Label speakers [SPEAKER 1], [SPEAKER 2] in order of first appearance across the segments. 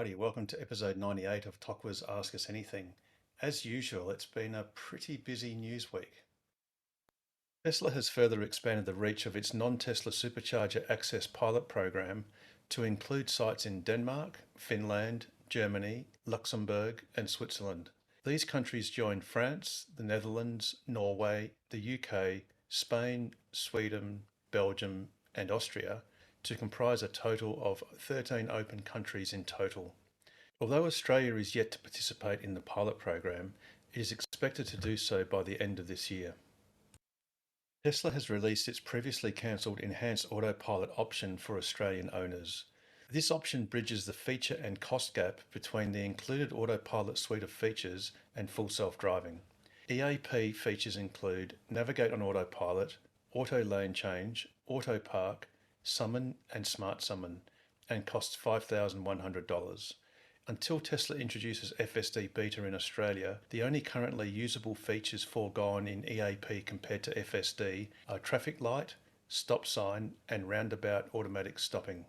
[SPEAKER 1] Alrighty, welcome to episode 98 of Tokwa's Ask Us Anything. As usual, it's been a pretty busy news week. Tesla has further expanded the reach of its non-Tesla Supercharger Access pilot program to include sites in Denmark, Finland, Germany, Luxembourg, and Switzerland. These countries join France, the Netherlands, Norway, the UK, Spain, Sweden, Belgium, and Austria to comprise a total of 13 open countries in total. Although Australia is yet to participate in the pilot program, it is expected to do so by the end of this year. Tesla has released its previously cancelled Enhanced Autopilot option for Australian owners. This option bridges the feature and cost gap between the included Autopilot suite of features and full self-driving. EAP features include Navigate on Autopilot, Auto Lane Change, Auto Park, Summon and Smart Summon, and costs $5,100. Until Tesla introduces FSD Beta in Australia, the only currently usable features foregone in EAP compared to FSD are traffic light, stop sign, and roundabout automatic stopping.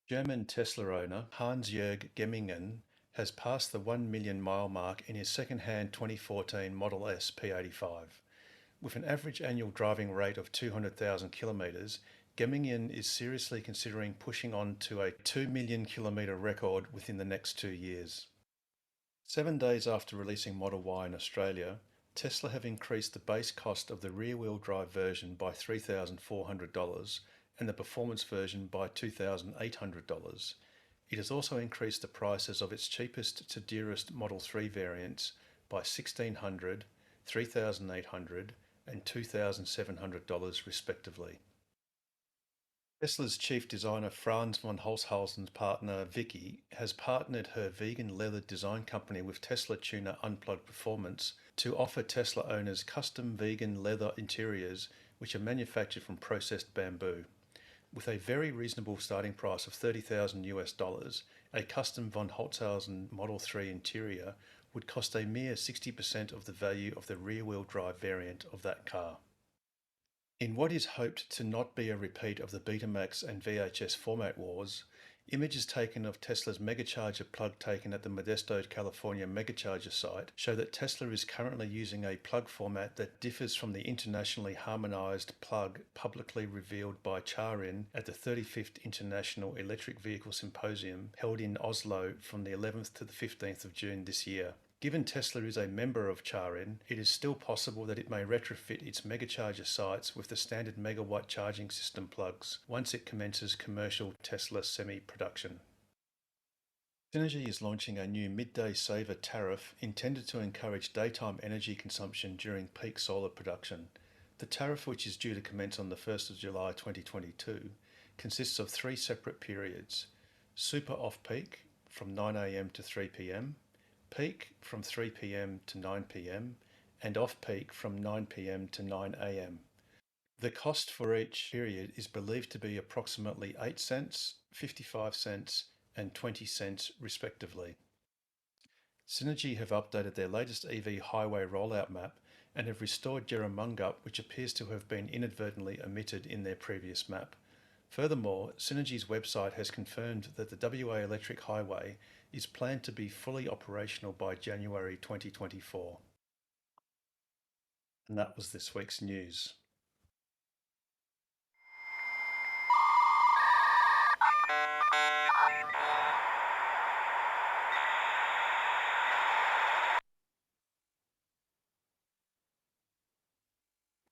[SPEAKER 1] German Tesla owner Hans-Jörg Gemmingen has passed the 1 million mile mark in his second-hand 2014 Model S P85. With an average annual driving rate of 200,000 kilometres, Gemmingen is seriously considering pushing on to a 2 million kilometre record within the next 2 years. 7 days after releasing Model Y in Australia, Tesla have increased the base cost of the rear-wheel drive version by $3,400 and the performance version by $2,800. It has also increased the prices of its cheapest to dearest Model 3 variants by $1,600, $3,800 and $2,700 respectively. Tesla's chief designer Franz von Holzhausen's partner Vicky has partnered her vegan leather design company with Tesla Tuner Unplugged Performance to offer Tesla owners custom vegan leather interiors which are manufactured from processed bamboo. With a very reasonable starting price of $30,000, a custom von Holzhausen Model 3 interior would cost a mere 60% of the value of the rear-wheel drive variant of that car. In what is hoped to not be a repeat of the Betamax and VHS format wars, images taken of Tesla's Megacharger plug taken at the Modesto, California Megacharger site show that Tesla is currently using a plug format that differs from the internationally harmonized plug publicly revealed by Charin at the 35th International Electric Vehicle Symposium held in Oslo from the 11th to the 15th of June this year. Given Tesla is a member of Charin, it is still possible that it may retrofit its Megacharger sites with the standard megawatt charging system plugs once it commences commercial Tesla semi-production. Synergy is launching a new midday saver tariff intended to encourage daytime energy consumption during peak solar production. The tariff, which is due to commence on the 1st of July 2022, consists of 3 separate periods: super off-peak from 9 a.m. to 3 p.m, peak from 3 p.m. to 9 p.m, and off-peak from 9 p.m. to 9 a.m. The cost for each period is believed to be approximately 8 cents, 55 cents, and 20 cents respectively. Synergy have updated their latest EV highway rollout map and have restored Yarramungup, which appears to have been inadvertently omitted in their previous map. Furthermore, Synergy's website has confirmed that the WA Electric Highway is planned to be fully operational by January 2024. And that was this week's news.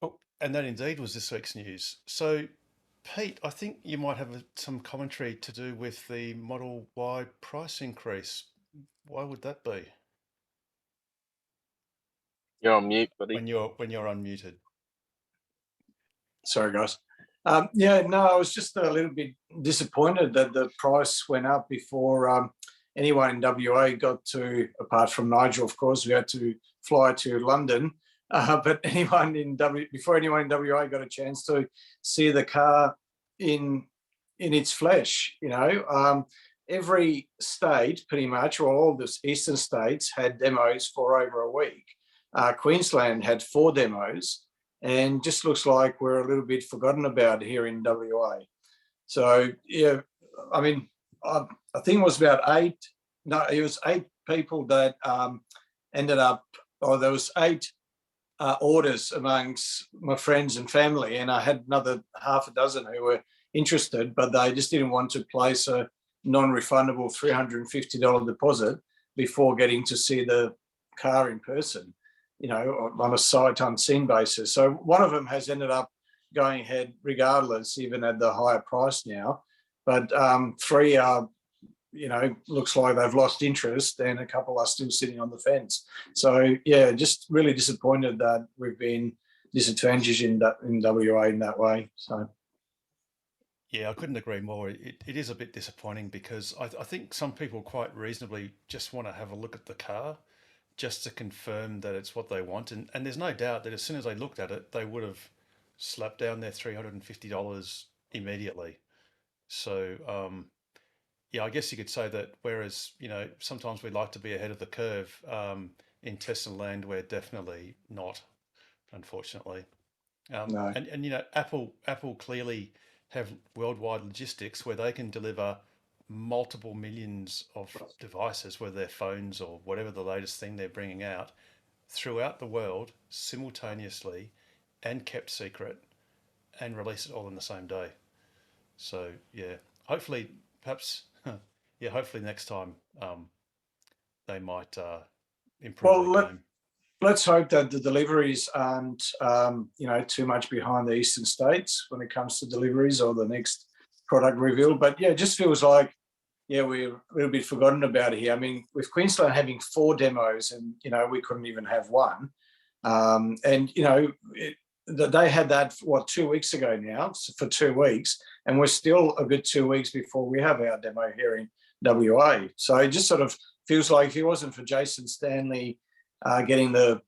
[SPEAKER 1] Oh, and that indeed was this week's news. So, Pete, I think you might have some commentary to do with the Model Y price increase. Why would that be?
[SPEAKER 2] You're on mute, buddy.
[SPEAKER 1] When you're unmuted.
[SPEAKER 3] Sorry, guys. I was just a little bit disappointed that the price went up before anyone in WA got to, apart from Nigel, of course, we had to fly to London. But before anyone in WA got a chance to see the car in its flesh, every state, pretty much, or all the eastern states had demos for over a week. Queensland had 4 demos, and just looks like we're a little bit forgotten about here in WA. So, yeah, I mean, I think it was about 8. No, it was 8 people that ended up, or there was 8 orders amongst my friends and family, and I had another half a dozen who were interested, but they just didn't want to place a non-refundable $350 deposit before getting to see the car in person, on a sight unseen basis. So one of them has ended up going ahead regardless, even at the higher price now. But 3 are, looks like they've lost interest, and a couple are still sitting on the fence. So yeah, just really disappointed that we've been disadvantaged in WA in that way. So.
[SPEAKER 1] Yeah, I couldn't agree more. It is a bit disappointing because I think some people quite reasonably just want to have a look at the car just to confirm that it's what they want. And there's no doubt that as soon as they looked at it, they would have slapped down their $350 immediately. So, yeah, I guess you could say that whereas, sometimes we like to be ahead of the curve, in Tesla land, we're definitely not, unfortunately.
[SPEAKER 3] No.
[SPEAKER 1] And Apple clearly have worldwide logistics where they can deliver multiple millions of devices, whether they're phones or whatever the latest thing they're bringing out, throughout the world simultaneously and kept secret and release it all in the same day. So yeah, hopefully, perhaps, yeah, hopefully next time they might improve their game.
[SPEAKER 3] Let's hope that the deliveries aren't, too much behind the eastern states when it comes to deliveries or the next product reveal. But yeah, it just feels like, we're a little bit forgotten about here. I mean, with Queensland having 4 demos and, we couldn't even have one. They had that, 2 weeks ago now, for 2 weeks, and we're still a good 2 weeks before we have our demo here in WA. So it just sort of feels like if it wasn't for Jason Stanley getting the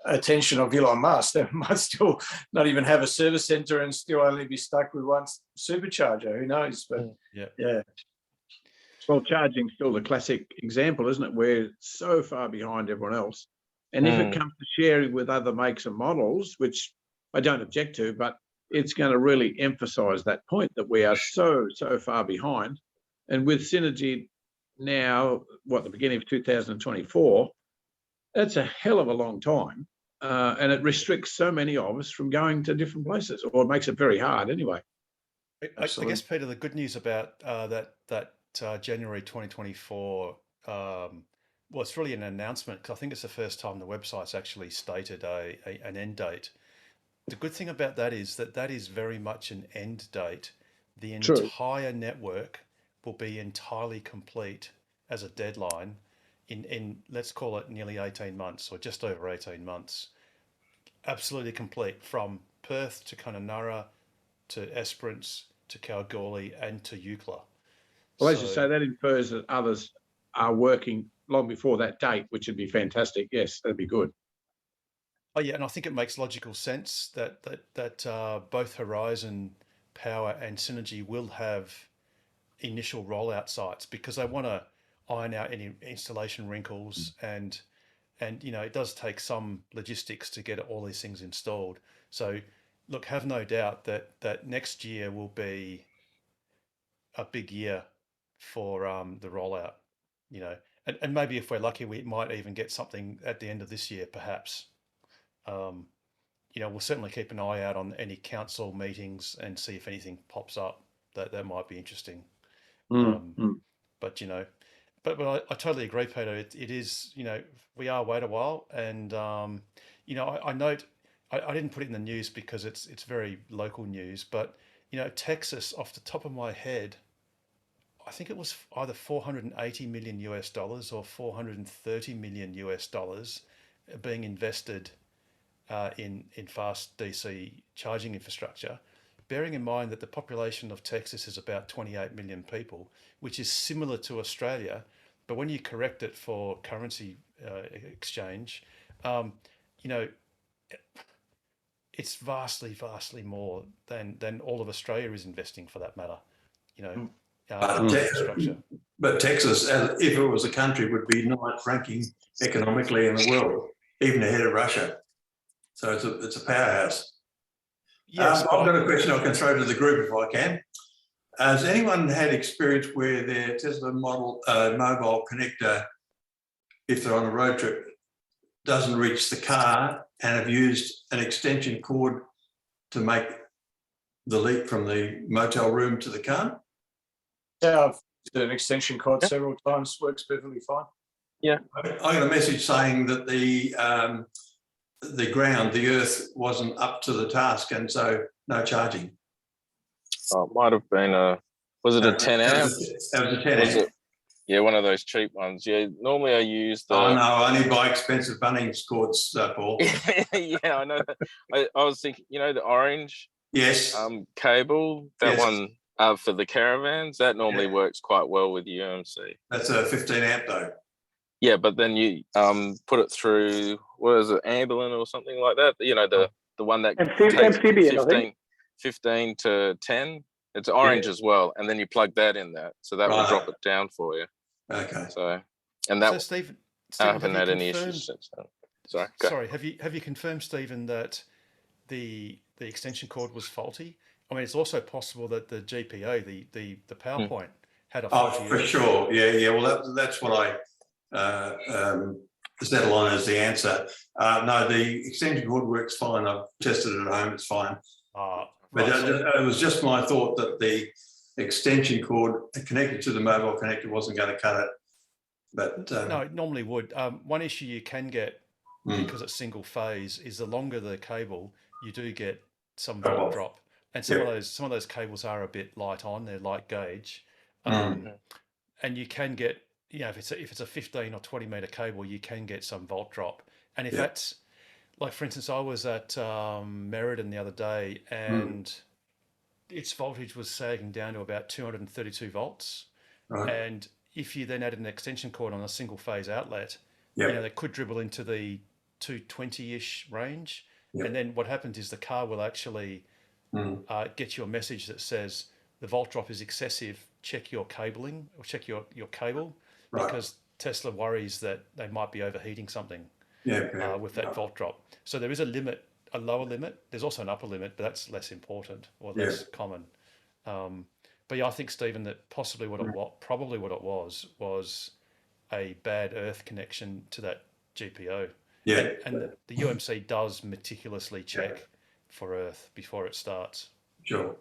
[SPEAKER 3] attention of Elon Musk, they might still not even have a service centre and still only be stuck with one supercharger. Who knows? But yeah.
[SPEAKER 4] Well, charging's still the classic example, isn't it? We're so far behind everyone else. And if it comes to sharing with other makes and models, which I don't object to, but it's going to really emphasise that point that we are so far behind. And with Synergy now, the beginning of 2024, that's a hell of a long time. And it restricts so many of us from going to different places, or it makes it very hard anyway.
[SPEAKER 1] I guess, Peter, the good news about that January 2024, well, it's really an announcement, because I think it's the first time the website's actually stated an end date. The good thing about that is that is very much an end date. The entire network will be entirely complete as a deadline in let's call it nearly 18 months, or just over 18 months. Absolutely complete, from Perth to Kununurra to Esperance to Kalgoorlie and to Eucla.
[SPEAKER 4] Well, as you say, that infers that others are working long before that date, which would be fantastic. Yes, that'd be good.
[SPEAKER 1] Oh yeah, and I think it makes logical sense that both Horizon Power and Synergy will have initial rollout sites, because they want to iron out any installation wrinkles, and it does take some logistics to get all these things installed. So look, have no doubt that next year will be a big year for the rollout, and maybe if we're lucky, we might even get something at the end of this year, perhaps. We'll certainly keep an eye out on any council meetings and see if anything pops up that might be interesting. But I totally agree, Peter. It is, we are wait a while, and I note, I didn't put it in the news because it's very local news, but Texas, off the top of my head, I think it was either $480 million or $430 million being invested in fast DC charging infrastructure, bearing in mind that the population of Texas is about 28 million people, which is similar to Australia, but when you correct it for currency exchange, it's vastly more than all of Australia is investing, for that matter. Infrastructure.
[SPEAKER 5] But Texas, if it was a country, would be ninth ranking economically in the world, even ahead of Russia. So it's a powerhouse.
[SPEAKER 1] Yes,
[SPEAKER 5] I've got a question I can throw to the group if I can. Has anyone had experience where their Tesla model mobile connector, if they're on a road trip, doesn't reach the car and have used an extension cord to make the leap from the motel room to the car?
[SPEAKER 3] Yeah, I've used an extension cord
[SPEAKER 2] Yeah.
[SPEAKER 3] several times, works perfectly fine.
[SPEAKER 5] I got a message saying that the ground, the earth, wasn't up to the task, and so no charging.
[SPEAKER 2] Oh, it might have been was it a 10 amp?
[SPEAKER 5] That was a 10
[SPEAKER 2] Was
[SPEAKER 5] amp.
[SPEAKER 2] it? Yeah, one of those cheap ones. Yeah, normally I use the.
[SPEAKER 5] Oh no, I only buy expensive Bunnings cords, Paul.
[SPEAKER 2] Yeah, I know. I was thinking, the orange
[SPEAKER 5] Yes.
[SPEAKER 2] cable, that
[SPEAKER 5] Yes.
[SPEAKER 2] one for the caravans, that normally
[SPEAKER 5] Yeah.
[SPEAKER 2] works quite well with UMC.
[SPEAKER 5] That's a 15 amp though.
[SPEAKER 2] Yeah, but then you put it through, what is it, Amberlin or something like that? The one that takes
[SPEAKER 6] Amphibian, I think.
[SPEAKER 2] 15 to 10. It's orange as well, and then you plug that in there, so that will
[SPEAKER 5] Right.
[SPEAKER 2] drop it down for you.
[SPEAKER 5] Okay.
[SPEAKER 2] So, and that
[SPEAKER 1] So Stephen,
[SPEAKER 2] I
[SPEAKER 1] have
[SPEAKER 2] haven't
[SPEAKER 1] you
[SPEAKER 2] had any
[SPEAKER 1] confirmed-
[SPEAKER 2] issues since then. Sorry. Go.
[SPEAKER 1] Sorry, have you confirmed, Stephen, that the extension cord was faulty? I mean, it's also possible that the GPO, the PowerPoint, had a
[SPEAKER 5] Oh,
[SPEAKER 1] faulty.
[SPEAKER 5] for
[SPEAKER 1] earth.
[SPEAKER 5] sure. Yeah. Well, that's what I settle on as the answer. No, the extension cord works fine. I've tested it at home. It's fine. But
[SPEAKER 1] Right, so-
[SPEAKER 5] it was just my thought that the extension cord connected to the mobile connector wasn't going to cut it. But
[SPEAKER 1] no, it normally would. One issue you can get
[SPEAKER 5] Mm.
[SPEAKER 1] because it's single phase is the longer the cable, you do get some
[SPEAKER 5] Drop
[SPEAKER 1] volt
[SPEAKER 5] off.
[SPEAKER 1] drop, and some of those cables are a bit light on. They're light gauge, and you can get if it's a 15 or 20 meter cable, you can get some volt drop. And if
[SPEAKER 5] Yeah.
[SPEAKER 1] that's like, for instance, I was at Meriden the other day, and its voltage was sagging down to about 232 volts.
[SPEAKER 5] Right.
[SPEAKER 1] And if you then add an extension cord on a single phase outlet,
[SPEAKER 5] Yep.
[SPEAKER 1] they could dribble into the 220-ish range.
[SPEAKER 5] Yep.
[SPEAKER 1] And then what happens is the car will actually get you a message that says the volt drop is excessive. Check your cabling or check your cable,
[SPEAKER 5] Right.
[SPEAKER 1] because Tesla worries that they might be overheating something
[SPEAKER 5] Yeah.
[SPEAKER 1] with that volt drop. So there is a limit, a lower limit. There's also an upper limit, but that's less important or less common. But yeah, I think, Stephen, that possibly probably what it was a bad earth connection to that GPO.
[SPEAKER 5] Yeah.
[SPEAKER 1] And the UMC does meticulously check for earth before it starts.
[SPEAKER 5] Sure.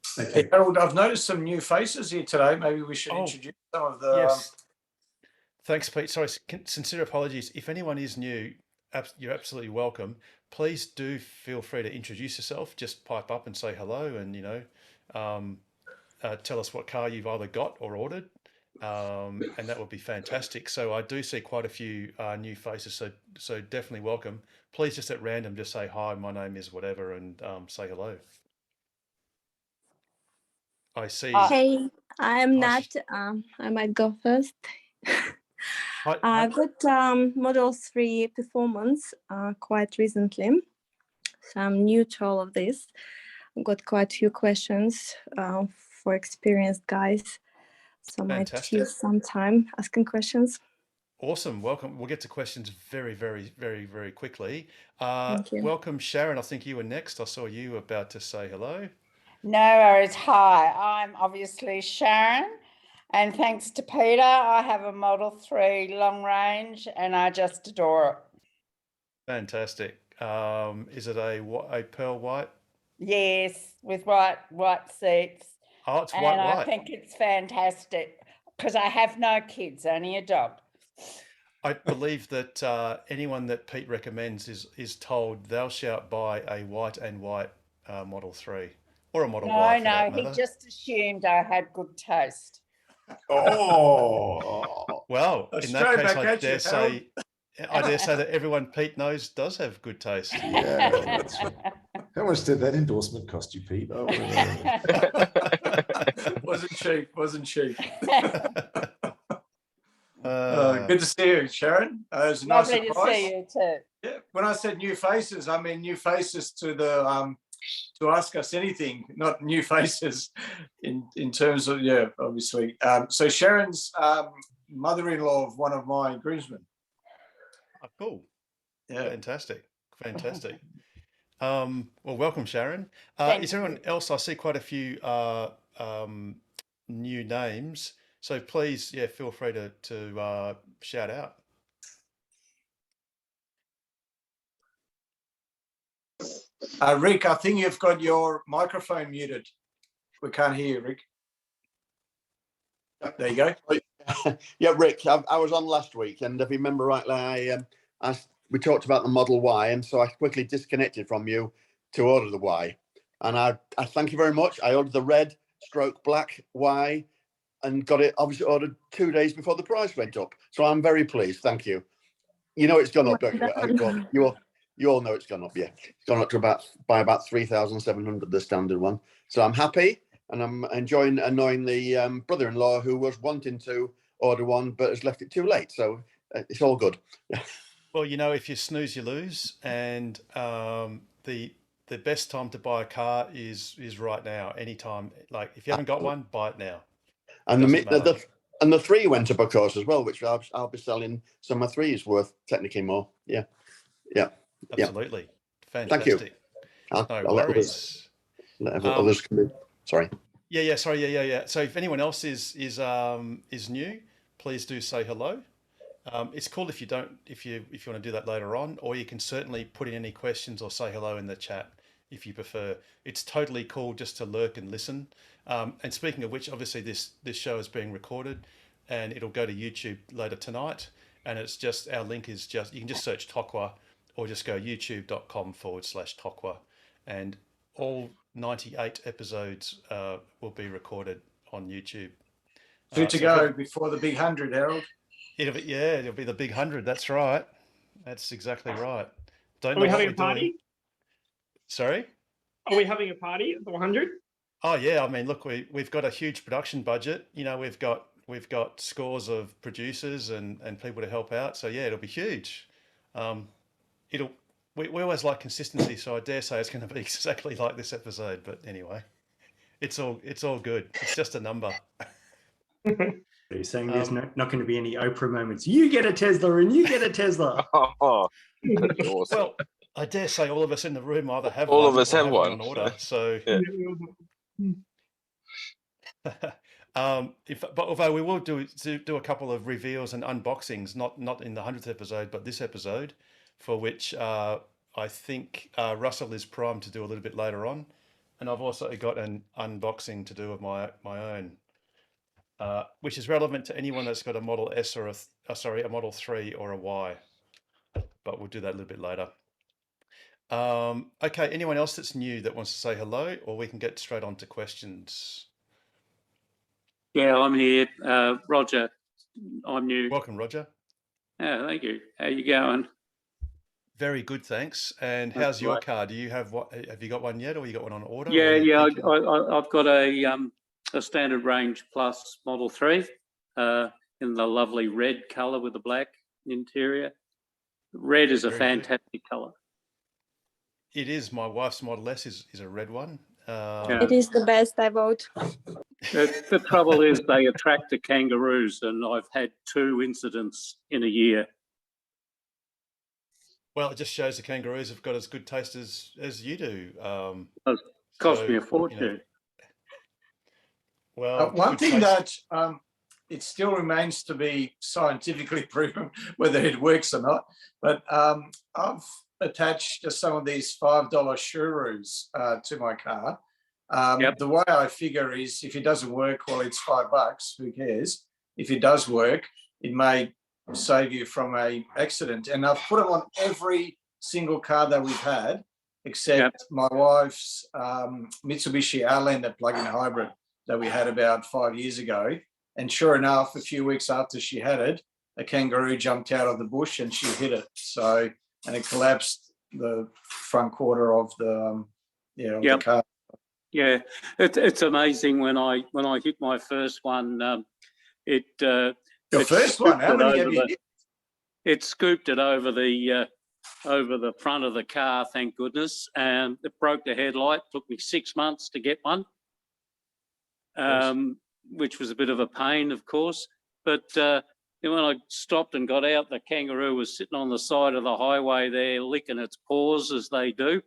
[SPEAKER 5] Thank
[SPEAKER 3] Hey,
[SPEAKER 5] you.
[SPEAKER 3] Harold, I've noticed some new faces here today. Maybe we should introduce some of the.
[SPEAKER 1] Yes. Thanks, Pete. Sorry, sincere apologies. If anyone is new, you're absolutely welcome. Please do feel free to introduce yourself. Just pipe up and say hello, and tell us what car you've either got or ordered, and that would be fantastic. So I do see quite a few new faces, so definitely welcome. Please just at random just say hi. My name is whatever, and say hello. I see.
[SPEAKER 7] Hey, I'm
[SPEAKER 1] Hi,
[SPEAKER 7] Nat. I might go first.
[SPEAKER 1] Hi,
[SPEAKER 7] I got Model 3 Performance quite recently, so I'm new to all of this. I've got quite a few questions for experienced guys, so I might
[SPEAKER 1] Fantastic.
[SPEAKER 7] use some time asking questions.
[SPEAKER 1] Awesome. Welcome. We'll get to questions very, very, very, very quickly.
[SPEAKER 7] Thank you.
[SPEAKER 1] Welcome, Sharon. I think you were next. I saw you about to say hello.
[SPEAKER 6] No worries. Hi, I'm obviously Sharon, and thanks to Peter, I have a Model 3 long range, and I just adore it.
[SPEAKER 1] Fantastic. Is it a pearl white?
[SPEAKER 6] Yes, with white seats,
[SPEAKER 1] Oh, it's
[SPEAKER 6] and
[SPEAKER 1] white.
[SPEAKER 6] I think it's fantastic because I have no kids, only a dog.
[SPEAKER 1] I believe that anyone that Pete recommends is told thou shalt buy a white and white Model 3 or a Model Y for that
[SPEAKER 6] he
[SPEAKER 1] matter.
[SPEAKER 6] just assumed I had good taste.
[SPEAKER 5] Oh.
[SPEAKER 1] Well, in
[SPEAKER 3] Straight
[SPEAKER 1] that case,
[SPEAKER 3] back
[SPEAKER 1] I
[SPEAKER 3] at you,
[SPEAKER 1] dare say that everyone Pete knows does have good taste.
[SPEAKER 8] Yeah, that's right. How much did that endorsement cost you, Pete? Oh,
[SPEAKER 3] Wasn't cheap. Good to see you, Sharon. It was a nice
[SPEAKER 6] Lovely to
[SPEAKER 3] surprise.
[SPEAKER 6] see you too.
[SPEAKER 3] Yeah, when I said new faces, I mean new faces to the to ask us anything, not new faces in terms of obviously. So Sharon's mother-in-law of one of my groomsmen.
[SPEAKER 1] Oh, cool.
[SPEAKER 3] Yeah.
[SPEAKER 1] Fantastic. Well, welcome, Sharon.
[SPEAKER 6] Thank
[SPEAKER 1] Is there anyone else? I see quite a few new names. So please, yeah, feel free to shout out.
[SPEAKER 3] Rick, I think you've got your microphone muted. We can't hear you, Rick. There you go.
[SPEAKER 9] Yeah, Rick, I was on last week, and if you remember rightly, we talked about the Model Y, and so I quickly disconnected from you to order the Y. And I thank you very much. I ordered the red / black Y and got it obviously ordered 2 days before the price went up. So I'm very pleased. Thank you. You know it's gone up, don't you? Well, you all know it's gone up, yeah. It's gone up to about 3,700, the standard one. So I'm happy, and I'm enjoying annoying the brother-in-law who was wanting to order one but has left it too late. So it's all good.
[SPEAKER 1] Well, you know, if you snooze, you lose, and the best time to buy a car is right now. Anytime, like if you haven't got one, buy it now.
[SPEAKER 9] And the 3 went up, of course, as well, which I'll be selling some of 3s worth technically more. Yeah.
[SPEAKER 1] Absolutely. Fantastic.
[SPEAKER 9] Thank you.
[SPEAKER 1] No worries.
[SPEAKER 9] Let others come in. Sorry.
[SPEAKER 1] Yeah. Sorry. Yeah. So if anyone else is new, please do say hello. It's cool if you want to do that later on, or you can certainly put in any questions or say hello in the chat if you prefer. It's totally cool just to lurk and listen. And speaking of which, obviously this show is being recorded, and it'll go to YouTube later tonight. And it's just, our link is just, you can just search TOCWA, or just go youtube.com/TOCWA, and all 98 episodes will be recorded on YouTube.
[SPEAKER 3] Two to go before the big 100, Harold.
[SPEAKER 1] It'll be the big 100. That's right. That's exactly right.
[SPEAKER 10] Are we having a party?
[SPEAKER 1] Sorry?
[SPEAKER 10] Are we having a party at the 100?
[SPEAKER 1] Oh yeah. I mean, look, we've got a huge production budget. You know, we've got scores of producers and people to help out. So yeah, it'll be huge. We always like consistency, so I dare say it's going to be exactly like this episode. But anyway, it's all good. It's just a number.
[SPEAKER 11] So you're saying there's not going to be any Oprah moments. You get a Tesla and you get a Tesla.
[SPEAKER 2] Oh, that'd be awesome.
[SPEAKER 1] Well, I dare say all of us in the room either have
[SPEAKER 2] all
[SPEAKER 1] one
[SPEAKER 2] of us
[SPEAKER 1] or
[SPEAKER 2] have
[SPEAKER 1] it
[SPEAKER 2] one
[SPEAKER 1] on order. So, but although we will do a couple of reveals and unboxings, not in the 100th episode, but this episode, for which I think Russell is primed to do a little bit later on, and I've also got an unboxing to do of my own. Which is relevant to anyone that's got a Model S or a Model 3 or a Y, but we'll do that a little bit later. Okay, anyone else that's new that wants to say hello, or we can get straight on to questions?
[SPEAKER 12] Yeah, I'm here. Roger, I'm new.
[SPEAKER 1] Welcome, Roger.
[SPEAKER 12] Yeah, thank you. How you going?
[SPEAKER 1] Very good, thanks. And how's your car? Do you have have you got one yet, or you got one on order?
[SPEAKER 12] Yeah. I've got a standard range plus Model 3 in the lovely red colour with the black interior. Red is a fantastic colour.
[SPEAKER 1] It is. My wife's Model S is a red one.
[SPEAKER 7] It is the best, I vote.
[SPEAKER 12] The trouble is they attract the kangaroos, and I've had 2 incidents in a year.
[SPEAKER 1] Well, it just shows the kangaroos have got as good taste as you do.
[SPEAKER 12] It cost me a fortune.
[SPEAKER 1] You know, well,
[SPEAKER 3] one thing that it still remains to be scientifically proven whether it works or not, but I've attached some of these $5 Shurus to my car. The way I figure is if it doesn't work, well, it's $5, who cares? If it does work, it may save you from an accident. And I've put them on every single car that we've had, except my wife's Mitsubishi Outlander plug-in hybrid that we had about 5 years ago. And sure enough, a few weeks after she had it, a kangaroo jumped out of the bush and she hit it. So, and it collapsed the front quarter of the the car.
[SPEAKER 12] Yeah, it's amazing when I hit my first one.
[SPEAKER 3] Your first one? How many have you hit?
[SPEAKER 12] It scooped it over the front of the car, thank goodness, and it broke the headlight. Took me 6 months to get one, which was a bit of a pain, of course. But then when I stopped and got out, the kangaroo was sitting on the side of the highway there, licking its paws as they do.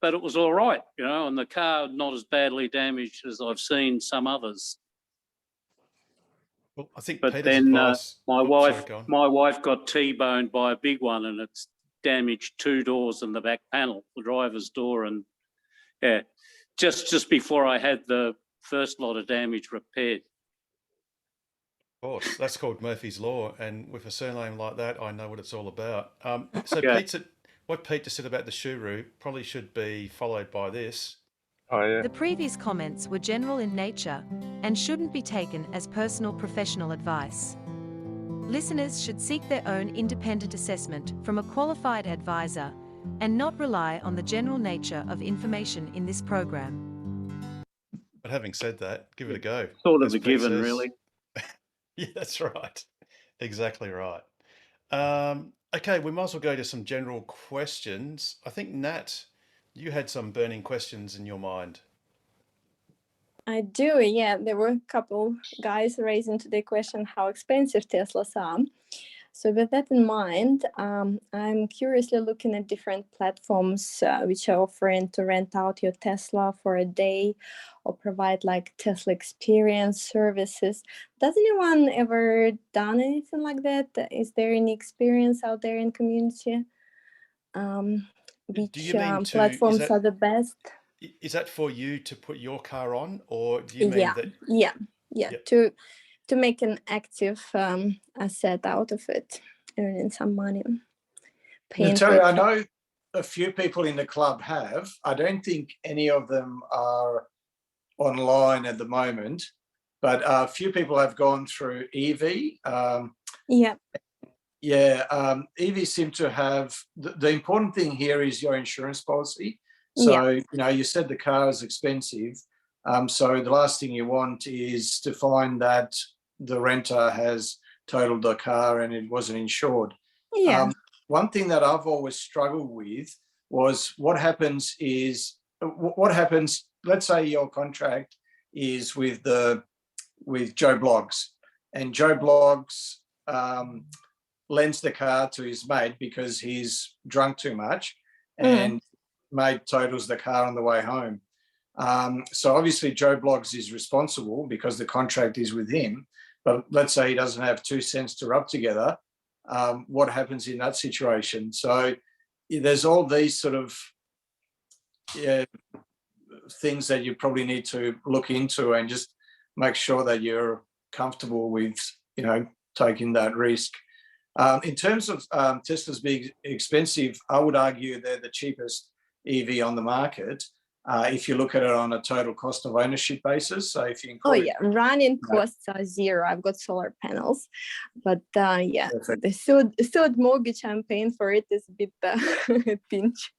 [SPEAKER 12] but it was all right, you know, and the car not as badly damaged as I've seen some others.
[SPEAKER 1] Well, I think
[SPEAKER 12] But
[SPEAKER 1] Peter's
[SPEAKER 12] then
[SPEAKER 1] advice.
[SPEAKER 12] my
[SPEAKER 1] Oops,
[SPEAKER 12] wife,
[SPEAKER 1] sorry, go on.
[SPEAKER 12] my wife got T-boned by a big one, and it's damaged 2 doors in the back panel, the driver's door, and yeah, just before I had the first lot of damage repaired.
[SPEAKER 1] Of course, that's called Murphy's Law, and with a surname like that, I know what it's all about. So
[SPEAKER 12] Yeah.
[SPEAKER 1] what Pete just said about the Shuru probably should be followed by this.
[SPEAKER 2] Oh yeah.
[SPEAKER 13] The previous comments were general in nature and shouldn't be taken as personal professional advice. Listeners should seek their own independent assessment from a qualified advisor and not rely on the general nature of information in this program.
[SPEAKER 1] But having said that, give it a go.
[SPEAKER 12] Sort of
[SPEAKER 1] As
[SPEAKER 12] a
[SPEAKER 1] Pete
[SPEAKER 12] given,
[SPEAKER 1] says.
[SPEAKER 12] really.
[SPEAKER 1] Yeah, that's right. Exactly right. Okay, we might as well go to some general questions. I think, Nat, you had some burning questions in your mind.
[SPEAKER 7] I do, yeah. There were a couple guys raising today question how expensive Teslas are. So with that in mind, I'm curiously looking at different platforms which are offering to rent out your Tesla for a day or provide like Tesla experience services. Does anyone ever done anything like that? Is there any experience out there in community? Which
[SPEAKER 1] you mean
[SPEAKER 7] platforms are the best?
[SPEAKER 1] Is that for you to put your car on, or do you mean
[SPEAKER 7] Yeah,
[SPEAKER 1] that?
[SPEAKER 7] yeah,
[SPEAKER 1] Yep.
[SPEAKER 7] to make an active asset out of it, earning some money.
[SPEAKER 3] Natalia, I know a few people in the club have. I don't think any of them are online at the moment, but a few people have gone through EV.
[SPEAKER 7] Yeah.
[SPEAKER 3] Yeah, EV seem to have, the important thing here is your insurance policy. So, you know, you said the car is expensive. So the last thing you want is to find that the renter has totaled the car and it wasn't insured.
[SPEAKER 7] Yeah.
[SPEAKER 3] One thing that I've always struggled with was what happens, let's say your contract is with Joe Bloggs, and Joe Bloggs lends the car to his mate because he's drunk too much, and mate totals the car on the way home. So obviously Joe Bloggs is responsible because the contract is with him, but let's say he doesn't have 2 cents to rub together. What happens in that situation? So there's all these sort of things that you probably need to look into and just make sure that you're comfortable with, you know, taking that risk. In terms of Teslas being expensive, I would argue they're the cheapest EV on the market. If you look at it on a total cost of ownership basis, so if you include,
[SPEAKER 7] running costs are zero. I've got solar panels, but the third mortgage I'm paying for it is a bit pinch.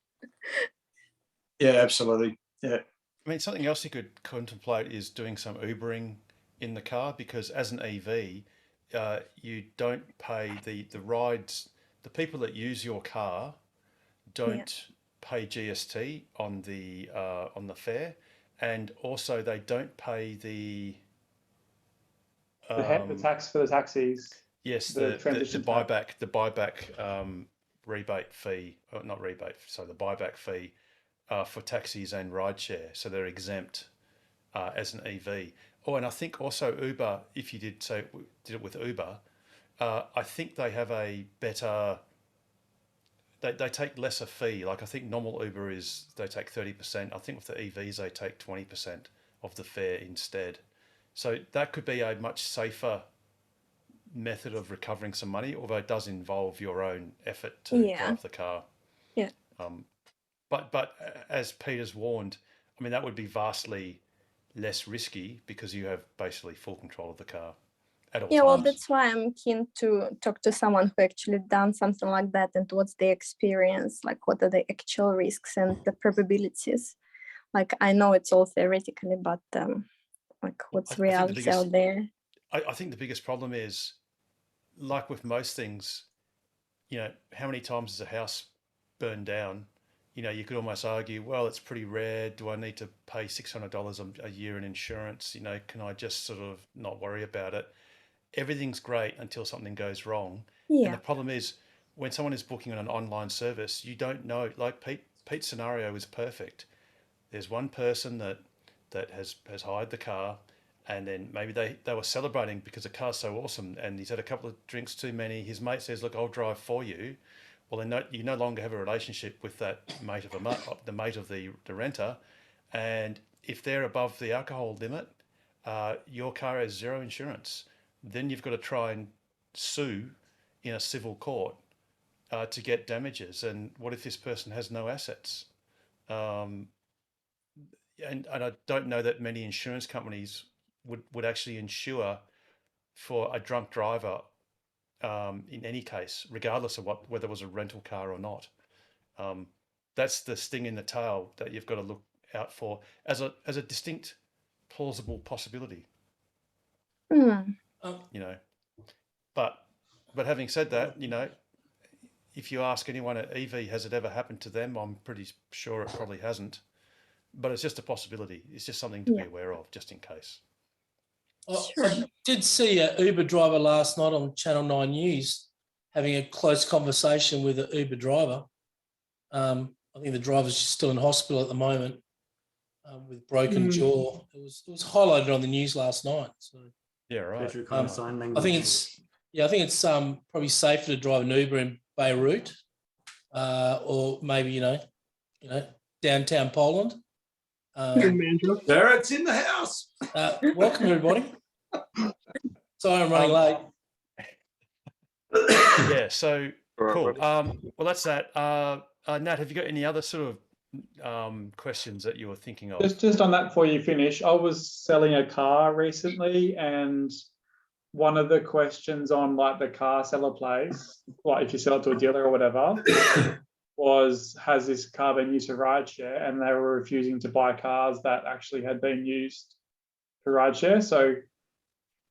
[SPEAKER 3] Yeah, absolutely. Yeah.
[SPEAKER 1] I mean, something else you could contemplate is doing some Ubering in the car, because as an EV, you don't pay the rides. The people that use your car don't pay GST on the fare, and also they don't pay the
[SPEAKER 14] tax for the taxis.
[SPEAKER 1] Yes, the buyback rebate fee, or not rebate, so the buyback fee for taxis and rideshare, so they're exempt as an EV. Oh, and I think also Uber, if you did it with Uber, I think they have a better. They take lesser fee. Like I think normal Uber they take 30%. I think with the EVs they take 20% of the fare instead. So that could be a much safer method of recovering some money, although it does involve your own effort to drive the car.
[SPEAKER 7] Yeah.
[SPEAKER 1] But as Peter's warned, I mean, that would be vastly less risky because you have basically full control of the car at all times.
[SPEAKER 7] Well, that's why I'm keen to talk to someone who actually done something like that, and what's their experience, like what are the actual risks and the probabilities. Like I know it's all theoretically, but like what's reality out there?
[SPEAKER 1] I think the biggest problem is, like with most things, you know, how many times has a house burned down? You know, you could almost argue, well, it's pretty rare. Do I need to pay $600 a year in insurance? You know, can I just sort of not worry about it? Everything's great until something goes wrong.
[SPEAKER 7] Yeah.
[SPEAKER 1] And the problem is when someone is booking on an online service, you don't know, like Pete's scenario is perfect. There's one person that has hired the car, and then maybe they were celebrating because the car's so awesome, and he's had a couple of drinks too many. His mate says, "Look, I'll drive for you." Well, then you no longer have a relationship with that mate of the mate of the renter, and if they're above the alcohol limit, your car has zero insurance. Then you've got to try and sue in a civil court to get damages. And what if this person has no assets? And I don't know that many insurance companies would actually insure for a drunk driver in any case, regardless of whether it was a rental car or not. That's the sting in the tail that you've got to look out for as a distinct, plausible possibility.
[SPEAKER 7] Mm.
[SPEAKER 1] You know, but having said that, you know, if you ask anyone at EV, has it ever happened to them? I'm pretty sure it probably hasn't. But it's just a possibility. It's just something to be aware of, just in case.
[SPEAKER 14] I did see an Uber driver last night on Channel 9 News having a close conversation with an Uber driver. I think the driver's still in hospital at the moment with broken jaw. It was highlighted on the news last night. So
[SPEAKER 1] yeah, right.
[SPEAKER 14] I think it's probably safer to drive an Uber in Beirut or maybe you know downtown Poland.
[SPEAKER 3] There, it's in the house.
[SPEAKER 14] Welcome everybody. Sorry, I'm running late.
[SPEAKER 1] Yeah, so cool. Well, that's that. Nat, have you got any other sort of questions that you were thinking of?
[SPEAKER 15] Just on that before you finish, I was selling a car recently, and one of the questions on like the car seller place, like if you sell it to a dealer or whatever, was, has this car been used for rideshare? And they were refusing to buy cars that actually had been used for rideshare. So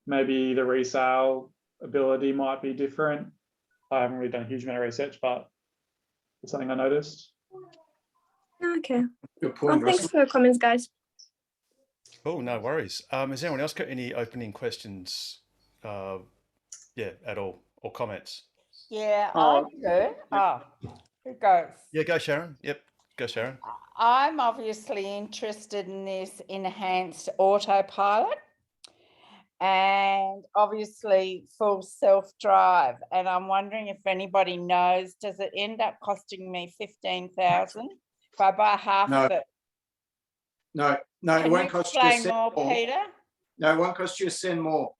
[SPEAKER 15] maybe the resale ability might be different. I haven't really done a huge amount of research, but it's something I noticed.
[SPEAKER 7] Okay.
[SPEAKER 3] Good point.
[SPEAKER 7] Well, thanks for your comments, guys.
[SPEAKER 1] Oh, no worries. Has anyone else got any opening questions? At all, or comments?
[SPEAKER 6] Yeah, I do. Who goes?
[SPEAKER 1] Yeah, go Sharon. Yep, go Sharon.
[SPEAKER 6] I'm obviously interested in this enhanced autopilot and obviously full self-drive. And I'm wondering if anybody knows, does it end up costing me $15,000 if I buy half of it?
[SPEAKER 3] No, it won't cost you a cent
[SPEAKER 6] more, Peter?
[SPEAKER 3] No, it won't cost you a cent more.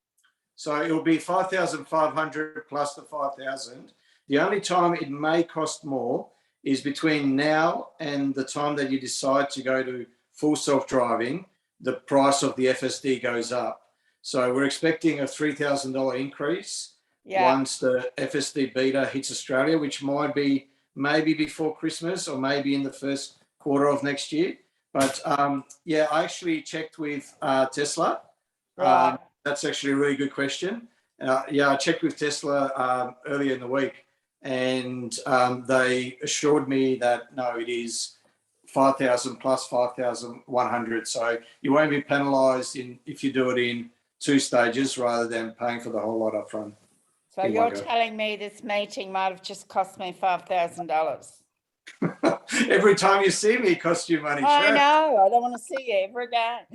[SPEAKER 3] So it'll be 5,500 plus the 5,000. The only time it may cost more is between now and the time that you decide to go to full self-driving. The price of the FSD goes up. So we're expecting a $3,000 increase once the FSD beta hits Australia, which might be maybe before Christmas or maybe in the first quarter of next year. But I actually checked with Tesla.
[SPEAKER 6] Right.
[SPEAKER 3] That's actually a really good question. I checked with Tesla earlier in the week, and they assured me that no, it is 5,000 plus 5,100. So you won't be penalised if you do it in 2 stages rather than paying for the whole lot up front.
[SPEAKER 6] So you're telling me this meeting might have just cost me $5,000?
[SPEAKER 3] Every time you see me, it costs you money.
[SPEAKER 6] I know. I don't want to see you ever again.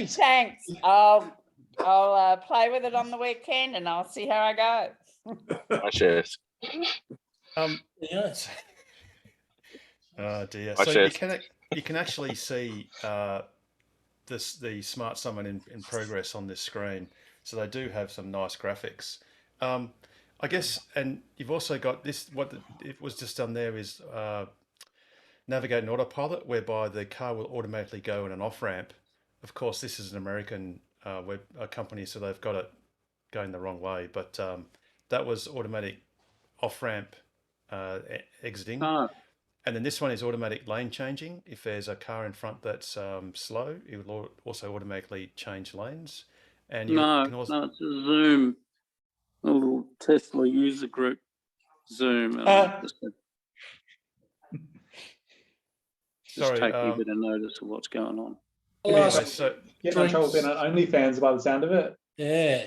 [SPEAKER 6] Thanks. I'll play with it on the weekend and I'll see how I go.
[SPEAKER 2] My shares.
[SPEAKER 1] Yes. Oh dear.
[SPEAKER 2] My
[SPEAKER 1] So
[SPEAKER 2] shares.
[SPEAKER 1] you can actually see the Smart Summon in progress on this screen. So they do have some nice graphics. I guess, and you've also got this. It was just done there is Navigate an Autopilot, whereby the car will automatically go in an off ramp. Of course, this is an American company, so they've got it going the wrong way. But that was automatic off ramp exiting, and then this one is automatic lane changing. If there's a car in front that's slow, it will also automatically change lanes. And you can also...
[SPEAKER 12] no, it's a Zoom. A little Tesla user group Zoom. Just taking a bit of notice of what's going on.
[SPEAKER 15] Anyway, get no trouble being on OnlyFans by the sound of it.
[SPEAKER 14] Yeah.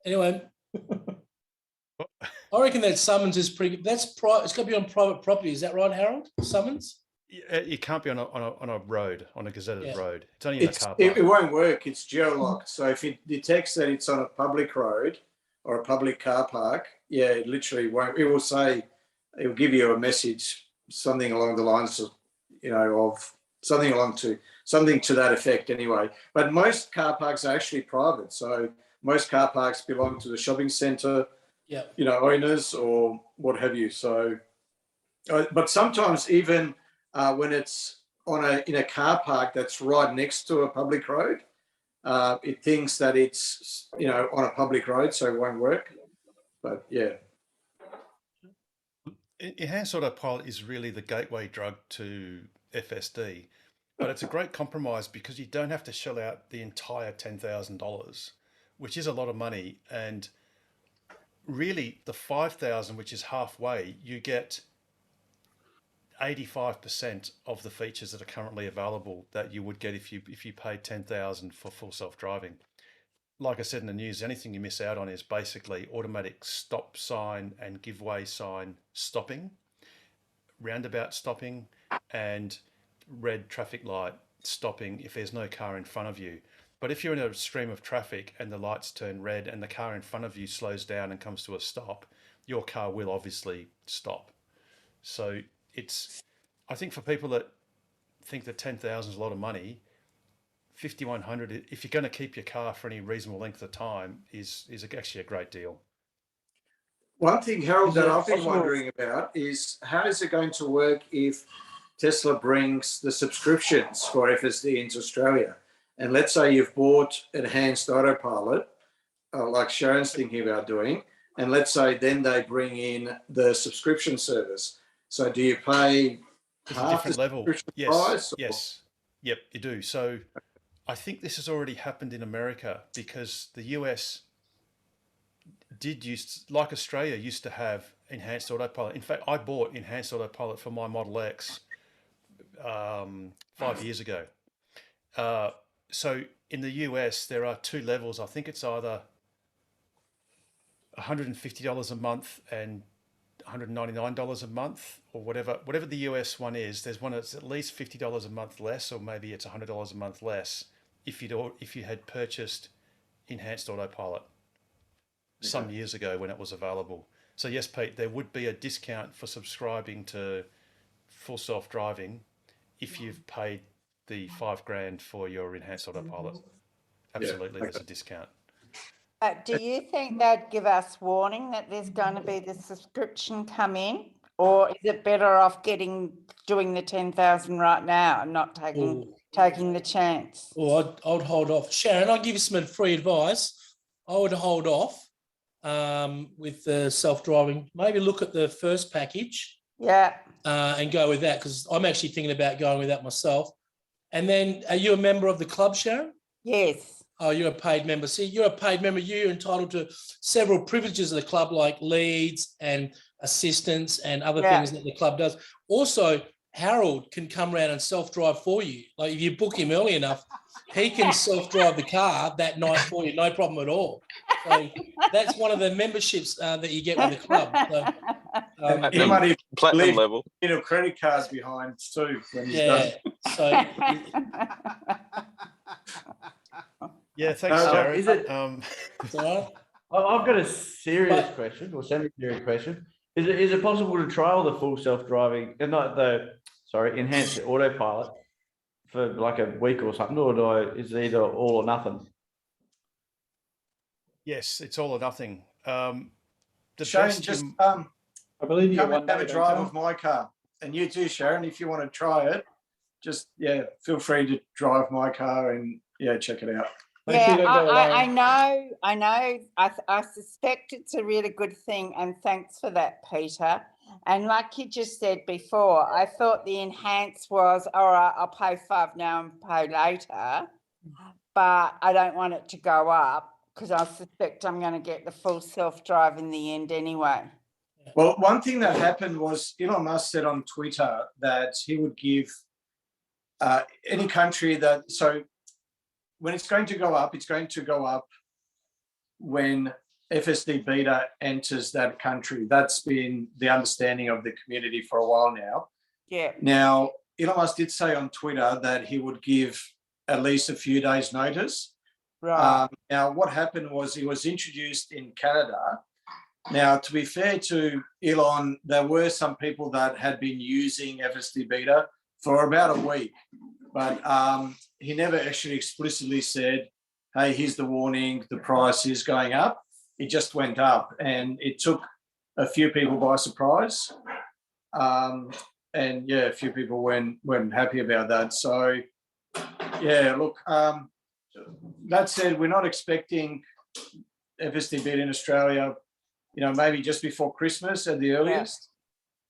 [SPEAKER 14] Anyway. I reckon that summons is pretty. It's got to be on private property. Is that right, Harold? Summons?
[SPEAKER 1] It can't be on a road, on a gazetted
[SPEAKER 14] Yeah.
[SPEAKER 1] road. It's only in a car park.
[SPEAKER 3] It won't work. It's geolocked. So if it detects that it's on a public road or a public car park, yeah, it literally won't. It will say, it will give you a message, something along the lines of, of something to that effect anyway. But most car parks are actually private. So most car parks belong to the shopping centre, owners or what have you. So, but sometimes even when it's in a car park that's right next to a public road, it thinks that it's on a public road, so it won't work. But yeah.
[SPEAKER 1] Enhanced Autopilot is really the gateway drug to FSD, but it's a great compromise because you don't have to shell out the entire $10,000, which is a lot of money. And really the 5,000, which is halfway, you get 85% of the features that are currently available that you would get if you paid 10,000 for full self-driving. Like I said in the news, anything you miss out on is basically automatic stop sign and give way sign stopping, roundabout stopping, and red traffic light stopping if there's no car in front of you. But if you're in a stream of traffic and the lights turn red and the car in front of you slows down and comes to a stop, your car will obviously stop. So I think for people that think that 10,000 is a lot of money, 5,100, if you're going to keep your car for any reasonable length of time, is actually a great deal.
[SPEAKER 3] One thing, Harold, that I've been wondering about is how is it going to work if Tesla brings the subscriptions for FSD into Australia? And let's say you've bought Enhanced Autopilot, like Sharon's thinking about doing, and let's say then they bring in the subscription service. So do you pay half the
[SPEAKER 1] level?
[SPEAKER 3] Price?
[SPEAKER 1] Yes. Yep, you do. So I think this has already happened in America because the US like Australia used to have Enhanced Autopilot. In fact, I bought Enhanced Autopilot for my Model X 5 years ago. So in the US, there are two levels. I think it's either $150 a month and $199 a month, or whatever the US one is. There's one that's at least $50 a month less, or maybe it's $100 a month less if you had purchased Enhanced Autopilot some years ago when it was available. So yes, Pete, there would be a discount for subscribing to Full Self-Driving if you've paid the $5,000 for your Enhanced Autopilot. Absolutely, there's a discount.
[SPEAKER 6] But do you think they'd give us warning that there's going to be the subscription come in, or is it better off doing the 10,000 right now and not taking the chance?
[SPEAKER 14] Or I'd hold off. Sharon, I'll give you some free advice. I would hold off with the self-driving. Maybe look at the first package.
[SPEAKER 6] Yeah.
[SPEAKER 14] And go with that, because I'm actually thinking about going with that myself. And then, are you a member of the club, Sharon?
[SPEAKER 6] Yes.
[SPEAKER 14] Oh, you're a paid member. See, you're a paid member. You're entitled to several privileges of the club, like leads and assistance and other things that the club does. Also, Harold can come around and self-drive for you. Like if you book him early enough, he can self-drive the car that night for you, no problem at all. So that's one of the memberships that you get with the club. So,
[SPEAKER 3] he might even
[SPEAKER 2] platinum level.
[SPEAKER 3] Credit cards behind too. When he's done.
[SPEAKER 14] So.
[SPEAKER 1] Yeah, thanks, Sharon.
[SPEAKER 16] Is it? I've got a serious question, or semi-serious question. Is it possible to trial the full self-driving, enhanced autopilot for like a week or something, or is it either all or nothing?
[SPEAKER 1] Yes, it's all or nothing.
[SPEAKER 3] Shane,
[SPEAKER 15] I believe you
[SPEAKER 3] come and have a drive of my car, and you too, Sharon. If you want to try it, just feel free to drive my car and check it out.
[SPEAKER 6] I know. I suspect it's a really good thing, and thanks for that, Peter. And like you just said before, I thought the enhanced was, all right, I'll pay $5 now and pay later, but I don't want it to go up because I suspect I'm going to get the full self-drive in the end anyway.
[SPEAKER 3] Well, one thing that happened was Elon Musk said on Twitter that he would give any country when it's going to go up, it's going to go up when FSD Beta enters that country. That's been the understanding of the community for a while now.
[SPEAKER 6] Yeah.
[SPEAKER 3] Now, Elon Musk did say on Twitter that he would give at least a few days' notice.
[SPEAKER 6] Right.
[SPEAKER 3] Now, what happened was he was introduced in Canada. Now, to be fair to Elon, there were some people that had been using FSD Beta for about a week, but he never actually explicitly said, hey, here's the warning, the price is going up. It just went up, and it took a few people by surprise. And yeah, a few people weren't happy about that. So yeah, look, that said, we're not expecting FSD Beta in Australia, maybe just before Christmas at the earliest.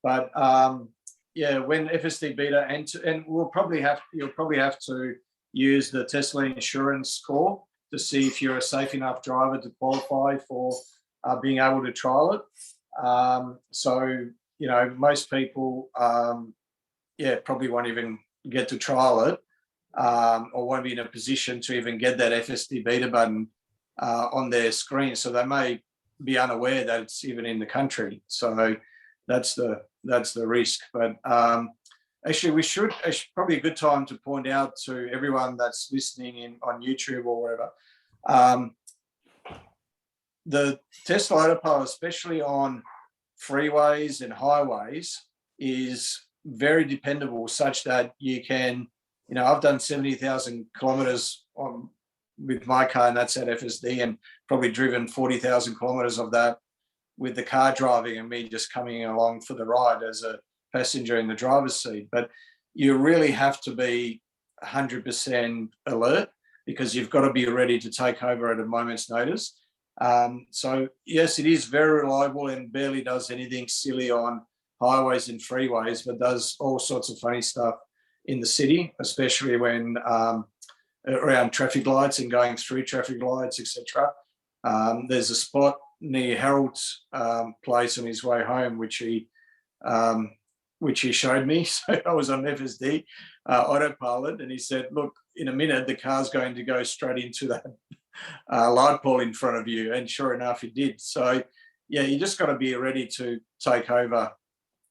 [SPEAKER 3] Yeah. But yeah, when FSD Beta and you'll probably have to use the Tesla insurance score to see if you're a safe enough driver to qualify for being able to trial it. So, most people, probably won't even get to trial it or won't be in a position to even get that FSD Beta button on their screen. So they may be unaware that it's even in the country. So that's the risk. But actually, it's probably a good time to point out to everyone that's listening on YouTube or wherever, the Tesla Autopilot, especially on freeways and highways, is very dependable, such that you can, I've done 70,000 kilometers with my car, and that's at FSD, and probably driven 40,000 kilometers of that with the car driving and me just coming along for the ride as a passenger in the driver's seat. But you really have to be 100% alert, because you've got to be ready to take over at a moment's notice. So yes, it is very reliable and barely does anything silly on highways and freeways, but does all sorts of funny stuff in the city, especially when around traffic lights and going through traffic lights, etc. There's a spot near Harold's place on his way home, which he showed me. So I was on FSD Autopilot, and he said, look, in a minute, the car's going to go straight into that light pole in front of you. And sure enough, it did. So yeah, you just got to be ready to take over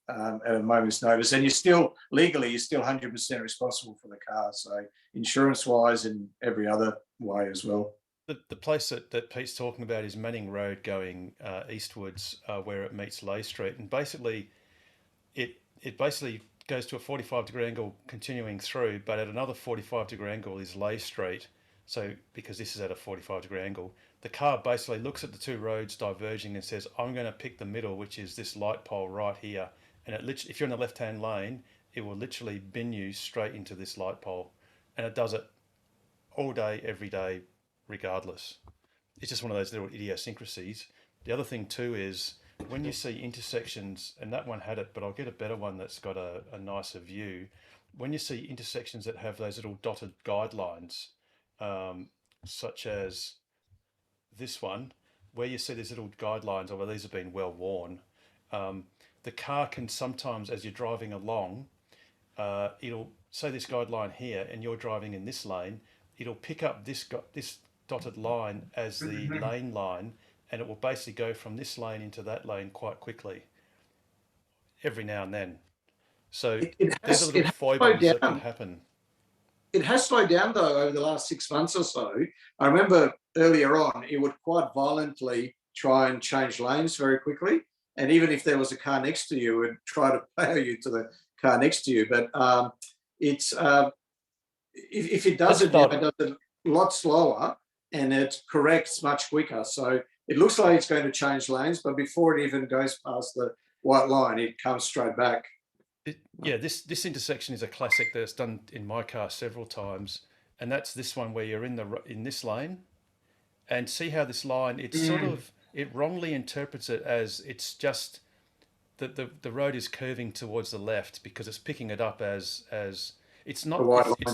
[SPEAKER 3] at a moment's notice. And you're still 100% responsible for the car. So insurance-wise and every other way as well.
[SPEAKER 1] The place that Pete's talking about is Manning Road going eastwards, where it meets Leigh Street. And basically, it basically goes to a 45-degree angle continuing through, but at another 45-degree angle is Leigh Street. So because this is at a 45-degree angle, the car basically looks at the two roads diverging and says, I'm going to pick the middle, which is this light pole right here. And it literally, if you're in the left-hand lane, it will literally bin you straight into this light pole. And it does it all day, every day, regardless. It's just one of those little idiosyncrasies. The other thing too is when you see intersections, and that one had it, but I'll get a better one that's got a nicer view. When you see intersections that have those little dotted guidelines, such as this one, where you see these little guidelines, although these have been well worn, the car can sometimes, as you're driving along, it'll say this guideline here, and you're driving in this lane, it'll pick up this dotted line as the lane line, and it will basically go from this lane into that lane quite quickly, every now and then. So there's a little foibles that can happen.
[SPEAKER 3] It has slowed down though over the last 6 months or so. I remember earlier on, it would quite violently try and change lanes very quickly. And even if there was a car next to you, it would try to plow you to the car next to you. But it's if it does it, it does it a lot slower, and it corrects much quicker. So it looks like it's going to change lanes, but before it even goes past the white line, it comes straight back.
[SPEAKER 1] Yeah, this intersection is a classic that's done in my car several times, and that's this one where you're in this lane, and see how this line, it's sort of, it wrongly interprets it as it's just that the road is curving towards the left because it's picking it up as it's not.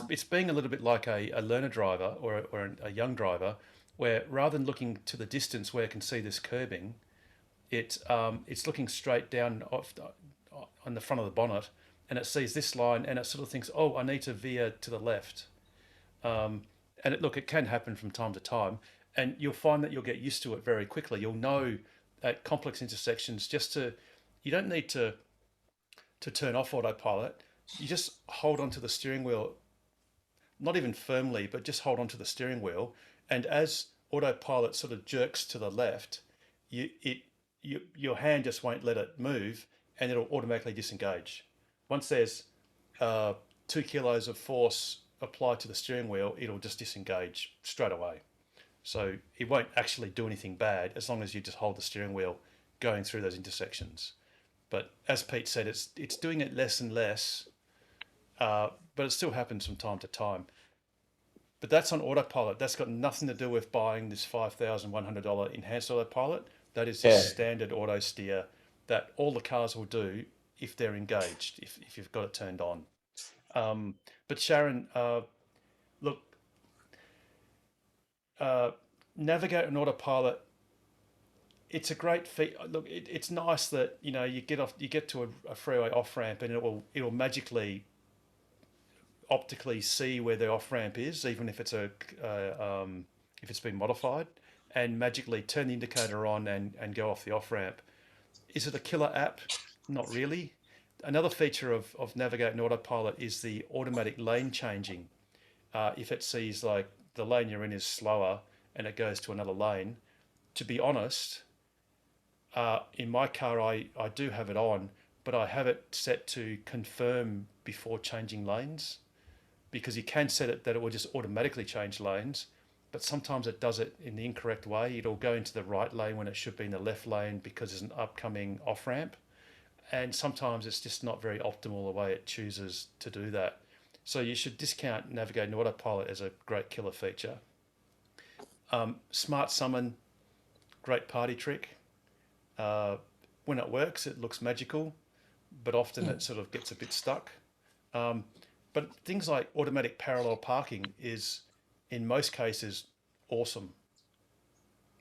[SPEAKER 1] It's being a little bit like a learner driver or a young driver, where rather than looking to the distance where it can see this curbing, it's looking straight down on the front of the bonnet, and it sees this line, and it sort of thinks, oh, I need to veer to the left. And it can happen from time to time. and you'll find that you'll get used to it very quickly. You'll know at complex intersections you don't need to turn off autopilot. You just hold onto the steering wheel, not even firmly, but just hold onto the steering wheel. And as autopilot sort of jerks to the left, your hand just won't let it move, and it'll automatically disengage. Once there's 2 kilos of force applied to the steering wheel, it'll just disengage straight away. So it won't actually do anything bad as long as you just hold the steering wheel going through those intersections. But as Pete said, it's doing it less and less, but it still happens from time to time. But that's on autopilot. That's got nothing to do with buying this $5,100 enhanced autopilot. That is just standard auto steer that all the cars will do if they're engaged, if you've got it turned on. But Sharon, look, Navigate on autopilot. It's a great feat. Look, it's nice that you get to a freeway off ramp and it'll magically, optically see where the off ramp is, even if it's if it's been modified, and magically turn the indicator on and go off the off ramp. Is it a killer app? Not really. Another feature of Navigate and Autopilot is the automatic lane changing. If it sees like the lane you're in is slower and it goes to another lane, to be honest, in my car I do have it on, but I have it set to confirm before changing lanes, because you can set it that it will just automatically change lanes, but sometimes it does it in the incorrect way. It'll go into the right lane when it should be in the left lane because there's an upcoming off ramp. And sometimes it's just not very optimal the way it chooses to do that. So you should discount Navigate and Autopilot as a great killer feature. Smart Summon, great party trick. When it works, it looks magical, but often it sort of gets a bit stuck. But things like automatic parallel parking is, in most cases, awesome.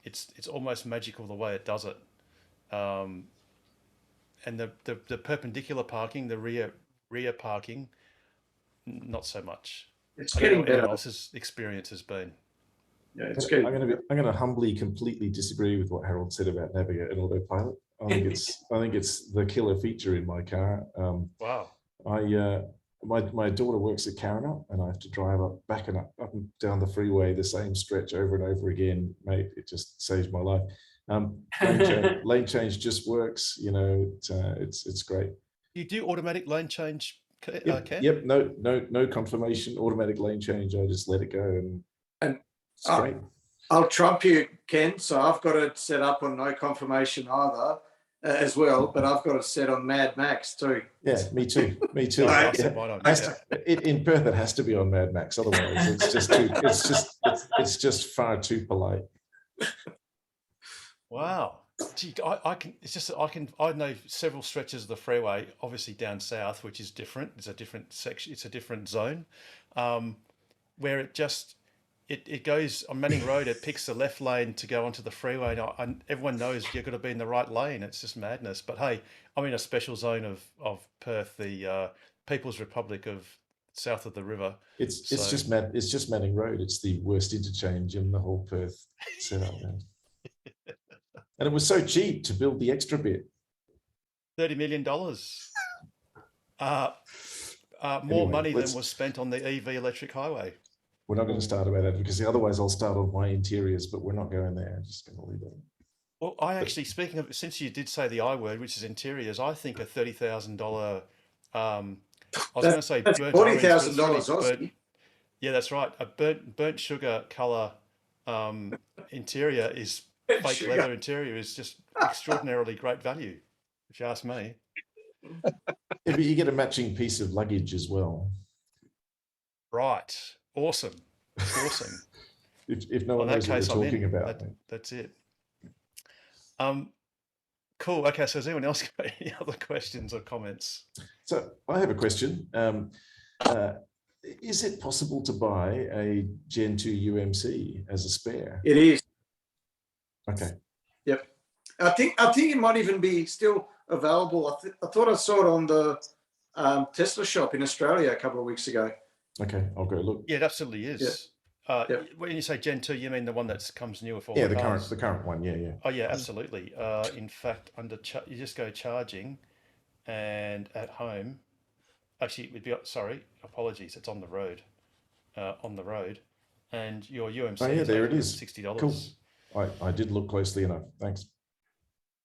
[SPEAKER 1] It's almost magical the way it does it. And the perpendicular parking, the rear parking, not so much.
[SPEAKER 3] It's getting better.
[SPEAKER 1] Everyone else's experience has been.
[SPEAKER 3] Yeah, it's good.
[SPEAKER 8] I'm going to humbly, completely disagree with what Harold said about Navigate and Autopilot. I think it's the killer feature in my car.
[SPEAKER 1] Wow.
[SPEAKER 8] My daughter works at Carina, and I have to drive back and up and down the freeway the same stretch over and over again. Mate, it just saves my life. Lane change just works. It's great.
[SPEAKER 1] You do automatic lane change,
[SPEAKER 8] Yep,
[SPEAKER 1] Ken?
[SPEAKER 8] yep. No confirmation. Automatic lane change. I just let it go, and it's great.
[SPEAKER 3] I'll trump you, Ken. So I've got it set up on no confirmation either, as well. But I've got it set on Mad Max too.
[SPEAKER 8] Yeah, me too. Me too. In Perth, it has to be on Mad Max. Otherwise, it's just too. It's just far too polite.
[SPEAKER 1] Wow. Gee, I know several stretches of the freeway, obviously down south, which is different. It's a different section. It's a different zone, where it goes on Manning Road. It picks the left lane to go onto the freeway, and everyone knows you've got to be in the right lane. It's just madness. But hey, I'm in a special zone of Perth, the People's Republic of south of the river.
[SPEAKER 8] It's just Manning Road. It's the worst interchange in the whole Perth setup. And it was so cheap to build the extra bit.
[SPEAKER 1] $30 million. More money than was spent on the EV electric highway.
[SPEAKER 8] We're not going to start about that, because otherwise I'll start on my interiors, but we're not going there. I'm just going to leave it.
[SPEAKER 1] Well, speaking of, since you did say the I word, which is interiors, I think a $30,000, I was going to say
[SPEAKER 3] that's
[SPEAKER 1] burnt
[SPEAKER 3] $40,000.
[SPEAKER 1] Yeah, that's right. A burnt sugar color interior is fake
[SPEAKER 3] Sugar.
[SPEAKER 1] leather interior is just extraordinarily great value, if you ask me.
[SPEAKER 8] Yeah, but you get a matching piece of luggage as well.
[SPEAKER 1] Right. Awesome. Awesome.
[SPEAKER 8] if no one knows what we're talking about.
[SPEAKER 1] That's it. Cool. Okay, so has anyone else got any other questions or comments?
[SPEAKER 8] So I have a question. Is it possible to buy a Gen 2 UMC as a spare?
[SPEAKER 3] It is.
[SPEAKER 8] Okay.
[SPEAKER 3] Yep. I think it might even be still available. I thought I saw it on the Tesla shop in Australia a couple of weeks ago.
[SPEAKER 8] Okay, I'll go look.
[SPEAKER 1] Yeah, it absolutely is. When you say Gen 2, you mean the one that comes new with all
[SPEAKER 8] Yeah,
[SPEAKER 1] the
[SPEAKER 8] the
[SPEAKER 1] cars?
[SPEAKER 8] current one. Yeah, yeah.
[SPEAKER 1] Oh yeah, absolutely. In fact, you just go charging, and at home, actually, it would be sorry, apologies, it's on the road, and your UMC
[SPEAKER 8] Oh yeah,
[SPEAKER 1] is
[SPEAKER 8] there it is.
[SPEAKER 1] $860.
[SPEAKER 8] Cool. I did look closely enough. Thanks.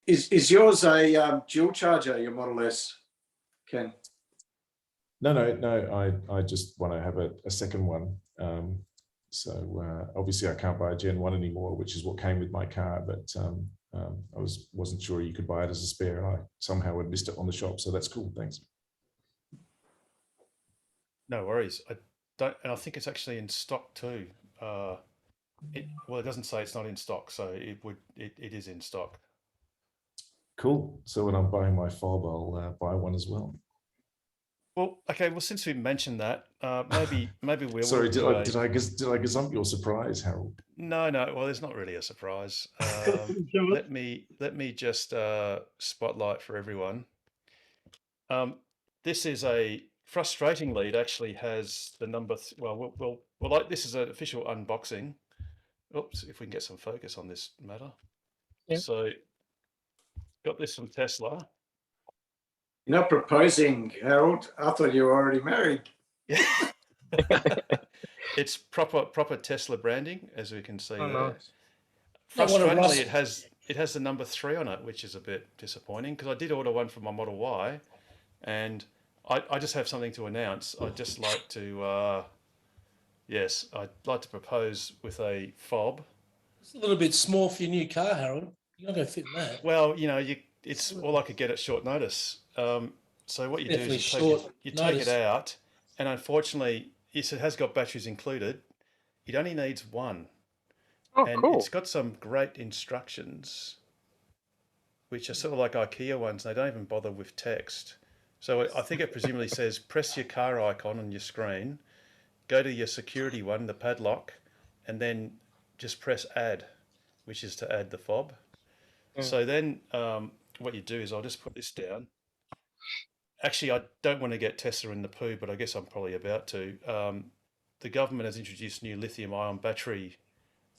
[SPEAKER 3] Is yours a dual charger, your Model S, Ken?
[SPEAKER 8] No. I just want to have a second one. So obviously I can't buy a Gen 1 anymore, which is what came with my car. But I wasn't sure you could buy it as a spare, and I somehow had missed it on the shop. So that's cool. Thanks.
[SPEAKER 1] No worries. And I think it's actually in stock too. It doesn't say it's not in stock, so it is in stock.
[SPEAKER 8] Cool. So when I'm buying my fob, I'll buy one as well.
[SPEAKER 1] Well, okay. Well, since we mentioned that, maybe we'll.
[SPEAKER 8] Sorry, did I gazump your surprise, Harold?
[SPEAKER 1] No. Well, there's not really a surprise. Let me just spotlight for everyone. This is frustratingly, it actually has the number. This is an official unboxing. Oops, if we can get some focus on this matter.
[SPEAKER 14] Yeah.
[SPEAKER 1] So, got this from Tesla.
[SPEAKER 3] You're not proposing, Harold. I thought you were already married.
[SPEAKER 1] Yeah. It's proper Tesla branding, as we can see there.
[SPEAKER 14] Nice.
[SPEAKER 1] Frustratingly, it has the number 3 on it, which is a bit disappointing because I did order one for my Model Y, and I just have something to announce. I'd just like to, I'd like to propose with a fob.
[SPEAKER 14] It's a little bit small for your new car, Harold. You're not going to fit in that.
[SPEAKER 1] Well, it's all I could get at short notice. So what you do is you take it out, and unfortunately, yes, it has got batteries included. It only needs one.
[SPEAKER 2] Oh,
[SPEAKER 1] and
[SPEAKER 2] cool.
[SPEAKER 1] It's got some great instructions, which are sort of like IKEA ones. They don't even bother with text. So I think it presumably says, press your car icon on your screen, go to your security one, the padlock, and then just press add, which is to add the fob. So then what you do is I'll just put this down. Actually, I don't want to get Tesla in the poo, but I guess I'm probably about to. The government has introduced new lithium-ion battery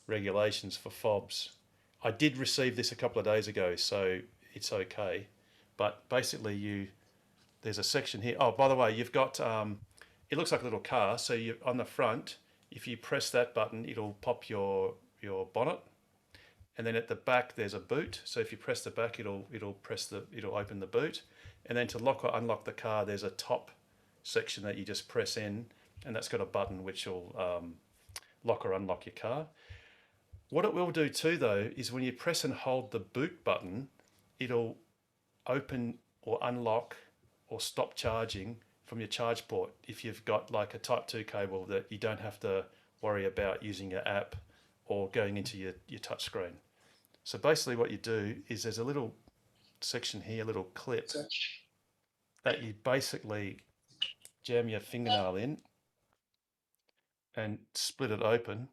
[SPEAKER 1] regulations for fobs. I did receive this a couple of days ago, so it's okay. But basically, there's a section here. Oh, by the way, you've got, it looks like a little car. So on the front, if you press that button, it'll pop your bonnet. And then at the back, there's a boot. So if you press the back, it'll open the boot. And then to lock or unlock the car, there's a top section that you just press in, and that's got a button which will lock or unlock your car. What it will do too, though, is when you press and hold the boot button, it'll open or unlock or stop charging from your charge port if you've got like a Type 2 cable that you don't have to worry about using your app or going into your touch screen. So basically what you do is there's a little section here, a little clip that you basically jam your fingernail in and split it open.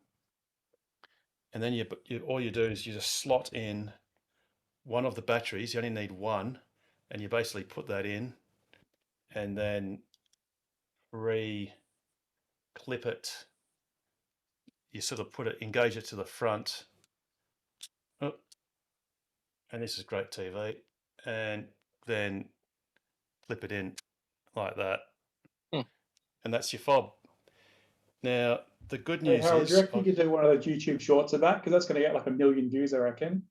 [SPEAKER 1] And then all you do is you just slot in one of the batteries. You only need one, and you basically put that in and then re-clip it. You sort of engage it to the front. Oh, and this is great TV. And then clip it in like that. And that's your fob. Now, the good news
[SPEAKER 15] Harold,
[SPEAKER 1] is...
[SPEAKER 15] do you reckon you could do one of those YouTube shorts of that? Because that's going to get like 1 million views, I reckon.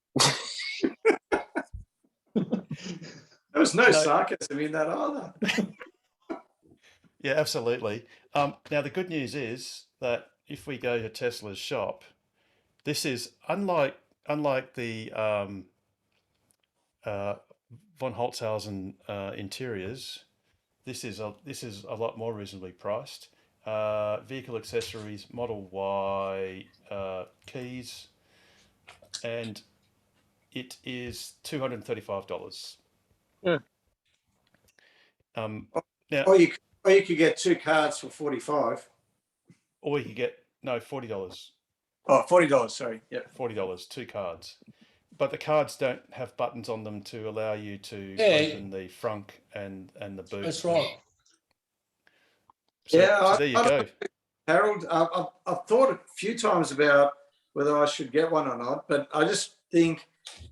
[SPEAKER 3] There was no sarcasm in that either.
[SPEAKER 1] Yeah, absolutely. Now, the good news is that if we go to Tesla's shop, this is unlike the von Holtzhausen interiors. This is a lot more reasonably priced. Vehicle accessories, Model Y keys, and it is $235.
[SPEAKER 2] Yeah.
[SPEAKER 1] Now,
[SPEAKER 3] or you could get 2 cards for $45.
[SPEAKER 1] Or you could get $40.
[SPEAKER 3] Oh, $40. Sorry, yeah,
[SPEAKER 1] $40, 2 cards. But the cards don't have buttons on them to allow you to open the frunk and the boot.
[SPEAKER 14] That's right.
[SPEAKER 1] So there you go.
[SPEAKER 3] Harold, I've thought a few times about whether I should get one or not, but I just think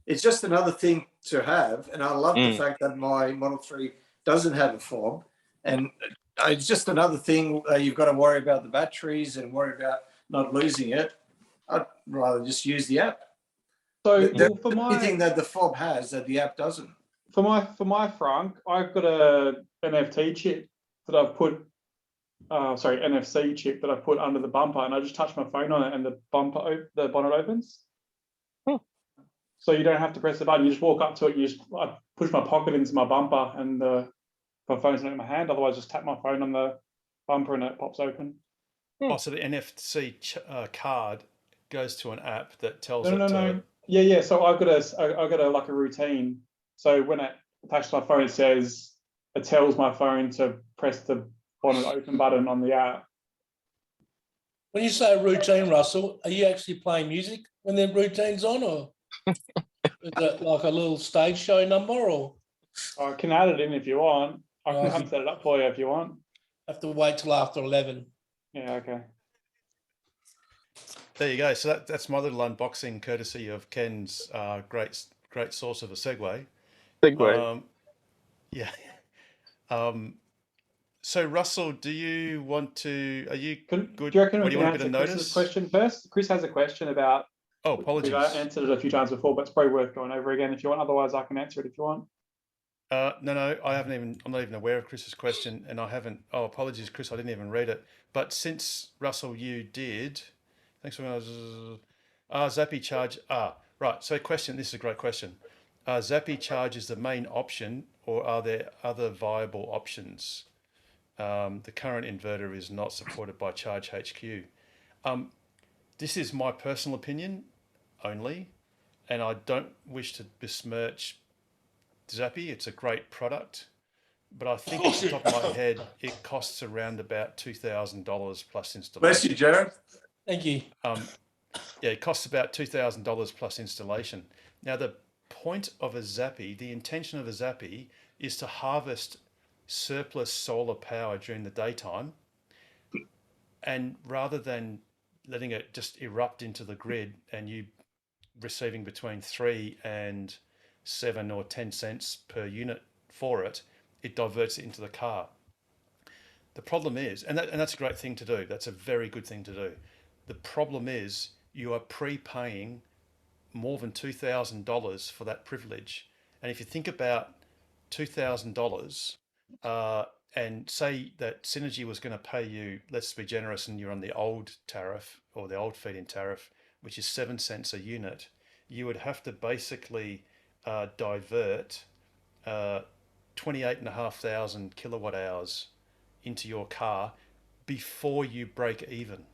[SPEAKER 3] it's just another thing to have. And I love the fact that my Model 3 doesn't have a fob. And it's just another thing you've got to worry about the batteries and worry about not losing it. I'd rather just use the app.
[SPEAKER 15] So
[SPEAKER 3] the
[SPEAKER 15] for my
[SPEAKER 3] thing that the fob has that the app doesn't.
[SPEAKER 15] For my frunk, I've got a NFT chip that I've put, NFC chip that I put under the bumper, and I just touch my phone on it, and the bonnet opens. So you don't have to press the button. You just walk up to it. I push my pocket into my bumper, and my phone's not in my hand. Otherwise, just tap my phone on the bumper, and it pops open.
[SPEAKER 1] Oh, so the NFC card goes to an app that tells
[SPEAKER 15] No. Yeah. So I've got a routine. So when it attached to my phone, it tells my phone to press the bonnet open button on the app.
[SPEAKER 14] When you say routine, Russell, are you actually playing music when the routine's on, or is it like a little stage show number, or?
[SPEAKER 15] I can add it in if you want. I can come set it up for you if you want.
[SPEAKER 14] Have to wait till after 11.
[SPEAKER 15] Yeah, okay.
[SPEAKER 1] There you go. So that's my little unboxing, courtesy of Ken's great source of a segue. Yeah. So Russell, do you want to? Are you good?
[SPEAKER 15] Do you reckon we
[SPEAKER 1] do you
[SPEAKER 15] can
[SPEAKER 1] want a bit of
[SPEAKER 15] answer Chris's
[SPEAKER 1] notice?
[SPEAKER 15] question first? Chris has a question about.
[SPEAKER 1] Oh, apologies.
[SPEAKER 15] We've answered it a few times before, but it's probably worth going over again if you want. Otherwise, I can answer it if you want.
[SPEAKER 1] No, I'm not even aware of Chris's question, and I haven't. Oh, apologies, Chris. I didn't even read it. But since Russell, you did. Thanks for Zappy charge. Right. So question. This is a great question. Zappy charge is the main option, or are there other viable options? The current inverter is not supported by Charge HQ. This is my personal opinion only, and I don't wish to besmirch Zappy. It's a great product, but I think off the top of my head, it costs around about $2,000 plus installation.
[SPEAKER 3] Bless you, Jared.
[SPEAKER 14] Thank you.
[SPEAKER 1] Yeah, it costs about $2,000 plus installation. Now, the point of a Zappy, the intention of a Zappy, is to harvest surplus solar power during the daytime, and rather than letting it just erupt into the grid and you receiving between 3 and 7 or 10 cents per unit for it, it diverts it into the car. The problem is, and that's a great thing to do, that's a very good thing to do. The problem is you are prepaying more than $2,000 for that privilege. And if you think about $2,000, and say that Synergy was going to pay you, let's be generous, and you're on the old tariff or the old feed-in tariff, which is 7 cents a unit, you would have to basically divert 28,500 kilowatt hours into your car before you break even.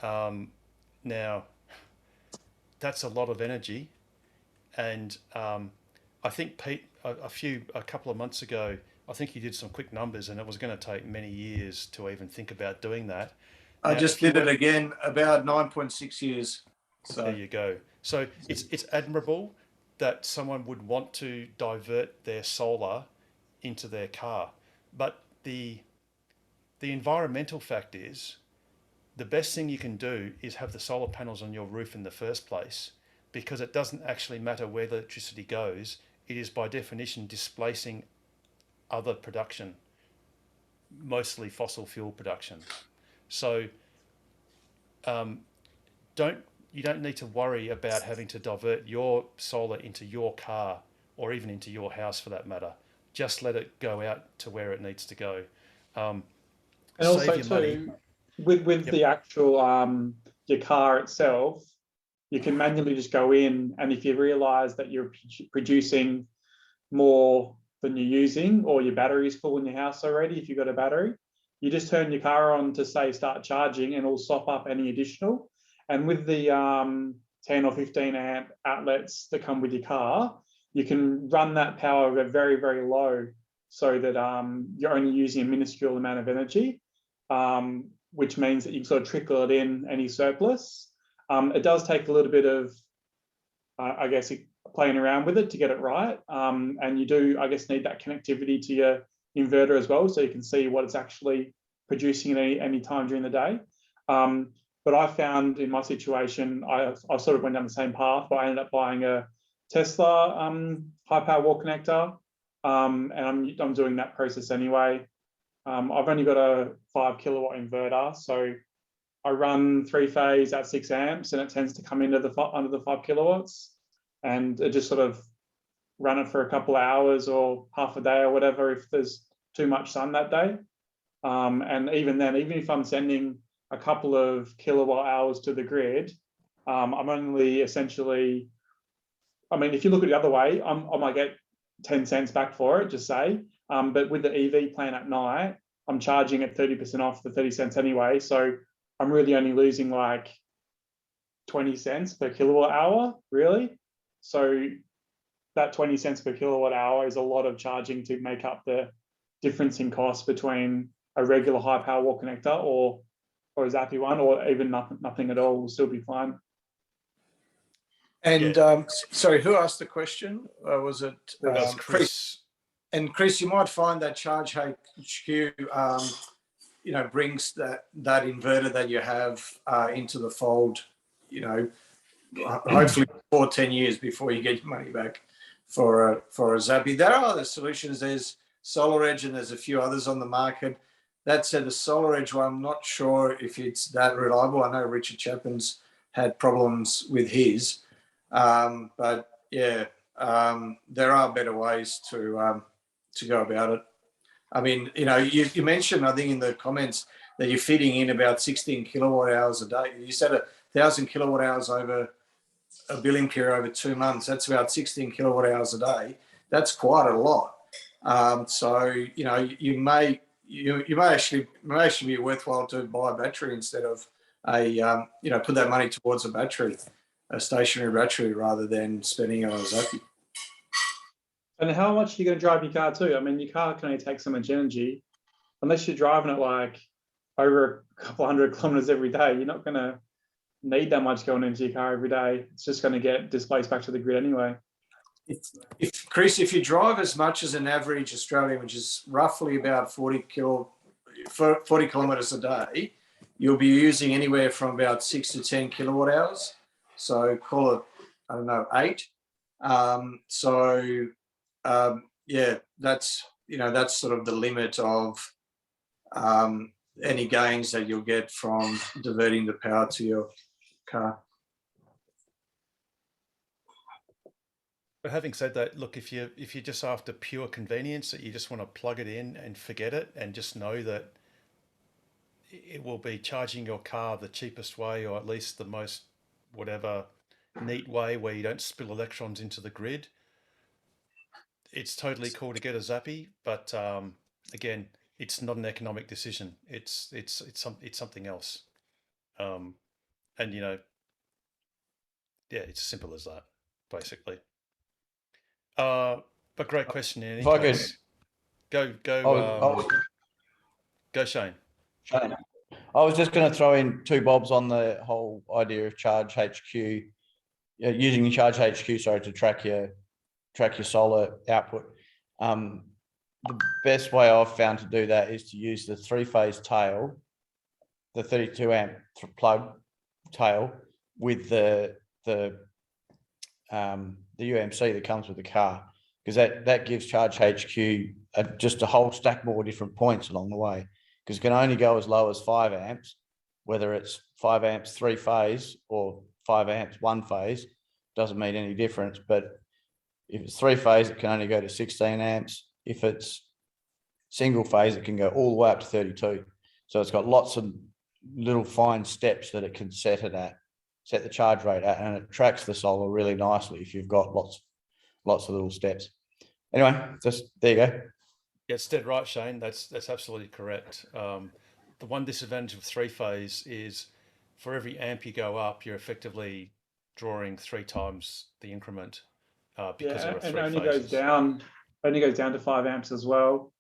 [SPEAKER 1] Now, that's a lot of energy, and I think Pete, a couple of months ago, I think he did some quick numbers, and it was going to take many years to even think about doing that.
[SPEAKER 3] I just did it again, about 9.6 years. So
[SPEAKER 1] there you go. So it's admirable that someone would want to divert their solar into their car, but the environmental fact is, the best thing you can do is have the solar panels on your roof in the first place, because it doesn't actually matter where the electricity goes. It is by definition displacing other production, mostly fossil fuel production. So you don't need to worry about having to divert your solar into your car or even into your house for that matter. Just let it go out to where it needs to go.
[SPEAKER 15] And also too, with the actual your car itself, you can manually just go in, and if you realize that you're producing more than you're using, or your battery's full in your house already, if you've got a battery, you just turn your car on to say start charging, and it'll stop up any additional. And with the 10 or 15 amp outlets that come with your car, you can run that power very, very low, so that you're only using a minuscule amount of energy, which means that you can sort of trickle it in any surplus. It does take a little bit of, I guess, playing around with it to get it right. And you do, I guess, need that connectivity to your inverter as well, so you can see what it's actually producing it any time during the day. But I found in my situation, I sort of went down the same path, but I ended up buying a Tesla high power wall connector, and I'm doing that process anyway. I've only got a 5 kilowatt inverter, so I run 3-phase at 6 amps, and it tends to come into under the 5 kilowatts, and it just sort of run it for a couple of hours or half a day or whatever if there's too much sun that day. And even then, even if I'm sending a couple of kilowatt hours to the grid, I'm only essentially, I mean, if you look at it the other way, I might get 10 cents back for it, just say. But with the EV plan at night, I'm charging at 30% off the 30 cents anyway. So I'm really only losing like 20 cents per kilowatt hour, really. So that 20 cents per kilowatt hour is a lot of charging to make up the difference in cost between a regular high power wall connector or a Zappi one, or even nothing at all will still be fine.
[SPEAKER 3] And sorry, who asked the question? Was it
[SPEAKER 1] Chris?
[SPEAKER 3] And Chris, you might find that Charge HQ, brings that inverter that you have into the fold, hopefully for 10 years before you get your money back for a Zappi. There are other solutions. There's SolarEdge and there's a few others on the market. That said, the SolarEdge one, I'm not sure if it's that reliable. I know Richard Chapman's had problems with his, but yeah, there are better ways to go about it. I mean, you mentioned, I think in the comments, that you're feeding in about 16 kilowatt hours a day. You said 1,000 kilowatt hours over a billing period over 2 months. That's about 16 kilowatt hours a day. That's quite a lot. So you may actually be worthwhile to buy a battery instead of put that money towards a stationary battery, rather than spending it on a Zappi.
[SPEAKER 15] And how much are you going to drive your car too? I mean, your car can only take so much energy. Unless you're driving it like over a couple hundred kilometers every day, you're not going to need that much going into your car every day. It's just going to get displaced back to the grid anyway.
[SPEAKER 3] Chris, if you drive as much as an average Australian, which is roughly about 40 kilometres a day, you'll be using anywhere from about 6 to 10 kilowatt hours. So call it, I don't know, 8. Yeah, that's sort of the limit of any gains that you'll get from diverting the power to your car.
[SPEAKER 1] But having said that, look, if you're just after pure convenience, that you just want to plug it in and forget it, and just know that it will be charging your car the cheapest way, or at least the most whatever neat way where you don't spill electrons into the grid, it's totally cool to get a Zappi. But again, it's not an economic decision. It's something else. And yeah, it's as simple as that, basically. But great question. In any case. Go, Shane.
[SPEAKER 16] Shane. I was just going to throw in 2 bobs on the whole idea of Charge HQ, using Charge HQ, to track your solar output. The best way I've found to do that is to use the 3-phase tail, the 32 amp plug tail, with the UMC that comes with the car, because that gives Charge HQ just a whole stack more different points along the way, because it can only go as low as 5 amps, whether it's 5 amps 3-phase or 5 amps 1-phase, doesn't mean any difference. But if it's 3-phase, it can only go to 16 amps. If it's single phase, it can go all the way up to 32. So it's got lots of little fine steps that it can set the charge rate at, and it tracks the solar really nicely if you've got lots of little steps. Anyway, just there you go.
[SPEAKER 1] Yeah, it's dead right, Shane. That's absolutely correct. The one disadvantage of 3-phase is for every amp you go up, you're effectively drawing 3 times the increment because of a 3
[SPEAKER 15] and only
[SPEAKER 1] phases.
[SPEAKER 15] goes down to 5 amps as well.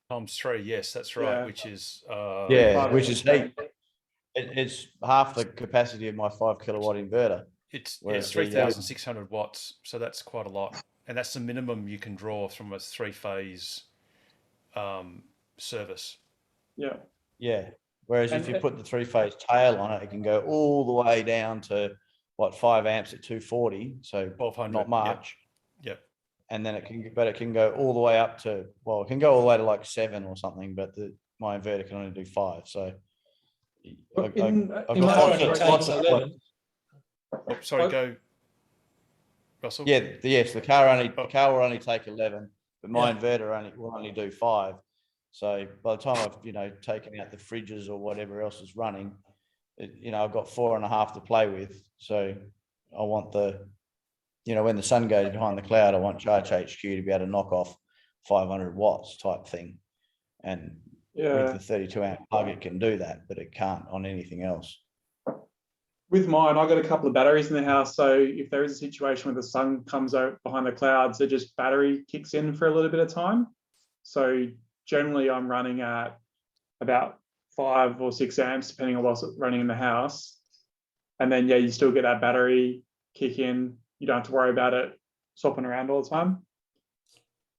[SPEAKER 1] Times 3, yes, that's right.
[SPEAKER 15] Yeah.
[SPEAKER 1] Which is
[SPEAKER 16] it's half the capacity of my 5 kilowatt inverter.
[SPEAKER 1] It's 3,600 watts, so that's quite a lot, and that's the minimum you can draw from a 3-phase service.
[SPEAKER 15] Yeah.
[SPEAKER 16] Yeah. Whereas
[SPEAKER 15] And
[SPEAKER 16] if you
[SPEAKER 15] it-
[SPEAKER 16] put the three-phase tail on it, it can go all the way down to what 5 amps at 240. So
[SPEAKER 1] 1200.
[SPEAKER 16] not much.
[SPEAKER 1] Yep.
[SPEAKER 16] And then it can go all the way up to, well, it can go all the way to like 7 or something, but my inverter can only do 5. So I've got
[SPEAKER 15] in my
[SPEAKER 16] lots
[SPEAKER 15] own
[SPEAKER 16] of-
[SPEAKER 15] case,
[SPEAKER 16] lots of-
[SPEAKER 14] 11.
[SPEAKER 1] Oh, sorry, go, Russell.
[SPEAKER 16] yes, the car will only take 11, but my
[SPEAKER 14] Yeah.
[SPEAKER 16] inverter will only do 5. So by the time I've taken out the fridges or whatever else is running, I've got 4.5 to play with. So I want when the sun goes behind the cloud, I want Charge HQ to be able to knock off 500 watts type thing. And with the 32 amp plug, it can do that, but it can't on anything else.
[SPEAKER 15] With mine, I got a couple of batteries in the house. So if there is a situation where the sun comes out behind the clouds, it just battery kicks in for a little bit of time. So generally I'm running at about 5 or 6 amps, depending on what's running in the house. And then, you still get that battery kick in. You don't have to worry about it swapping around all the time.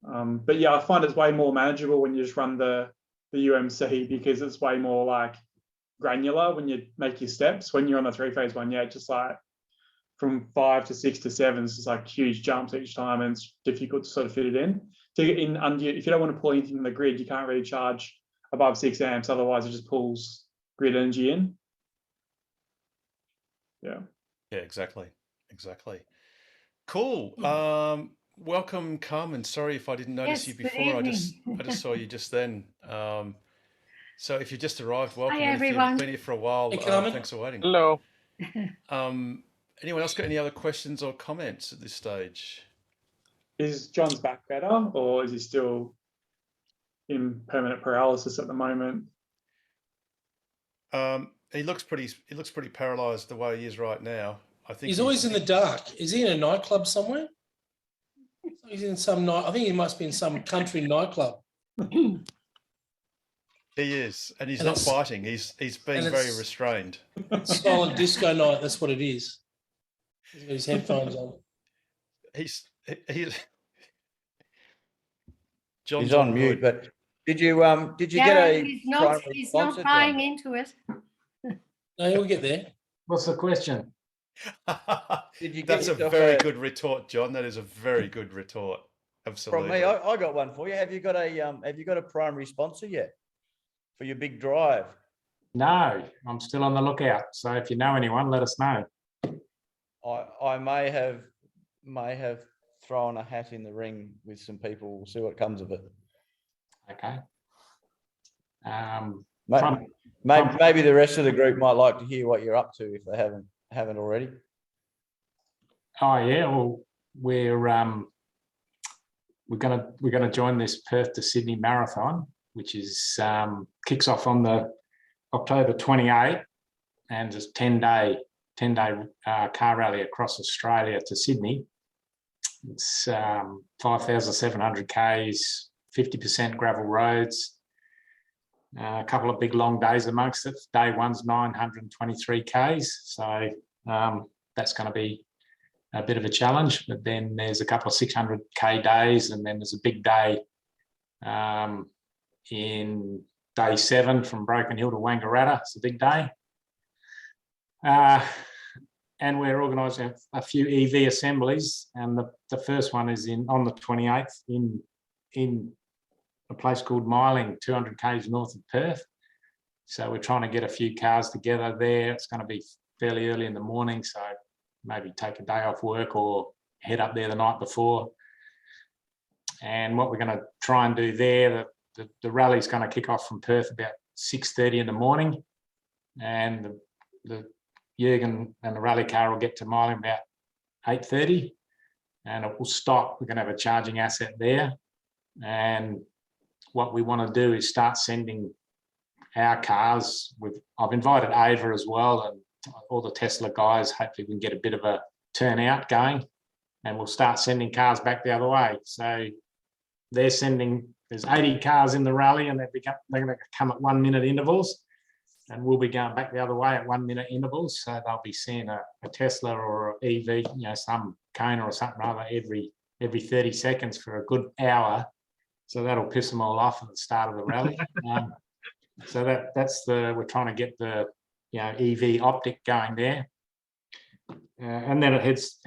[SPEAKER 15] But yeah, I find it's way more manageable when you just run the UMC, because it's way more like granular when you make your steps. When you're on the 3-phase one, just like from 5 to 6 to 7, it's just like huge jumps each time, and it's difficult to sort of fit it in. To get in under, if you don't want to pull anything from the grid, you can't really charge above 6 amps. Otherwise, it just pulls grid energy in. Yeah.
[SPEAKER 1] Yeah, exactly. Cool. Welcome, Carmen. Sorry if I didn't notice you before. I just saw you just then. So if you just arrived, welcome.
[SPEAKER 17] Hi,
[SPEAKER 1] And if
[SPEAKER 17] everyone.
[SPEAKER 1] you've been here for a while,
[SPEAKER 14] Hey, Carmen.
[SPEAKER 1] thanks for waiting.
[SPEAKER 2] Hello.
[SPEAKER 1] Anyone else got any other questions or comments at this stage?
[SPEAKER 15] Is John's back better, or is he still in permanent paralysis at the moment?
[SPEAKER 1] He looks pretty paralysed the way he is right now. I think
[SPEAKER 14] He's always in the dark. Is he in a nightclub somewhere? He's in some night. I think he must be in some country nightclub.
[SPEAKER 1] He is, and he's
[SPEAKER 14] And
[SPEAKER 1] not
[SPEAKER 14] it's-
[SPEAKER 1] biting. He's being
[SPEAKER 14] and
[SPEAKER 1] very
[SPEAKER 14] it's-
[SPEAKER 1] restrained.
[SPEAKER 14] Silent disco night. That's what it is. He's got his headphones on.
[SPEAKER 1] He's
[SPEAKER 16] He's on mute, but did you get
[SPEAKER 17] Darren,
[SPEAKER 16] a
[SPEAKER 17] he's not
[SPEAKER 16] primary sponsor,
[SPEAKER 17] buying
[SPEAKER 16] John?
[SPEAKER 17] into it.
[SPEAKER 14] No, he'll get there.
[SPEAKER 11] What's the question?
[SPEAKER 16] Did you get
[SPEAKER 1] That's a
[SPEAKER 16] yourself
[SPEAKER 1] very good retort, John. That is a very good retort.
[SPEAKER 16] From
[SPEAKER 1] Absolutely.
[SPEAKER 16] me? I got one for you. Have you got a primary sponsor yet for your big drive?
[SPEAKER 11] No, I'm still on the lookout. So if you know anyone, let us know.
[SPEAKER 16] I may have thrown a hat in the ring with some people. We'll see what comes of it.
[SPEAKER 11] Okay.
[SPEAKER 16] Maybe the rest of the group might like to hear what you're up to if they haven't already.
[SPEAKER 11] Oh yeah, well we're gonna join this Perth to Sydney marathon, which is kicks off on the October 28th, and just 10-day car rally across Australia to Sydney. It's 5,700 k's, 50% gravel roads. A couple of big long days amongst it. Day one's 923 k's, so that's going to be a bit of a challenge. But then there's a couple of 600k days, and then there's a big day in day 7 from Broken Hill to Wangaratta. It's a big day. And we're organising a few EV assemblies, and the first one is on the 28th in a place called Myling, 200 k's north of Perth. So we're trying to get a few cars together there. It's going to be fairly early in the morning, so maybe take a day off work or head up there the night before. And what we're going to try and do there, the rally's going to kick off from Perth about 6:30 in the morning, and the Jürgen and the rally car will get to Myling about 8:30, and it will stop. We're going to have a charging asset there, and what we want to do is start sending our cars. I've invited Ava as well, and all the Tesla guys. Hopefully we can get a bit of a turnout going, and we'll start sending cars back the other way. So there's 80 cars in the rally, and they're going to come at 1 minute intervals, and we'll be going back the other way at 1 minute intervals. So they'll be seeing a Tesla or an EV, some Kona or something or other every 30 seconds for a good hour. So that'll piss them all off at the start of the rally. So that's we're trying to get the EV optic going there, and then it heads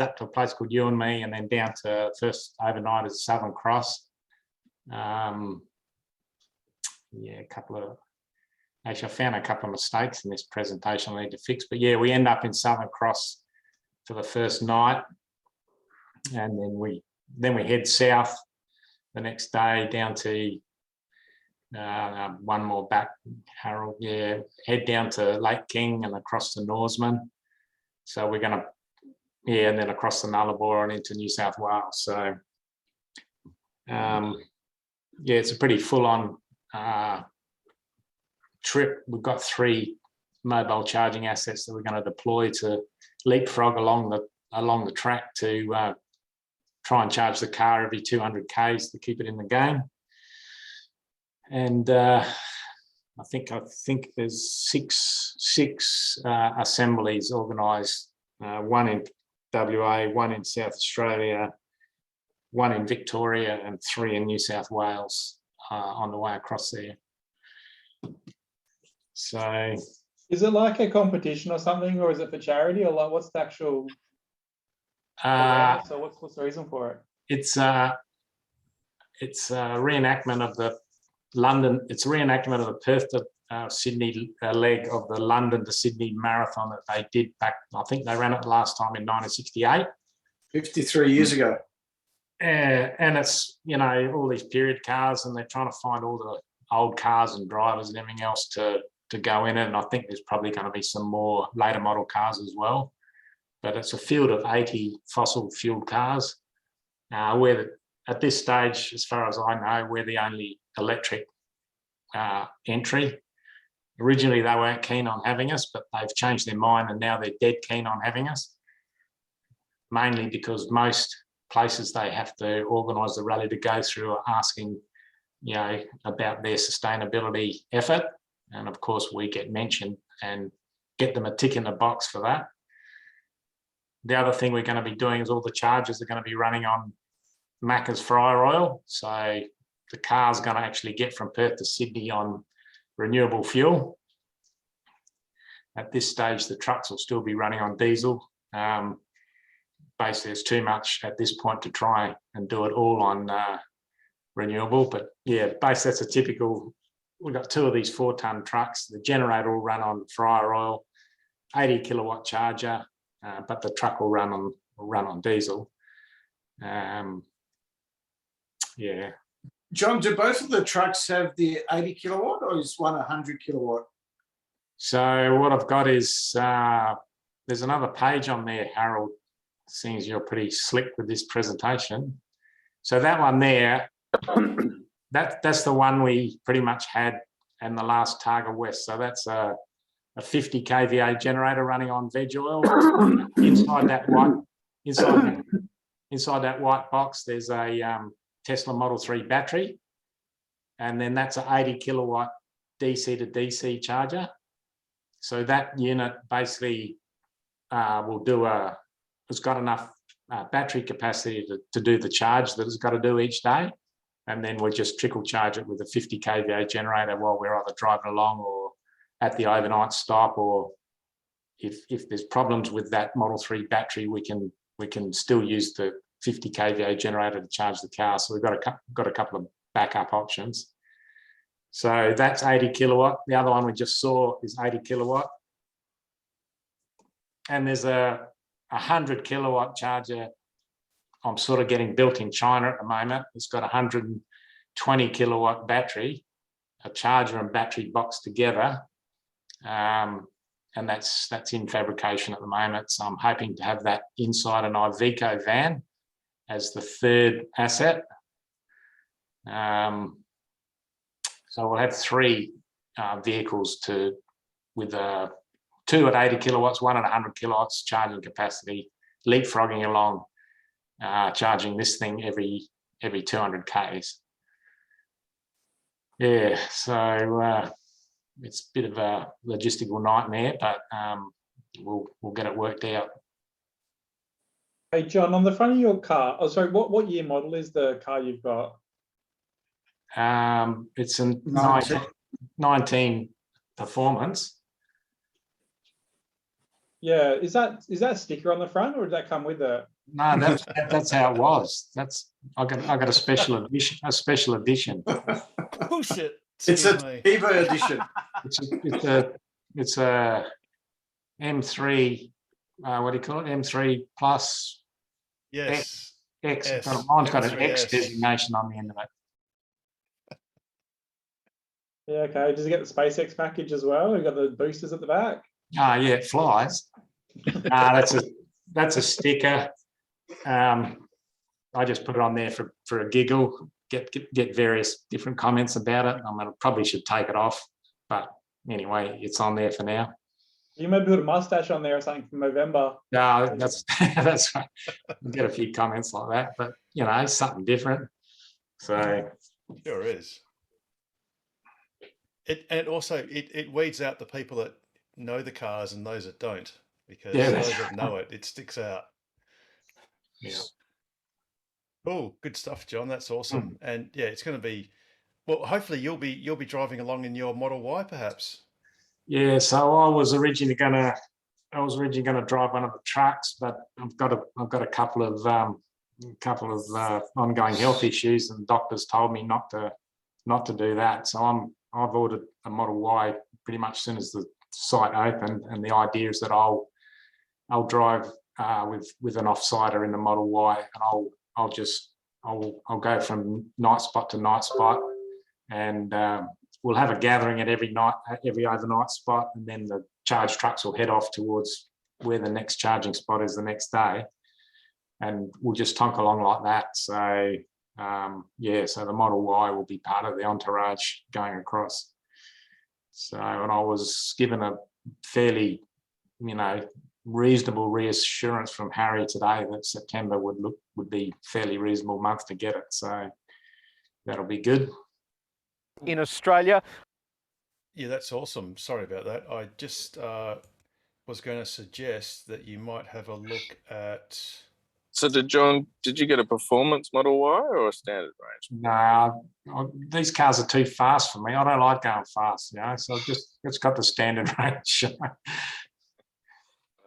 [SPEAKER 11] up to a place called You and Me, and then down to first overnight is Southern Cross. Yeah, actually I found a couple of mistakes in this presentation I need to fix, but yeah, we end up in Southern Cross for the first night, and then we head south the next day down to one more back, Harold, yeah, head down to Lake King and across to Norseman. So we're going to, yeah, and then across the Nullarbor and into New South Wales. So yeah, it's a pretty full-on trip. We've got 3 mobile charging assets that we're going to deploy to leapfrog along the track to try and charge the car every 200 k's to keep it in the game. And I think there's six assemblies organised, 1 in WA, 1 in South Australia, 1 in Victoria, and 3 in New South Wales on the way across there. So,
[SPEAKER 15] is it like a competition or something, or is it for charity, or like what's the actual? So what's the reason for it? It's
[SPEAKER 11] a reenactment of the London. It's a reenactment of the Perth to Sydney leg of the London to Sydney marathon that they did back. I think they ran it the last time in 1968.
[SPEAKER 3] 53 years ago.
[SPEAKER 11] And it's all these period cars, and they're trying to find all the old cars and drivers and everything else to go in it. And I think there's probably going to be some more later model cars as well. But it's a field of 80 fossil fueled cars. Where at this stage, as far as I know, we're the only electric entry. Originally, they weren't keen on having us, but they've changed their mind and now they're dead keen on having us. Mainly because most places they have to organise the rally to go through are asking, about their sustainability effort. And of course, we get mentioned and get them a tick in the box for that. The other thing we're going to be doing is all the chargers are going to be running on Macca's fryer oil. So the car's going to actually get from Perth to Sydney on renewable fuel. At this stage, the trucks will still be running on diesel. Basically, it's too much at this point to try and do it all on renewable. But yeah, basically that's a typical, we've got 2 of these 4-ton trucks. The generator will run on fryer oil, 80 kilowatt charger, but the truck will run on diesel. Yeah.
[SPEAKER 3] John, do both of the trucks have the 80 kilowatt, or is one 100 kilowatt?
[SPEAKER 11] So what I've got is there's another page on there, Harold, seeing as you're pretty slick with this presentation. So that one there, that's the one we pretty much had in the last Targa West. So that's a 50 kVA generator running on veg oil. Inside that white box, there's a Tesla Model 3 battery, and then that's an 80 kilowatt DC to DC charger. So that unit basically will do it's got enough battery capacity to do the charge that it's got to do each day, and then we just trickle charge it with a 50 kVA generator while we're either driving along or at the overnight stop, or if there's problems with that Model 3 battery, we can still use the 50 kVA generator to charge the car. So we've got a couple of backup options. So that's 80 kilowatt. The other one we just saw is 80 kilowatt. And there's a 100 kilowatt charger I'm sort of getting built in China at the moment. It's got a 120 kilowatt battery, a charger and battery box together. And that's in fabrication at the moment. So I'm hoping to have that inside an Iveco van as the 3rd asset. So we'll have 3 vehicles with 2 at 80 kilowatts, 1 at 100 kilowatts charging capacity, leapfrogging along, charging this thing every 200 k's. Yeah, so it's a bit of a logistical nightmare, but we'll get it worked out.
[SPEAKER 15] Hey John, on the front of your car, oh sorry, what year model is the car you've got?
[SPEAKER 11] It's a 19 performance.
[SPEAKER 15] Yeah, is that a sticker on the front, or did that come with it?
[SPEAKER 11] No, that's how it was. I got a special edition. A special edition.
[SPEAKER 1] Bullshit.
[SPEAKER 3] It's a
[SPEAKER 1] Excuse me.
[SPEAKER 3] Evo edition.
[SPEAKER 11] It's a M3. What do you call it? M3 Plus.
[SPEAKER 1] Yes.
[SPEAKER 11] X.
[SPEAKER 1] S.
[SPEAKER 11] Mine's got an X
[SPEAKER 1] M3S.
[SPEAKER 11] designation on the end of it.
[SPEAKER 15] Yeah, okay. Does it get the SpaceX package as well? You got the boosters at the back.
[SPEAKER 11] Ah, yeah, it flies. That's a sticker. I just put it on there for a giggle. Get various different comments about it. I mean, I probably should take it off, but anyway, it's on there for now.
[SPEAKER 15] You maybe put a mustache on there or something from November.
[SPEAKER 11] No, that's right. I'll get a few comments like that, but you know, something different. So
[SPEAKER 1] Sure is. And also it weeds out the people that know the cars and those that don't, because
[SPEAKER 11] Yeah,
[SPEAKER 1] those
[SPEAKER 11] that's
[SPEAKER 1] that know it sticks out.
[SPEAKER 11] yeah.
[SPEAKER 1] Oh, good stuff, John. That's awesome. And yeah, it's going to be, well, hopefully you'll be driving along in your Model Y, perhaps.
[SPEAKER 11] Yeah, so I was originally gonna drive one of the trucks, but I've got a couple of ongoing health issues, and doctors told me not to do that. So I've ordered a Model Y pretty much as soon as the site opened, and the idea is that I'll drive with an offsider in the Model Y, and I'll go from night spot to night spot, and we'll have a gathering at every overnight spot, and then the charge trucks will head off towards where the next charging spot is the next day, and we'll just tonk along like that. So so the Model Y will be part of the entourage going across. So, and I was given a fairly, reasonable reassurance from Harry today that September would be a fairly reasonable month to get it. So that'll be good.
[SPEAKER 17] In Australia.
[SPEAKER 1] Yeah, that's awesome. Sorry about that. I just was going to suggest that you might have a look at.
[SPEAKER 2] So did you get a performance Model Y or a standard range?
[SPEAKER 11] No, these cars are too fast for me. I don't like going fast, so it's got the standard range.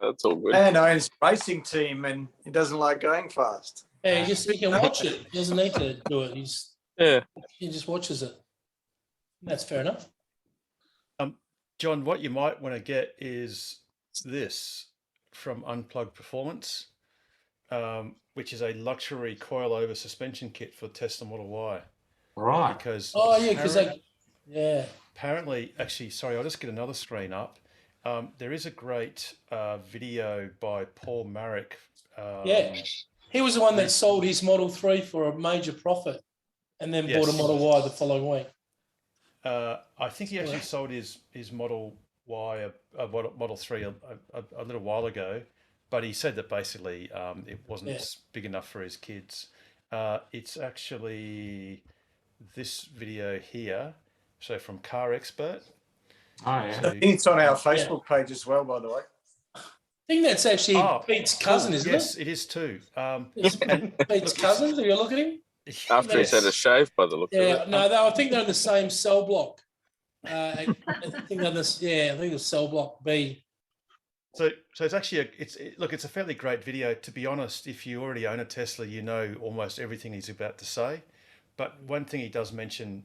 [SPEAKER 2] That's all good.
[SPEAKER 3] And owns a racing team, and he doesn't like going fast.
[SPEAKER 14] Yeah, he can watch it. He doesn't need to do it. He just watches it. That's fair enough.
[SPEAKER 1] John, what you might want to get is this from Unplugged Performance, which is a luxury coilover suspension kit for Tesla Model Y.
[SPEAKER 11] Right.
[SPEAKER 1] Because apparently, actually, sorry, I'll just get another screen up. There is a great video by Paul Marrick.
[SPEAKER 14] He was the one that sold his Model 3 for a major profit, and then bought a Model Y the following week.
[SPEAKER 1] I think he actually sold his Model Y, Model 3 a little while ago, but he said that basically it wasn't big enough for his kids. It's actually this video here, so from Car Expert.
[SPEAKER 11] Oh, yeah.
[SPEAKER 3] I think it's on our Facebook page as well, by the way.
[SPEAKER 14] I think that's actually Pete's cousin, isn't it?
[SPEAKER 1] Yes, it is too.
[SPEAKER 14] It's Pete's cousin. Have you look at him?
[SPEAKER 2] After he's had a shave by the look of it.
[SPEAKER 14] I think they're in the same cell block. I think they're this. Yeah, I think it's cell block B.
[SPEAKER 1] So it's actually it's a fairly great video. To be honest, if you already own a Tesla, you know almost everything he's about to say. But one thing he does mention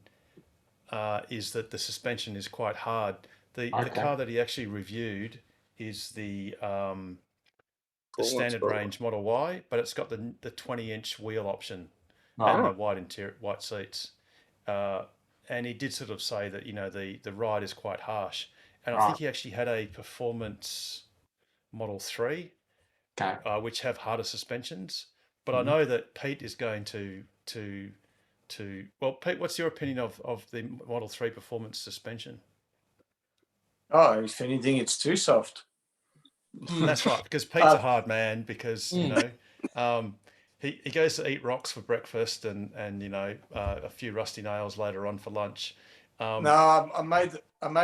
[SPEAKER 1] is that the suspension is quite hard. The car that he actually reviewed is the standard range Model Y, but it's got the 20-inch wheel option and the white seats. And he did sort of say that the ride is quite harsh. And I think he actually had a performance Model 3, which have harder suspensions. But I know that Pete is going to well, Pete, what's your opinion of the Model 3 performance suspension?
[SPEAKER 3] Oh, if anything, it's too soft.
[SPEAKER 1] That's right, because Pete's a hard man, because he goes to eat rocks for breakfast and a few rusty nails later on for lunch.
[SPEAKER 3] No, I made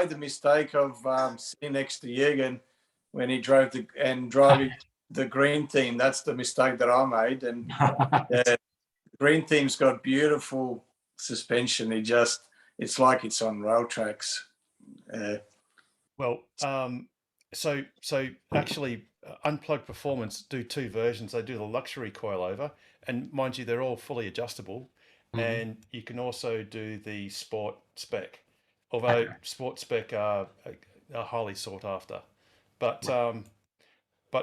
[SPEAKER 3] the mistake of sitting next to Jürgen when he drove driving the green theme. That's the mistake that I made. And the green theme's got beautiful suspension. It's like it's on rail tracks.
[SPEAKER 1] Well, so actually, Unplugged Performance do two versions. They do the luxury coilover, and mind you, they're all fully adjustable. And you can also do the sport spec, although sport spec are highly sought after. But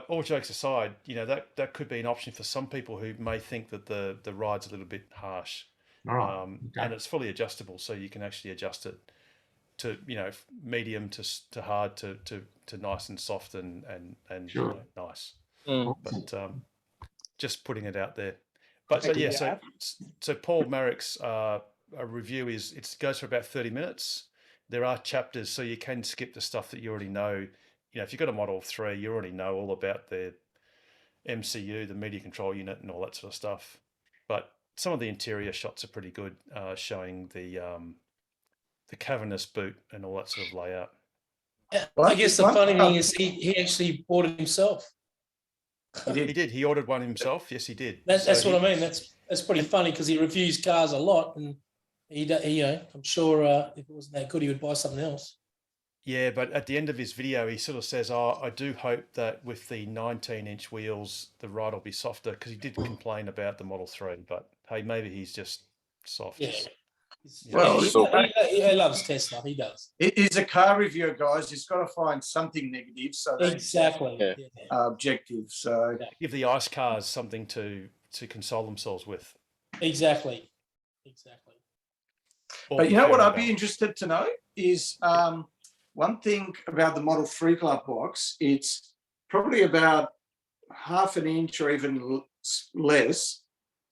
[SPEAKER 1] all jokes aside, you know, that could be an option for some people who may think that the ride's a little bit harsh. And it's fully adjustable, so you can actually adjust it to, you know, medium to hard to nice and soft and you know, nice. But just putting it out there. But yeah, so Paul Marrick's a review goes for about 30 minutes. There are chapters, so you can skip the stuff that you already know. You know, if you've got a Model 3, you already know all about the MCU, the media control unit, and all that sort of stuff. But some of the interior shots are pretty good, showing the cavernous boot and all that sort of layout.
[SPEAKER 14] I guess the funny thing is he actually bought it himself.
[SPEAKER 1] He did. He ordered one himself. Yes, he did.
[SPEAKER 14] That's what I mean. That's pretty funny because he reviews cars a lot, and he you know, I'm sure if it wasn't that good, he would buy something else.
[SPEAKER 1] Yeah, but at the end of his video, he sort of says, "Oh, I do hope that with the 19-inch wheels, the ride will be softer," because he did complain about the Model 3. But hey, maybe he's just soft.
[SPEAKER 14] Yeah.
[SPEAKER 3] Well,
[SPEAKER 14] he loves Tesla. He does.
[SPEAKER 3] He's a car reviewer, guys. He's got to find something negative, so they
[SPEAKER 14] Exactly.
[SPEAKER 3] objective. So
[SPEAKER 1] give the ICE cars something to console themselves with.
[SPEAKER 14] Exactly.
[SPEAKER 3] But you know what I'd be interested to know is one thing about the Model 3 glove box. It's probably about half an inch or even less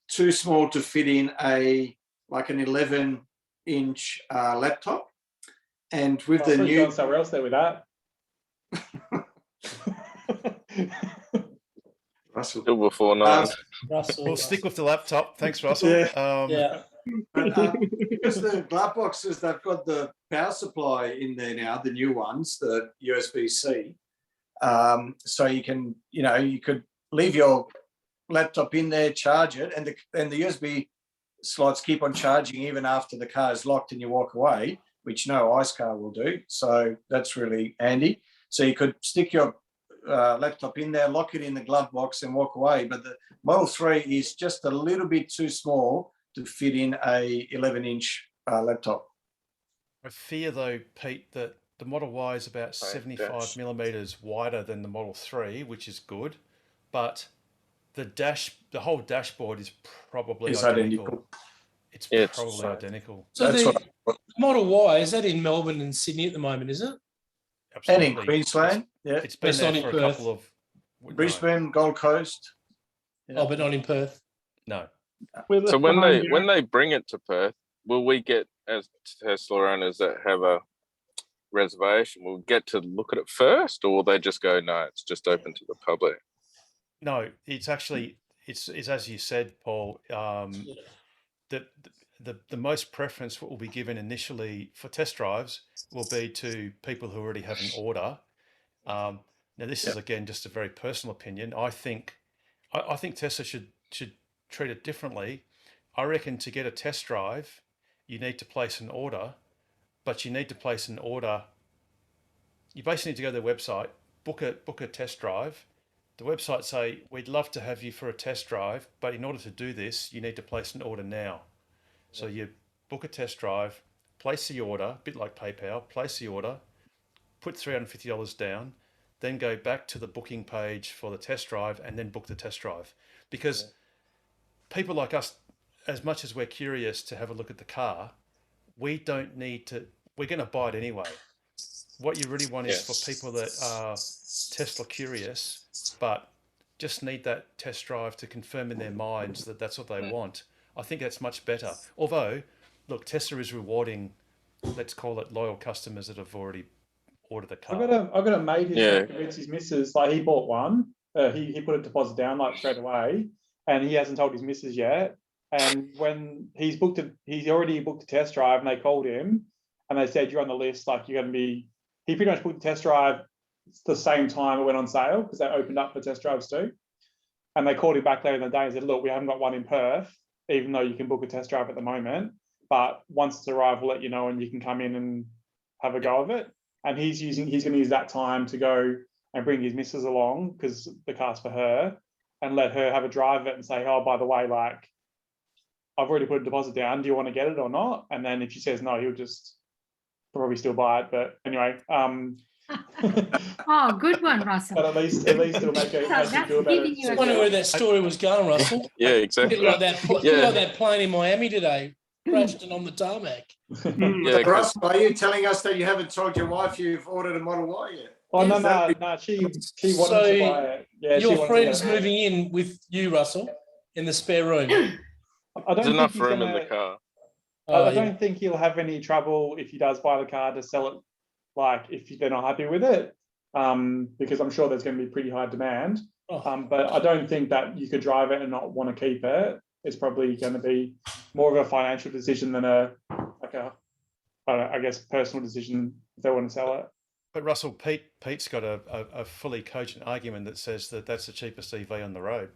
[SPEAKER 3] too small to fit in an 11-inch laptop. And with the new
[SPEAKER 15] going somewhere else there with that.
[SPEAKER 3] Russell.
[SPEAKER 2] Still before 9.
[SPEAKER 14] Russell,
[SPEAKER 1] we'll stick with the laptop. Thanks, Russell.
[SPEAKER 3] Yeah. Because the glove boxes, they've got the power supply in there now, the new ones, the USB-C. So you can, you know, you could leave your laptop in there, charge it, and the USB slots keep on charging even after the car is locked and you walk away, which no ICE car will do. So that's really handy. So you could stick your laptop in there, lock it in the glove box and walk away. But the Model 3 is just a little bit too small to fit in a 11-inch laptop.
[SPEAKER 1] I fear though, Pete, that the Model Y is about 75 millimeters wider than the Model 3, which is good, but the whole dashboard is probably identical. It's probably identical.
[SPEAKER 14] So the Model Y, is that in Melbourne and Sydney at the moment, is it?
[SPEAKER 1] Absolutely.
[SPEAKER 3] And in Queensland,
[SPEAKER 1] It's been
[SPEAKER 14] It's
[SPEAKER 1] there
[SPEAKER 14] not
[SPEAKER 1] for
[SPEAKER 14] in
[SPEAKER 1] a
[SPEAKER 14] Perth.
[SPEAKER 1] couple of...
[SPEAKER 3] Brisbane, Gold Coast.
[SPEAKER 14] Oh, but not in Perth.
[SPEAKER 1] No.
[SPEAKER 2] So when they bring it to Perth, will we get, as Tesla owners that have a reservation, will we get to look at it first, or will they just go, no, it's just open to the public?
[SPEAKER 1] No, it's actually it's as you said, Paul. The most preference will be given initially for test drives will be to people who already have an order. Now, this is again just a very personal opinion. I think Tesla should treat it differently. I reckon to get a test drive, you need to place an order, but you need to place an order. You basically need to go to their website, book a test drive. The website say, we'd love to have you for a test drive, but in order to do this, you need to place an order now. So you book a test drive, place the order, a bit like PayPal, place the order, put $350 down, then go back to the booking page for the test drive and then book the test drive. Because people like us, as much as we're curious to have a look at the car, we don't need to, we're going to buy it anyway. What you really want is for people that are Tesla curious, but just need that test drive to confirm in their minds that that's what they want. I think that's much better. Although, look, Tesla is rewarding, let's call it loyal customers that have already ordered the car.
[SPEAKER 15] I've got a mate who's convinced his missus, like he bought one, he put a deposit down like straight away, and he hasn't told his missus yet. And when he's already booked a test drive, and they called him and they said, you're on the list, like you're going to be, he pretty much booked the test drive the same time it went on sale because they opened up for test drives too. And they called him back later in the day and said, look, we haven't got one in Perth, even though you can book a test drive at the moment. But once it's arrived, we'll let you know and you can come in and have a go of it. and he's going to use that time to go and bring his missus along because the car's for her, and let her have a drive of it and say, oh, by the way, like, I've already put a deposit down. Do you want to get it or not? And then if she says no, he'll just probably still buy it. But anyway,
[SPEAKER 18] Oh, good one, Russell.
[SPEAKER 15] but at least it'll make you feel better.
[SPEAKER 14] I wonder where that story was going, Russell.
[SPEAKER 2] Yeah, exactly.
[SPEAKER 14] A bit like that plane in Miami today, crashed and on the tarmac.
[SPEAKER 2] Yeah,
[SPEAKER 3] Russell, are you telling us that you haven't told your wife you've ordered a Model Y yet?
[SPEAKER 15] Oh, no,
[SPEAKER 3] Is that-
[SPEAKER 15] no, she wanted to buy it. Yeah, she
[SPEAKER 14] your
[SPEAKER 15] wanted to
[SPEAKER 14] friend's
[SPEAKER 15] get it.
[SPEAKER 14] moving in with you, Russell, in the spare room.
[SPEAKER 15] I don't
[SPEAKER 2] There's
[SPEAKER 15] think
[SPEAKER 2] enough
[SPEAKER 15] he's
[SPEAKER 2] room in
[SPEAKER 15] gonna-
[SPEAKER 2] the car.
[SPEAKER 15] I don't think he'll have any trouble if he does buy the car to sell it, like if they're not happy with it, because I'm sure there's going to be pretty high demand. But I don't think that you could drive it and not want to keep it. It's probably going to be more of a financial decision than I guess, personal decision if they want to sell it.
[SPEAKER 1] But Russell, Pete's got a fully cogent argument that says that that's the cheapest EV on the road.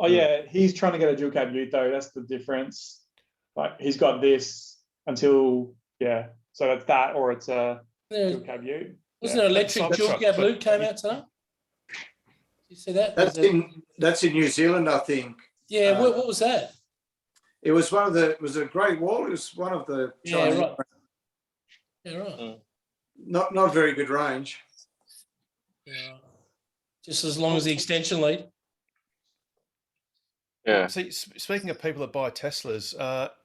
[SPEAKER 15] Oh yeah, he's trying to get a dual cab ute though. That's the difference. Like he's got this until so that's that, or it's a dual cab ute.
[SPEAKER 14] Wasn't there electric dual cab Luke came out today? You see that?
[SPEAKER 3] That's in New Zealand, I think.
[SPEAKER 14] Yeah, what was that?
[SPEAKER 3] It was it was a Great Wall. It was one of the Chinese.
[SPEAKER 14] Right. Yeah, right.
[SPEAKER 3] Not very good range.
[SPEAKER 14] Yeah. Just as long as the extension lead.
[SPEAKER 2] Yeah.
[SPEAKER 1] See, speaking of people that buy Teslas,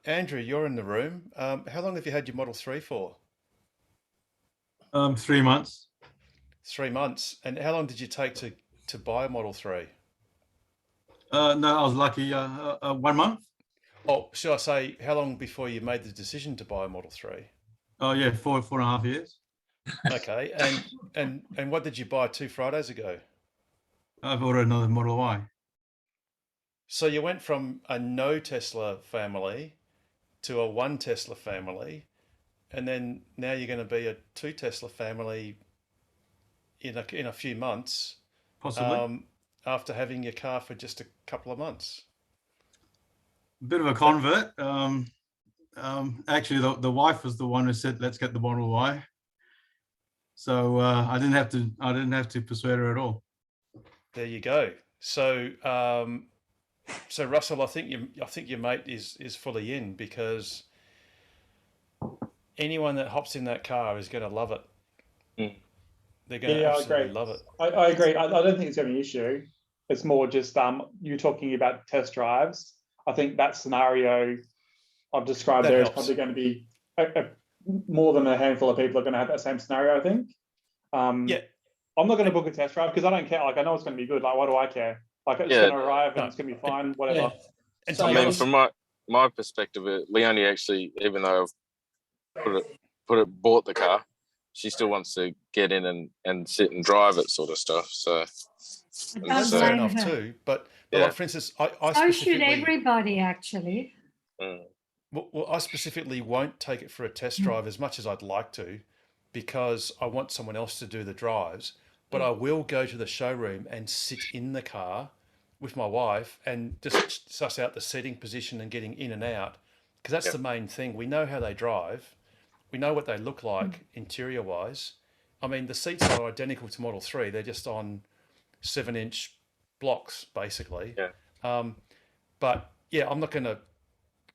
[SPEAKER 1] Andrew, you're in the room. How long have you had your Model 3 for?
[SPEAKER 19] 3 months.
[SPEAKER 1] 3 months. And how long did you take to buy a Model 3?
[SPEAKER 19] No, I was lucky. 1 month.
[SPEAKER 1] Oh, should I say, how long before you made the decision to buy a Model 3?
[SPEAKER 19] Oh yeah, 4.5 years.
[SPEAKER 1] Okay, and what did you buy 2 Fridays ago?
[SPEAKER 19] I've ordered another Model Y.
[SPEAKER 1] So you went from a no Tesla family to a 1 Tesla family, and then now you're going to be a 2 Tesla family in a few months.
[SPEAKER 19] Possibly.
[SPEAKER 1] After having your car for just a couple of months.
[SPEAKER 19] Bit of a convert. Actually, the wife was the one who said, "Let's get the Model Y." So I didn't have to persuade her at all.
[SPEAKER 1] There you go. So, so Russell, I think your mate is fully in, because anyone that hops in that car is going to love it. They're going to absolutely love it.
[SPEAKER 15] I agree. I don't think it's going to be an issue. It's more just you're talking about test drives. I think that scenario I've described there is probably going to be more than a handful of people are going to have that same scenario, I think.
[SPEAKER 1] Yeah.
[SPEAKER 15] I'm not going to book a test drive because I don't care. Like, I know it's going to be good. Like, why do I care? Like, it's going to arrive and it's going to be fine, whatever.
[SPEAKER 2] I mean, from my perspective, Leonie actually, even though I've bought the car, she still wants to get in and sit and drive it, sort of stuff. So
[SPEAKER 1] that's fair enough too. But like, for instance, I
[SPEAKER 18] so should everybody actually.
[SPEAKER 1] Well, I specifically won't take it for a test drive as much as I'd like to, because I want someone else to do the drives. But I will go to the showroom and sit in the car with my wife and just suss out the seating position and getting in and out, because that's the main thing. We know how they drive. We know what they look like interior-wise. I mean, the seats are identical to Model 3. They're just on 7-inch blocks, basically.
[SPEAKER 2] Yeah.
[SPEAKER 1] But yeah, I'm not going to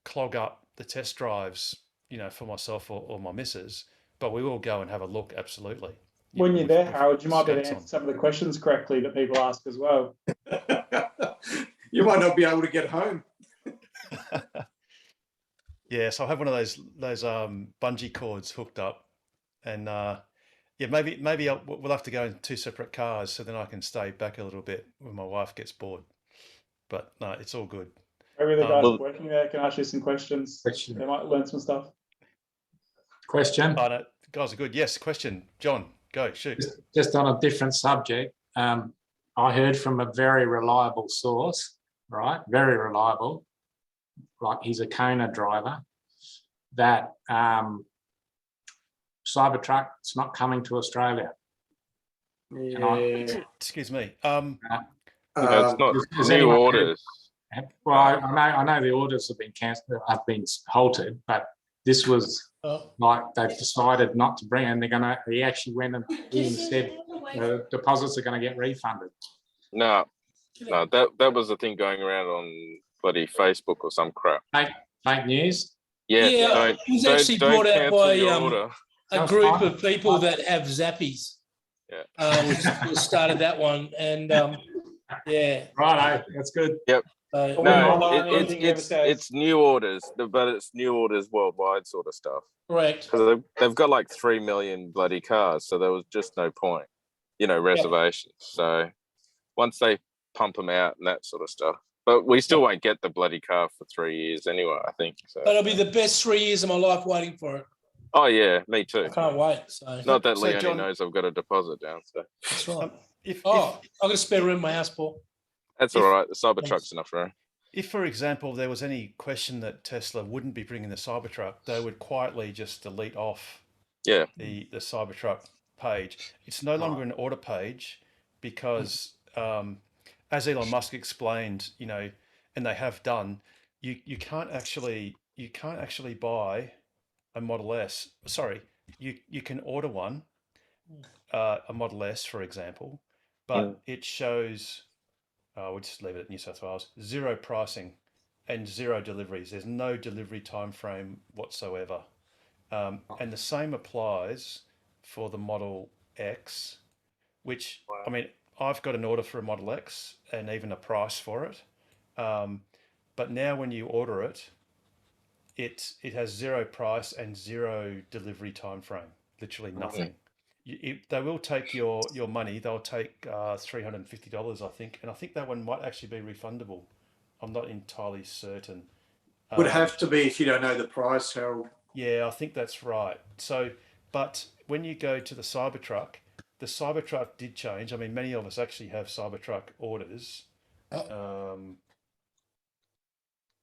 [SPEAKER 1] clog up the test drives, for myself or my missus, but we will go and have a look, absolutely.
[SPEAKER 15] When you're there, Harold, you might be able to answer some of the questions correctly that people ask as well.
[SPEAKER 3] You might not be able to get home.
[SPEAKER 1] Yeah, so I have one of those bungee cords hooked up, and maybe we'll have to go in 2 separate cars, so then I can stay back a little bit when my wife gets bored. But no, it's all good.
[SPEAKER 15] Maybe the guys working there can ask you some questions. They might learn some stuff.
[SPEAKER 11] Question.
[SPEAKER 1] Oh, no, guys are good. Yes, question. John, go, shoot.
[SPEAKER 11] Just on a different subject, I heard from a very reliable source, right? Very reliable. Like, he's a Kona driver, that Cybertruck's not coming to Australia.
[SPEAKER 1] Excuse me.
[SPEAKER 2] it's not new orders.
[SPEAKER 11] Well, I know the orders have been cancelled, have been halted, but this was like they've decided not to bring it, and he actually went and even said the deposits are going to get refunded.
[SPEAKER 2] No, that was the thing going around on bloody Facebook or some crap.
[SPEAKER 11] Fake news.
[SPEAKER 2] Yeah,
[SPEAKER 14] it was actually brought out
[SPEAKER 2] cancel
[SPEAKER 14] by
[SPEAKER 2] your order.
[SPEAKER 14] a group of people that have zappies.
[SPEAKER 2] Yeah.
[SPEAKER 14] We started that one, and yeah.
[SPEAKER 11] Right, that's good.
[SPEAKER 2] Yep.
[SPEAKER 15] No,
[SPEAKER 2] it's new orders, but it's new orders worldwide sort of stuff.
[SPEAKER 14] Correct.
[SPEAKER 2] Because they've got like 3 million bloody cars, so there was just no point, reservations. So once they pump them out and that sort of stuff, but we still won't get the bloody car for 3 years anyway, I think. So.
[SPEAKER 14] That'll be the best 3 years of my life waiting for it.
[SPEAKER 2] Oh yeah, me too.
[SPEAKER 14] I can't wait. So
[SPEAKER 2] not that
[SPEAKER 1] So,
[SPEAKER 2] Leonie
[SPEAKER 1] John-
[SPEAKER 2] knows I've got a deposit down, so
[SPEAKER 14] that's right.
[SPEAKER 1] If
[SPEAKER 14] I've got a spare room in my house, Paul.
[SPEAKER 2] that's all right. The Cybertruck's enough room.
[SPEAKER 1] If, for example, there was any question that Tesla wouldn't be bringing the Cybertruck, they would quietly just delete off
[SPEAKER 2] Yeah.
[SPEAKER 1] the Cybertruck page. It's no longer an order page because, as Elon Musk explained, and they have done, you can't actually buy a Model S. Sorry, you can order one, a Model S, for example, but it shows. We'll just leave it at New South Wales. 0 pricing and 0 deliveries. There's no delivery time frame whatsoever. And the same applies for the Model X, which, I mean, I've got an order for a Model X and even a price for it. But now when you order it, it has 0 price and 0 delivery time frame, literally nothing. They will take your money. They'll take $350, I think, and I think that one might actually be refundable. I'm not entirely certain.
[SPEAKER 3] Would have to be if you don't know the price, Harold.
[SPEAKER 1] Yeah, I think that's right. So, but when you go to the Cybertruck did change. I mean, many of us actually have Cybertruck orders.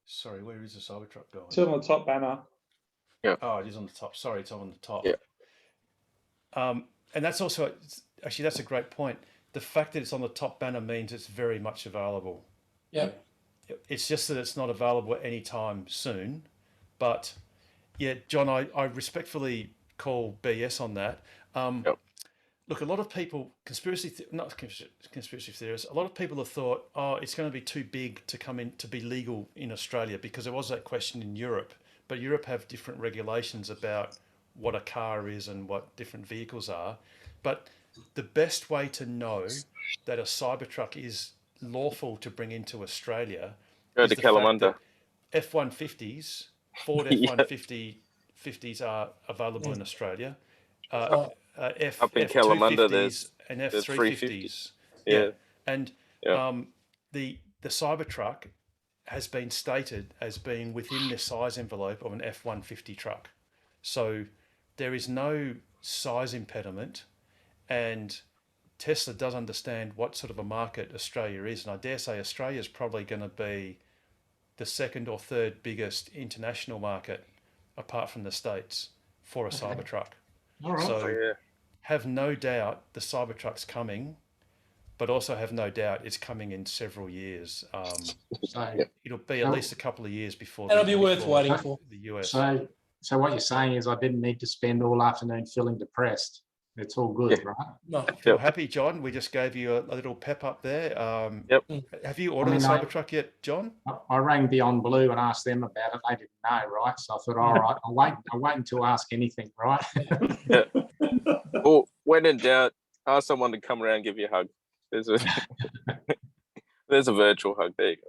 [SPEAKER 1] Sorry, where is the Cybertruck going?
[SPEAKER 15] It's on the top banner.
[SPEAKER 2] Yeah.
[SPEAKER 1] Oh, it is on the top. Sorry, it's on the top.
[SPEAKER 2] Yeah.
[SPEAKER 1] And that's also, actually, that's a great point. The fact that it's on the top banner means it's very much available.
[SPEAKER 14] Yeah.
[SPEAKER 1] It's just that it's not available anytime soon. But yeah, John, I respectfully call BS on that. Look, a lot of people, conspiracy theorists, a lot of people have thought, it's going to be too big to come in to be legal in Australia, because there was that question in Europe. But Europe have different regulations about what a car is and what different vehicles are. But the best way to know that a Cybertruck is lawful to bring into Australia
[SPEAKER 2] Go to Kalamunda.
[SPEAKER 1] F-150s, Ford F-150s are available in Australia.
[SPEAKER 2] Up in Kalamunda, there's
[SPEAKER 1] and
[SPEAKER 2] there's
[SPEAKER 1] F-350s.
[SPEAKER 2] 350s. Yeah.
[SPEAKER 1] And the Cybertruck has been stated as being within the size envelope of an F-150 truck. So there is no size impediment, and Tesla does understand what sort of a market Australia is. And I dare say Australia is probably going to be the second or third biggest international market, apart from the States, for a Cybertruck.
[SPEAKER 11] All right.
[SPEAKER 1] So have no doubt the Cybertruck's coming, but also have no doubt it's coming in several years. It'll be at least a couple of years before.
[SPEAKER 14] That'll be worth waiting for.
[SPEAKER 1] The US.
[SPEAKER 11] So what you're saying is I didn't need to spend all afternoon feeling depressed. It's all good, right?
[SPEAKER 1] No, if you're happy, John, we just gave you a little pep up there. Have you ordered a Cybertruck yet, John?
[SPEAKER 11] I rang Beyond Blue and asked them about it. They didn't know, right? So I thought, all right, I'll wait until I ask anything, right?
[SPEAKER 2] Or when in doubt, ask someone to come around and give you a hug. There's a virtual hug. There you go.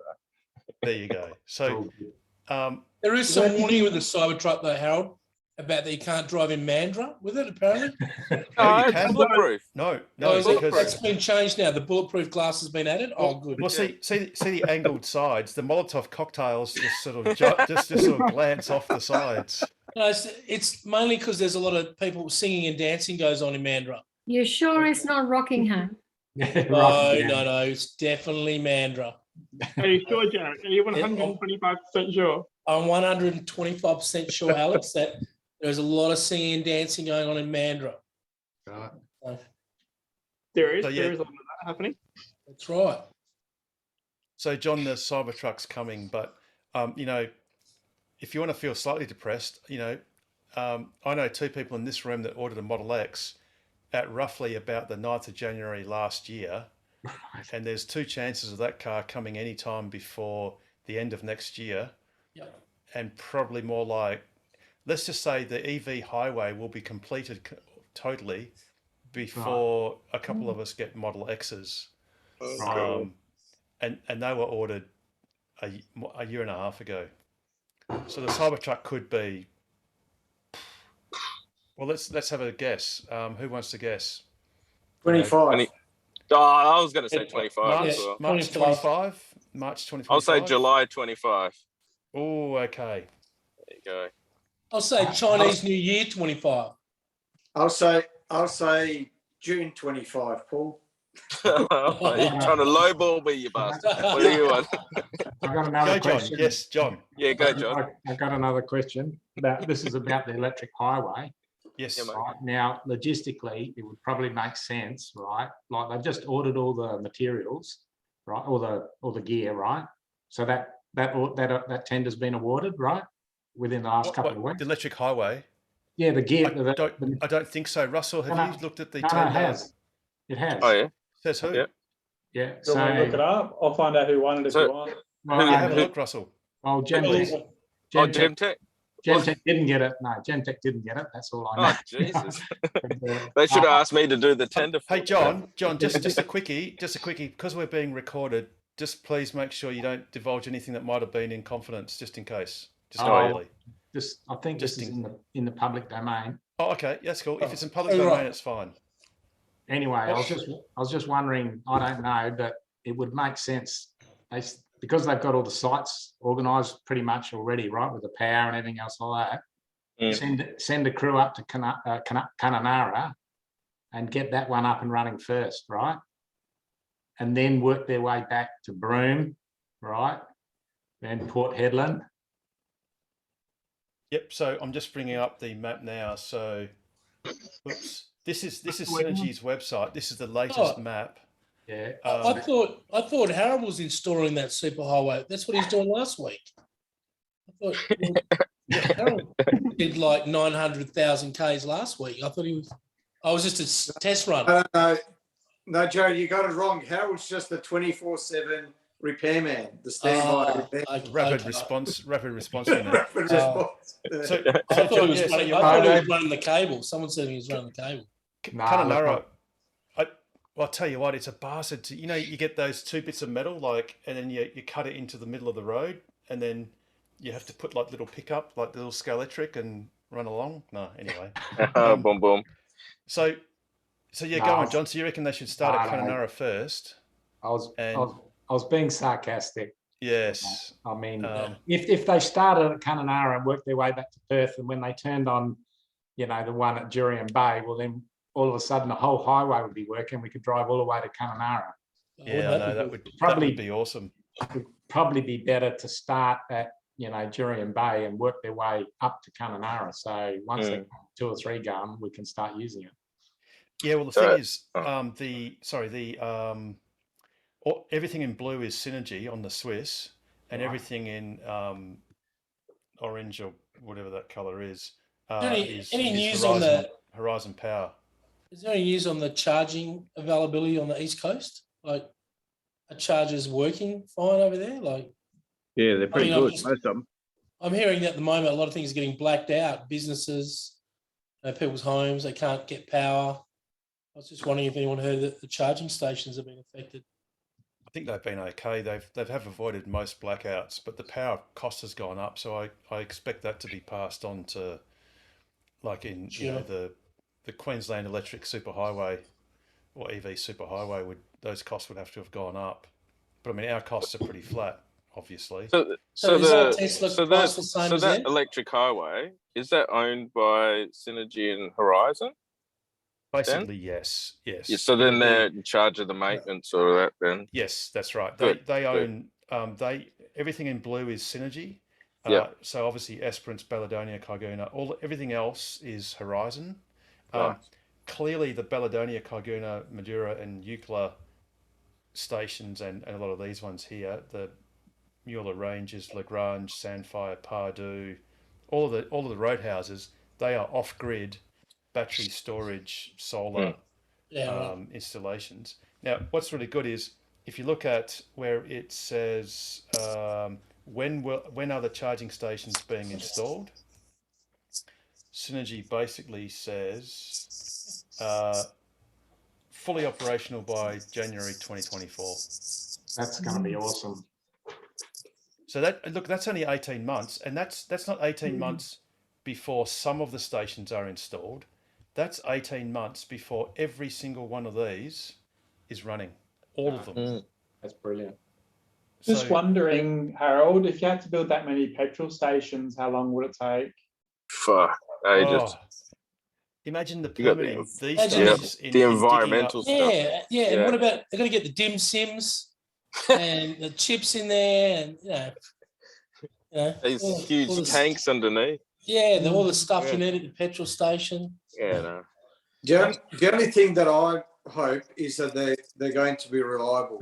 [SPEAKER 1] There you go. So
[SPEAKER 14] there is some warning with the Cybertruck, though, Harold, about that you can't drive in Mandurah with it, apparently.
[SPEAKER 2] It's bulletproof.
[SPEAKER 1] No,
[SPEAKER 14] because that's been changed now. The bulletproof glass has been added. Oh, good.
[SPEAKER 1] Well, see the angled sides. The Molotov cocktails just sort of just sort of glance off the sides.
[SPEAKER 14] No, it's mainly because there's a lot of people singing and dancing goes on in Mandurah.
[SPEAKER 18] You sure it's not Rockingham?
[SPEAKER 14] No, it's definitely Mandurah.
[SPEAKER 10] Are you sure, Jared? Are you 125% sure?
[SPEAKER 14] I'm 125% sure, Alex, that there's a lot of singing and dancing going on in Mandurah.
[SPEAKER 11] Right.
[SPEAKER 10] There is a lot of that happening.
[SPEAKER 14] That's right.
[SPEAKER 1] So, John, the Cybertruck's coming, but if you want to feel slightly depressed, I know two people in this room that ordered a Model X at roughly about the 9th of January last year. And there's two chances of that car coming anytime before the end of next year.
[SPEAKER 14] Yep.
[SPEAKER 1] And probably more like, let's just say the EV highway will be completed totally before a couple of us get Model X's. And they were ordered a year and a half ago. So the Cybertruck could be, well, let's have a guess. Who wants to guess?
[SPEAKER 3] 25.
[SPEAKER 2] I was going to say 25.
[SPEAKER 1] March,
[SPEAKER 2] as well.
[SPEAKER 1] March 25. March 2025.
[SPEAKER 2] I'll say July 25.
[SPEAKER 1] Oh, okay.
[SPEAKER 2] There you go.
[SPEAKER 14] I'll say Chinese New Year 25.
[SPEAKER 3] I'll say June 25, Paul.
[SPEAKER 2] You're trying to lowball me, you bastard. What do you want?
[SPEAKER 11] I've got another
[SPEAKER 1] Go, John.
[SPEAKER 11] question.
[SPEAKER 1] Yes, John.
[SPEAKER 2] Yeah, go, John.
[SPEAKER 11] I've got another question. This is about the electric highway.
[SPEAKER 1] Yes.
[SPEAKER 11] Right. Now, logistically, it would probably make sense, right? Like they've just ordered all the materials, right? All the gear, right? So that tender's been awarded, right? Within the last couple of weeks.
[SPEAKER 1] The electric highway?
[SPEAKER 11] Yeah, the gear.
[SPEAKER 1] I don't think so. Russell, have you looked at the
[SPEAKER 11] No,
[SPEAKER 1] tender?
[SPEAKER 11] it has. It has.
[SPEAKER 2] Oh, yeah.
[SPEAKER 1] Says who?
[SPEAKER 2] Yeah.
[SPEAKER 11] Yeah.
[SPEAKER 15] Do you
[SPEAKER 11] So
[SPEAKER 15] want to look it up? I'll find out who won it if you want.
[SPEAKER 1] Have a look, Russell.
[SPEAKER 11] Well,
[SPEAKER 1] Please.
[SPEAKER 2] Gemtech?
[SPEAKER 11] Gemtech didn't get it. No, Gemtech didn't get it. That's all I know.
[SPEAKER 2] Oh, Jesus. They should have asked me to do the tender.
[SPEAKER 1] Hey, John, just a quickie, because we're being recorded, just please make sure you don't divulge anything that might have been in confidence, just in case. Just quietly.
[SPEAKER 11] I think this is in the public domain.
[SPEAKER 1] Oh, okay, that's cool. If it's in public
[SPEAKER 14] Oh,
[SPEAKER 1] domain,
[SPEAKER 14] right.
[SPEAKER 1] it's fine.
[SPEAKER 11] Anyway, I was just wondering. I don't know, but it would make sense because they've got all the sites organised pretty much already, right, with the power and everything else like that. Send a crew up to Kununurra and get that one up and running first, right? And then work their way back to Broome, right? Then Port Hedland.
[SPEAKER 1] Yep. So I'm just bringing up the map now. So, oops. This is Synergy's website. This is the latest map.
[SPEAKER 11] Yeah.
[SPEAKER 14] I thought Harold was installing that superhighway. That's what he's doing last week. I thought Harold did like 900,000 Ks last week. I thought he was. I was just a test run.
[SPEAKER 3] No, Joe, you got it wrong. Harold's just the 24/7 repairman, the standby repairman.
[SPEAKER 1] Rapid response unit.
[SPEAKER 3] Rapid response.
[SPEAKER 14] I thought he was running the cable. Someone said he was running the cable.
[SPEAKER 1] Kununurra, I'll tell you what, it's a bastard. You get those two bits of metal, and then you cut it into the middle of the road, and then you have to put like little pickup, like the little Scalextric, and run along. No, anyway.
[SPEAKER 2] Boom, boom.
[SPEAKER 1] So yeah, go on, John. So you reckon they should start at Kununurra first?
[SPEAKER 11] I was being sarcastic.
[SPEAKER 1] Yes.
[SPEAKER 11] I mean, if they started at Kununurra and worked their way back to Perth, and when they turned on, the one at Jurien Bay, well, then all of a sudden the whole highway would be working. We could drive all the way to Kununurra.
[SPEAKER 1] Yeah, I know that would be awesome.
[SPEAKER 11] It would probably be better to start at Jurien Bay and work their way up to Kununurra. So once they got 2 or 3 going, we can start using it.
[SPEAKER 1] Yeah, well, the thing is, everything in blue is Synergy on the Swiss, and everything in orange or whatever that color is,
[SPEAKER 14] Any
[SPEAKER 1] is
[SPEAKER 14] news
[SPEAKER 1] Horizon,
[SPEAKER 14] on the?
[SPEAKER 1] Horizon Power.
[SPEAKER 14] Is there any news on the charging availability on the East Coast? Like, are chargers working fine over there? Like,
[SPEAKER 4] yeah, they're pretty good. Most of them.
[SPEAKER 14] I'm hearing that at the moment a lot of things are getting blacked out. Businesses, people's homes, they can't get power. I was just wondering if anyone heard that the charging stations have been affected.
[SPEAKER 1] I think they've been okay. They have avoided most blackouts, but the power cost has gone up. So I expect that to be passed on to, like in the Queensland Electric Superhighway or EV Superhighway. Those costs would have to have gone up. But I mean, our costs are pretty flat, obviously.
[SPEAKER 2] So that electric highway, is that owned by Synergy and Horizon?
[SPEAKER 1] Basically, yes.
[SPEAKER 2] Yeah, so then they're in charge of the maintenance or that then?
[SPEAKER 1] Yes, that's right.
[SPEAKER 2] Good,
[SPEAKER 1] They own everything in blue is Synergy. So obviously Esperance, Belladonna, Carguna, everything else is Horizon. Clearly the Belladonna, Carguna, Madura and Eucla stations and a lot of these ones here, the Mueller Ranges, Lagrange, Sandfire, Pardue, all of the roadhouses, they are off-grid battery storage solar
[SPEAKER 14] Yeah, right.
[SPEAKER 1] installations. Now, what's really good is if you look at where it says when are the charging stations being installed, Synergy basically says fully operational by January 2024.
[SPEAKER 11] That's going to be awesome.
[SPEAKER 1] So that's only 18 months, and that's not 18 months before some of the stations are installed. That's 18 months before every single one of these is running, all of them.
[SPEAKER 11] That's brilliant.
[SPEAKER 15] Just
[SPEAKER 1] So-
[SPEAKER 15] wondering, Harold, if you had to build that many petrol stations, how long would it take?
[SPEAKER 2] Fuck, ages.
[SPEAKER 1] Oh, imagine the
[SPEAKER 2] You got the-
[SPEAKER 1] permitting these
[SPEAKER 14] Imagine
[SPEAKER 1] days.
[SPEAKER 2] the
[SPEAKER 1] in digging
[SPEAKER 2] environmental
[SPEAKER 1] up-
[SPEAKER 2] stuff.
[SPEAKER 14] Yeah. And
[SPEAKER 2] Yeah.
[SPEAKER 14] what about they're going to get the dim sims and the chips in there, and
[SPEAKER 2] These
[SPEAKER 14] all
[SPEAKER 2] huge
[SPEAKER 14] the-
[SPEAKER 2] tanks underneath.
[SPEAKER 14] Yeah, all the stuff
[SPEAKER 2] Yeah.
[SPEAKER 14] you need at the petrol station.
[SPEAKER 2] Yeah, no.
[SPEAKER 3] The only thing that I hope is that they're going to be reliable.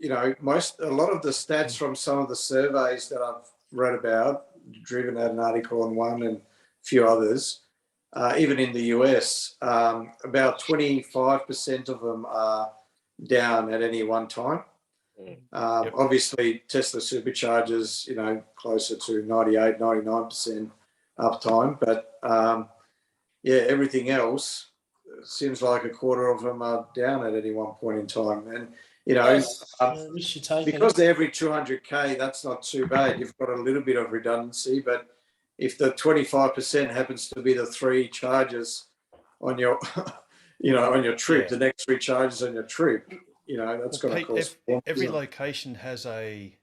[SPEAKER 3] You know, a lot of the stats from some of the surveys that I've read about, Driven had an article on one and a few others, even in the US, about 25% of them are down at any one time. Obviously, Tesla superchargers, you know, closer to 98, 99% uptime. But yeah, everything else seems like a quarter of them are down at any one point in time. And, you know,
[SPEAKER 14] Risk you're taking.
[SPEAKER 3] because they're every 200K, that's not too bad. You've got a little bit of redundancy. But if the 25% happens to be the 3 charges on your, you know, on your trip, the next 3 charges on your trip, you know, that's going to
[SPEAKER 1] Pete,
[SPEAKER 3] cost.
[SPEAKER 1] every location has a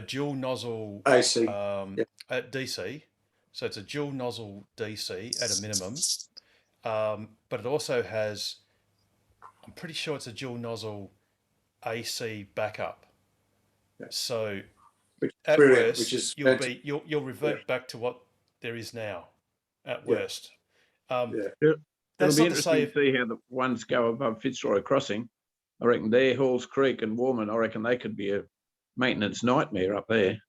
[SPEAKER 1] dual nozzle
[SPEAKER 3] AC
[SPEAKER 1] at DC, so it's a dual nozzle DC at a minimum, but it also has, I'm pretty sure it's a dual nozzle AC backup. So at
[SPEAKER 3] brilliant,
[SPEAKER 1] worst,
[SPEAKER 3] which is
[SPEAKER 1] you'll revert back to what there is now. At worst,
[SPEAKER 4] It'll
[SPEAKER 1] that's
[SPEAKER 4] be
[SPEAKER 1] not to say
[SPEAKER 4] interesting to see how the ones go above Fitzroy Crossing. I reckon there, Halls Creek and Warman, I reckon they could be a maintenance nightmare up there.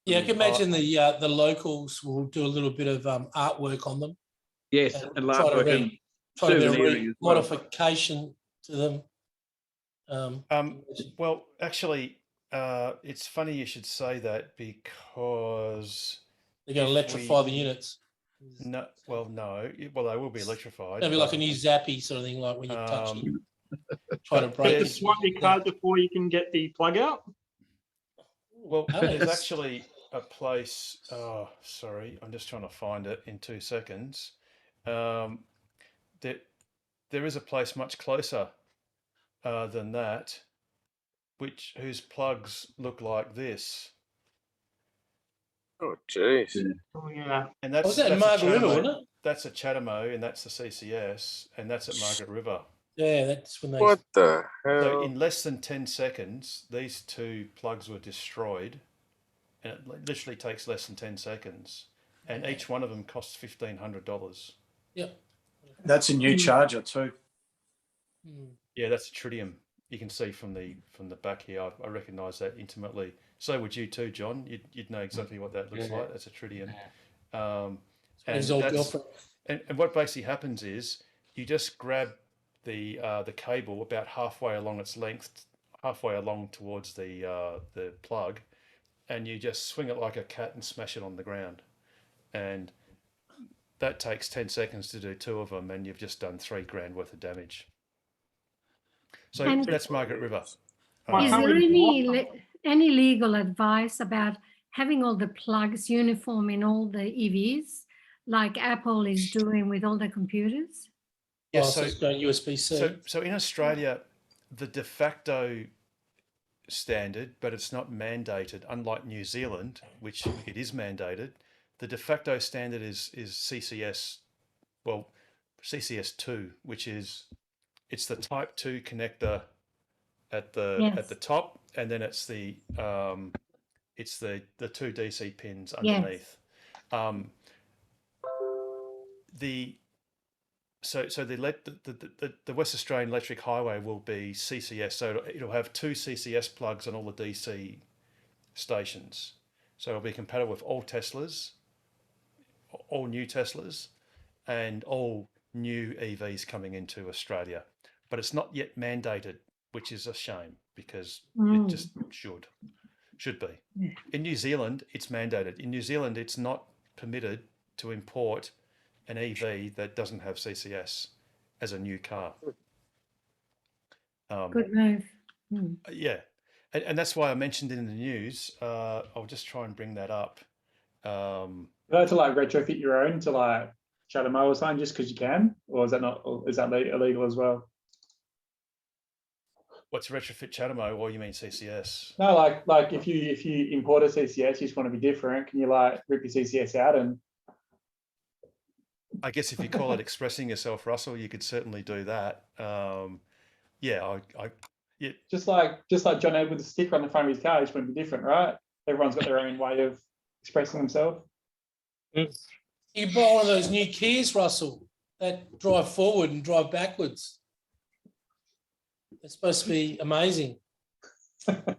[SPEAKER 14] Yeah, I can imagine the locals will do a little bit of artwork on them.
[SPEAKER 4] Yes, and last
[SPEAKER 14] try to
[SPEAKER 4] weekend,
[SPEAKER 14] do a
[SPEAKER 4] souveniring as well.
[SPEAKER 14] modification to them.
[SPEAKER 1] Well, actually, it's funny you should say that because
[SPEAKER 14] They're going to electrify the units.
[SPEAKER 1] No, well, no. Well, they will be electrified.
[SPEAKER 14] It'll be like a
[SPEAKER 1] but,
[SPEAKER 14] new zappy sort of thing, like when you touch it, try to break
[SPEAKER 10] But
[SPEAKER 14] it.
[SPEAKER 10] swipe your card before you can get the plug out.
[SPEAKER 1] Well,
[SPEAKER 14] Oh,
[SPEAKER 1] there's
[SPEAKER 14] it's-
[SPEAKER 1] actually a place. Oh, sorry, I'm just trying to find it in 2 seconds. There is a place much closer than that, whose plugs look like this.
[SPEAKER 2] Oh, jeez.
[SPEAKER 10] Oh, yeah.
[SPEAKER 1] And that's
[SPEAKER 14] Was that in
[SPEAKER 1] that's a
[SPEAKER 14] Margaret River,
[SPEAKER 1] Chatamo-
[SPEAKER 14] wasn't it?
[SPEAKER 1] That's at Chatamo, and that's the CCS, and that's at Margaret River.
[SPEAKER 14] Yeah, that's when they.
[SPEAKER 2] What the
[SPEAKER 1] So
[SPEAKER 2] hell?
[SPEAKER 1] in less than 10 seconds, these 2 plugs were destroyed, and it literally takes less than 10 seconds, and each one of them costs $1,500.
[SPEAKER 14] Yep.
[SPEAKER 3] That's a new charger too.
[SPEAKER 1] Yeah, that's a tritium. You can see from the back here. I recognise that intimately. So would you too, John. You'd know exactly what that looks
[SPEAKER 14] Yeah.
[SPEAKER 1] like. That's a tritium.
[SPEAKER 14] His old girlfriend.
[SPEAKER 1] And what basically happens is you just grab the cable about halfway along its length, halfway along towards the plug, and you just swing it like a cat and smash it on the ground, and that takes 10 seconds to do 2 of them, and you've just done $3,000 worth of damage. So
[SPEAKER 18] And-
[SPEAKER 1] that's Margaret River.
[SPEAKER 18] Is there any legal advice about having all the plugs uniform in all the EVs, like Apple is doing with all the computers?
[SPEAKER 1] Yeah,
[SPEAKER 14] Oh, so it's going USB-C.
[SPEAKER 1] So in Australia, the de facto standard, but it's not mandated, unlike New Zealand, which it is mandated. The de facto standard is CCS, well, CCS2, which is it's the Type 2 connector at the top, and then it's the 2 DC pins underneath. The West Australian Electric Highway will be CCS, so it'll have 2 CCS plugs on all the DC stations. So it'll be compatible with all Teslas, all new Teslas and all new EVs coming into Australia, but it's not yet mandated, which is a shame because it just should be.
[SPEAKER 18] Yeah.
[SPEAKER 1] In New Zealand, it's mandated. In New Zealand, it's not permitted to import an EV that doesn't have CCS as a new car.
[SPEAKER 18] Good move.
[SPEAKER 1] Yeah, and that's why I mentioned in the news. I'll just try and bring that up.
[SPEAKER 15] You like to like retrofit your own to like Shadow Mow or something just because you can, or is that not? Or is that illegal as well?
[SPEAKER 1] What's retrofit Chatamo, or you mean CCS?
[SPEAKER 15] No, like if you import a CCS, you just want to be different. Can you like rip your CCS out and?
[SPEAKER 1] I guess if you call it expressing yourself, Russell, you could certainly do that. Yeah, yeah.
[SPEAKER 15] Just like John Ed with the sticker on the front of his car, just want to be different, right? Everyone's got their own way of expressing themselves.
[SPEAKER 14] You can buy one of those new Kias, Russell, that drive forward and drive backwards. It's supposed to be amazing. I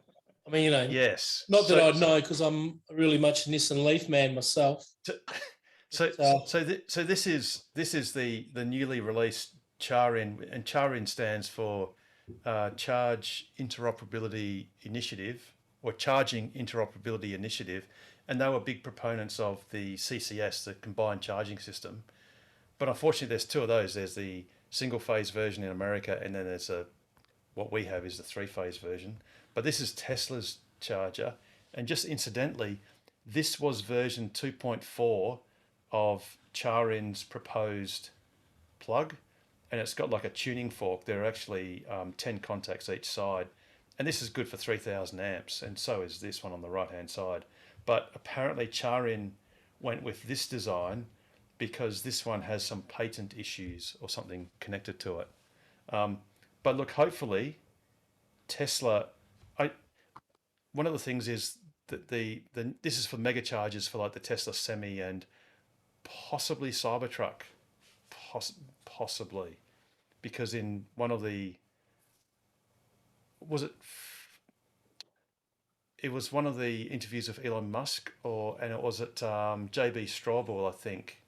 [SPEAKER 14] mean, you know,
[SPEAKER 1] yes.
[SPEAKER 14] Not that I'd know because I'm really much a Nissan Leaf man myself.
[SPEAKER 1] So this is the newly released CHARIN, and CHARIN stands for Charge Interoperability Initiative, or Charging Interoperability Initiative, and they were big proponents of the CCS, the combined charging system. But unfortunately, there's two of those. There's the single phase version in America, and then there's what we have is the 3-phase version. But this is Tesla's charger, and just incidentally, this was version 2.4 of CHARIN's proposed plug, and it's got like a tuning fork. There are actually 10 contacts each side, and this is good for 3,000 amps, and so is this one on the right hand side. But apparently CHARIN went with this design because this one has some patent issues or something connected to it. But look, hopefully Tesla, one of the things is that this is for mega chargers for like the Tesla Semi and possibly Cybertruck, possibly, because in one of the, it was one of the interviews of Elon Musk, and it was at JB Strawball, I think.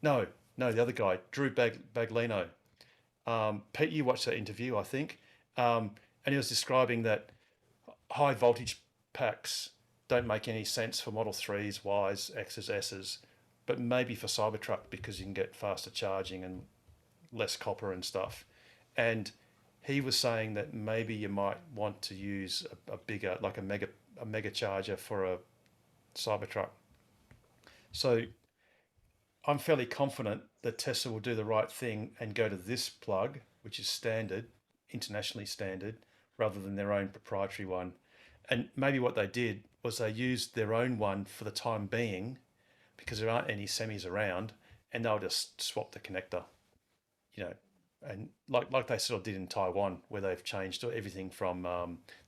[SPEAKER 1] No, the other guy, Drew Baglino. Pete, you watched that interview, I think, and he was describing that high voltage packs don't make any sense for Model 3s, Ys, Xs, Ss, but maybe for Cybertruck because you can get faster charging and less copper and stuff. And he was saying that maybe you might want to use a bigger, like a mega charger for a Cybertruck. So I'm fairly confident that Tesla will do the right thing and go to this plug, which is standard, internationally standard, rather than their own proprietary one. And maybe what they did was they used their own one for the time being because there aren't any semis around, and they'll just swap the connector, you know, and like they sort of did in Taiwan, where they've changed everything from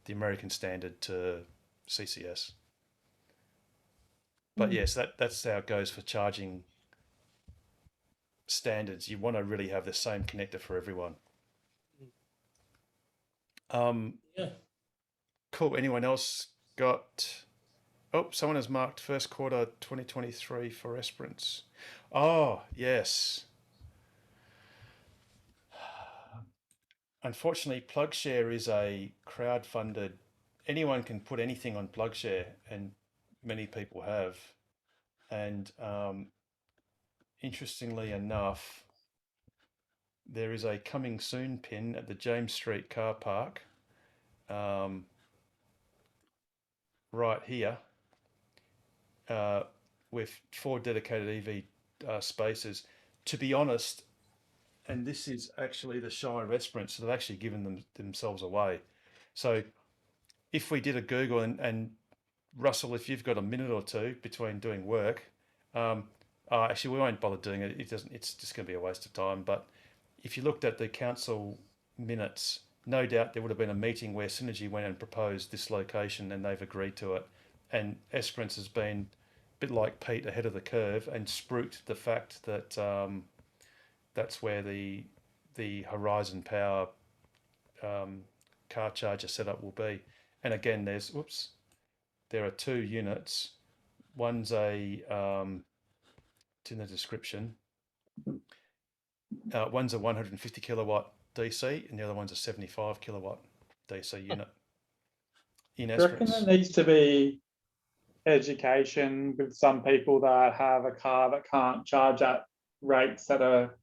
[SPEAKER 1] the American standard to CCS. But yes, that's how it goes for charging standards. You want to really have the same connector for everyone.
[SPEAKER 14] Yeah.
[SPEAKER 1] Cool. Anyone else got? Oh, someone has marked first quarter 2023 for Esperance. Oh, yes. Unfortunately, PlugShare is a crowd-funded. Anyone can put anything on PlugShare, and many people have. And interestingly enough, there is a coming soon pin at the James Street car park, right here, with 4 dedicated EV spaces. To be honest, and this is actually the Shire of Esperance, so they've actually given themselves away. So if we did a Google, and Russell, if you've got a minute or two between doing work, actually we won't bother doing it. It's just going to be a waste of time. But if you looked at the council minutes, no doubt there would have been a meeting where Synergy went and proposed this location, and they've agreed to it. And Esperance has been a bit like Pete, ahead of the curve, and spruiked the fact that that's where the Horizon Power car charger setup will be. And again, there are 2 units. One's a It's in the description. One's a 150 kilowatt DC and the other one's a 75 kilowatt DC unit. In
[SPEAKER 15] I reckon
[SPEAKER 1] essence,
[SPEAKER 15] there needs to be education with some people that have a car that can't charge at rates that are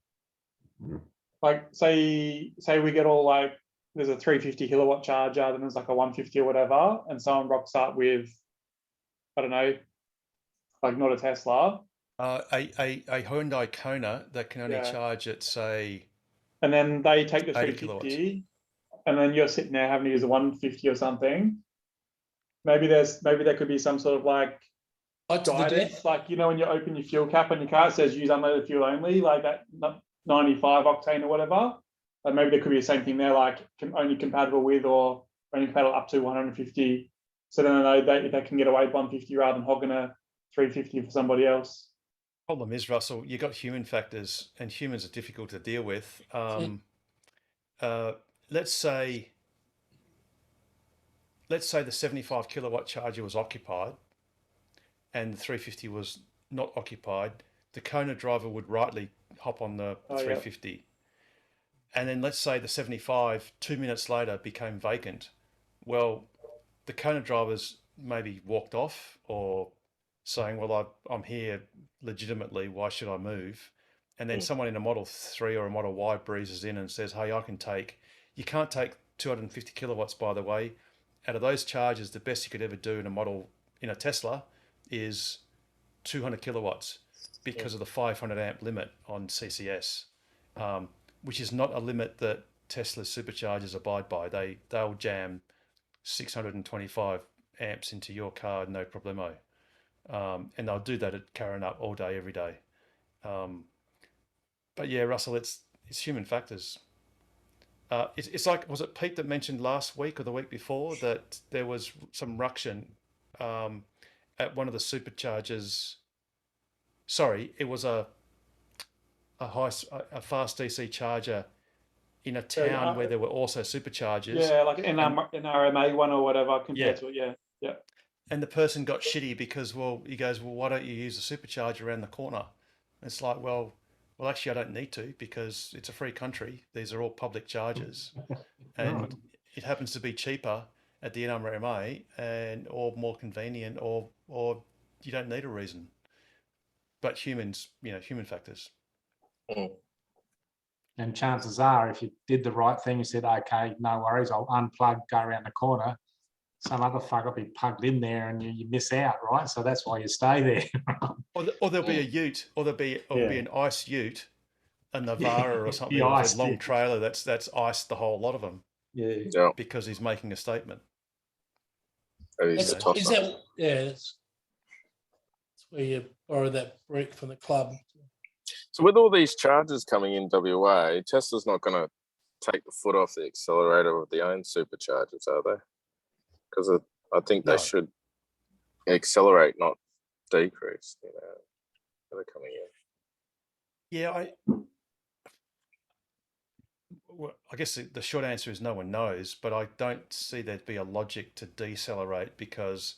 [SPEAKER 15] like, say we get all like, there's a 350 kilowatt charger, then there's like a 150 or whatever, and someone rocks up with, I don't know, like not a Tesla.
[SPEAKER 1] a Hyundai Kona that can only
[SPEAKER 15] Yeah.
[SPEAKER 1] charge at, say,
[SPEAKER 15] And then they take the
[SPEAKER 1] 80
[SPEAKER 15] 350, and then you're sitting there having to use a 150 or something. Maybe there could be some sort of like guidance, like, you know, when you open your fuel cap on your car, it says use unleaded fuel only, like that 95 octane or whatever. And maybe there could be the same thing there, like only compatible with or only compatible up to 150. So then they can get away with 150 rather than hogging a 350 for somebody else.
[SPEAKER 1] Problem is, Russell, you've got human factors, and humans are difficult to deal with. Let's say the 75 kilowatt charger was occupied and the 350 was not occupied. The Kona driver would rightly hop on the 350. Yeah. And then let's say the 75, 2 minutes later, became vacant. Well, the Kona drivers maybe walked off or saying, well, I'm here legitimately, why should I move? And then someone in a Model 3 or a Model Y breezes in and says, hey, you can't take 250 kilowatts, by the way. Out of those charges, the best you could ever do in a Tesla is 200 kilowatts because of the 500 amp limit on CCS, which is not a limit that Tesla superchargers abide by. They'll jam 625 amps into your car, no problemo. And they'll do that at Karrinyup all day, every day. But yeah, Russell, it's human factors. It's like, was it Pete that mentioned last week or the week before that there was some ruction at one of the superchargers? Sorry, it was a fast DC charger in a town where there were also superchargers.
[SPEAKER 15] Yeah, like an RMA one or whatever compared to it. Yeah.
[SPEAKER 1] And the person got shitty because, he goes, well, why don't you use the supercharger around the corner? And it's like, well, actually, I don't need to because it's a free country. These are all public charges, and it happens to be cheaper at the NRMA or more convenient, or you don't need a reason. But human factors.
[SPEAKER 11] And chances are, if you did the right thing, you said, okay, no worries, I'll unplug, go around the corner, some other fucker will be plugged in there and you miss out, right? So that's why you stay there.
[SPEAKER 1] or there'll be a ute, or there'll be an ice ute, a Navara or something, with a long trailer that's iced the whole lot of them.
[SPEAKER 11] Yeah.
[SPEAKER 1] Because he's making a statement.
[SPEAKER 14] That's where you borrow that brick from the club.
[SPEAKER 2] So with all these charges coming in WA, Tesla's not going to take the foot off the accelerator of their own superchargers, are they? Because I think they should accelerate, not decrease. They're coming in.
[SPEAKER 1] Yeah, I guess the short answer is no one knows, but I don't see there'd be a logic to decelerate because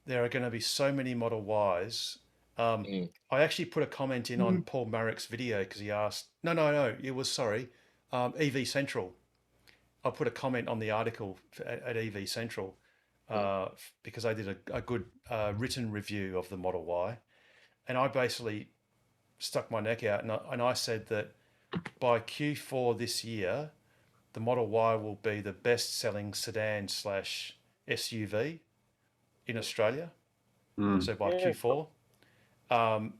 [SPEAKER 1] there are going to be so many Model Ys. I actually put a comment in on Paul Marrick's video because he asked, no, it was, EV Central. I put a comment on the article at EV Central because I did a good written review of the Model Y. And I basically stuck my neck out and I said that by Q4 this year, the Model Y will be the best-selling sedan / SUV in Australia. So by Q4,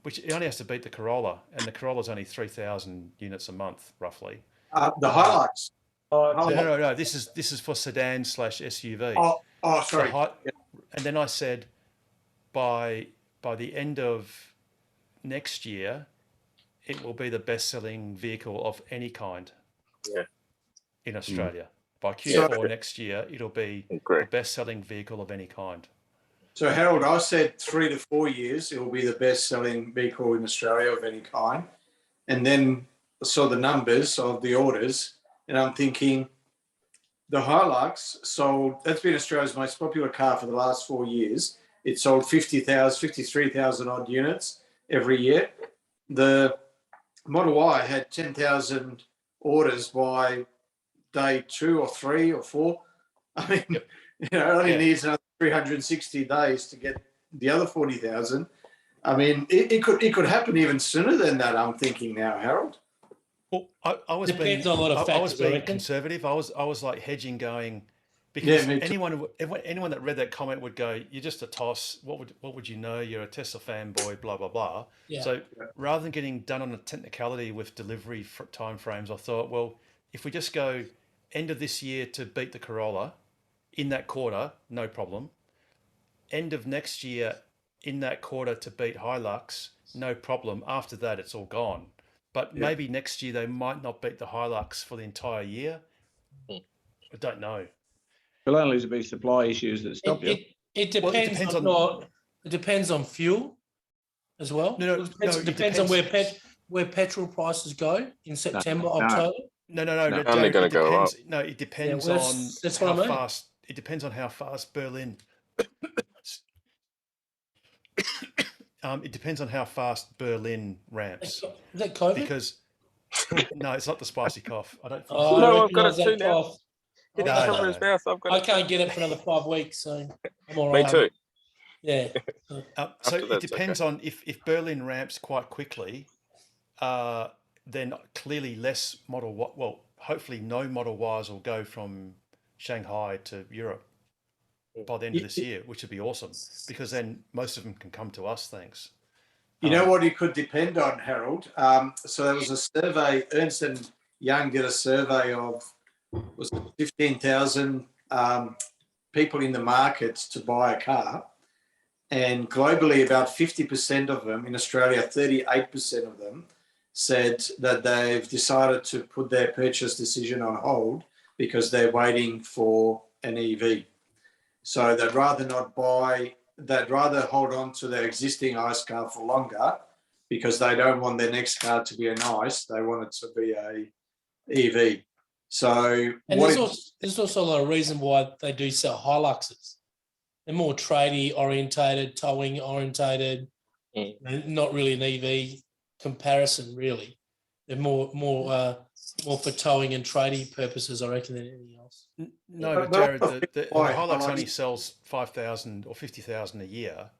[SPEAKER 1] which it only has to beat the Corolla, and the Corolla's only 3,000 units a month, roughly.
[SPEAKER 3] The Hilux.
[SPEAKER 1] No. This is for sedan / SUV.
[SPEAKER 3] Oh, sorry.
[SPEAKER 1] And then I said, by the end of next year, it will be the best-selling vehicle of any kind in Australia. By Q4 next year, it'll be the best-selling vehicle of any kind.
[SPEAKER 3] So, Harold, I said 3 to 4 years, it will be the best-selling vehicle in Australia of any kind. And then I saw the numbers of the orders, and I'm thinking the Hilux sold, that's been Australia's most popular car for the last 4 years. it sold 50,000, 53,000 odd units every year. The Model Y had 10,000 orders by day 2 or 3 or 4. I mean, you know, it only needs another 360 days to get the other 40,000. I mean, it could happen even sooner than that, I'm thinking now, Harold.
[SPEAKER 1] Well, I was
[SPEAKER 14] Depends
[SPEAKER 1] being,
[SPEAKER 14] on a lot of
[SPEAKER 1] I was
[SPEAKER 14] factors, I
[SPEAKER 1] being
[SPEAKER 14] reckon.
[SPEAKER 1] conservative. I was like hedging, going because
[SPEAKER 3] me too.
[SPEAKER 1] anyone that read that comment would go, "You're just a toss. What would you know? You're a Tesla fanboy." Blah blah blah.
[SPEAKER 14] Yeah.
[SPEAKER 1] So rather than getting done on a technicality with delivery timeframes, I thought, well, if we just go end of this year to beat the Corolla in that quarter, no problem. End of next year in that quarter to beat Hilux, no problem. After that, it's all gone. But maybe next year they might not beat the Hilux for the entire year. I don't know.
[SPEAKER 4] It'll only be supply issues that stop you.
[SPEAKER 14] It depends, it depends on fuel as well.
[SPEAKER 1] No,
[SPEAKER 14] It depends on where petrol prices go in September, October.
[SPEAKER 1] No.
[SPEAKER 2] Only going to go up.
[SPEAKER 1] No, it depends
[SPEAKER 14] well,
[SPEAKER 1] on
[SPEAKER 14] that's
[SPEAKER 1] how
[SPEAKER 14] what I mean.
[SPEAKER 1] fast. It depends on how fast Berlin. It depends on how fast Berlin ramps.
[SPEAKER 14] Is that COVID?
[SPEAKER 1] Because no, it's not the spicy cough. I don't think.
[SPEAKER 14] Oh,
[SPEAKER 2] No,
[SPEAKER 14] I
[SPEAKER 2] I've got
[SPEAKER 14] recognise
[SPEAKER 2] it too
[SPEAKER 14] that
[SPEAKER 2] now.
[SPEAKER 14] cough.
[SPEAKER 2] It's
[SPEAKER 1] No,
[SPEAKER 2] over
[SPEAKER 1] no.
[SPEAKER 2] his mouth. I've got
[SPEAKER 14] I
[SPEAKER 2] it.
[SPEAKER 14] can't get it for another 5 weeks, so I'm all
[SPEAKER 2] Me
[SPEAKER 14] right.
[SPEAKER 2] too.
[SPEAKER 14] Yeah.
[SPEAKER 1] So
[SPEAKER 2] After
[SPEAKER 1] it
[SPEAKER 2] that's
[SPEAKER 1] depends on if Berlin ramps quite quickly, then clearly less Model Y. Well, hopefully no Model Ys will go from Shanghai to Europe by the end of this year, which would be awesome because then most of them can come to us. Thanks.
[SPEAKER 3] You know what it could depend on, Harold? So there was a survey, Ernst & Young did a survey of, was it 15,000 people in the markets to buy a car. And globally, about 50% of them, in Australia, 38% of them said that they've decided to put their purchase decision on hold because they're waiting for an EV. So they'd rather not buy, they'd rather hold on to their existing ICE car for longer because they don't want their next car to be an ICE, they want it to be a EV. So
[SPEAKER 14] And there's also a lot of reason why they do sell Hiluxes. They're more tradie orientated, towing orientated, not really an EV comparison, really. They're more for towing and tradie purposes, I reckon, than anything else.
[SPEAKER 1] No, but Jared, the Hilux only sells 5,000 or 50,000 a year.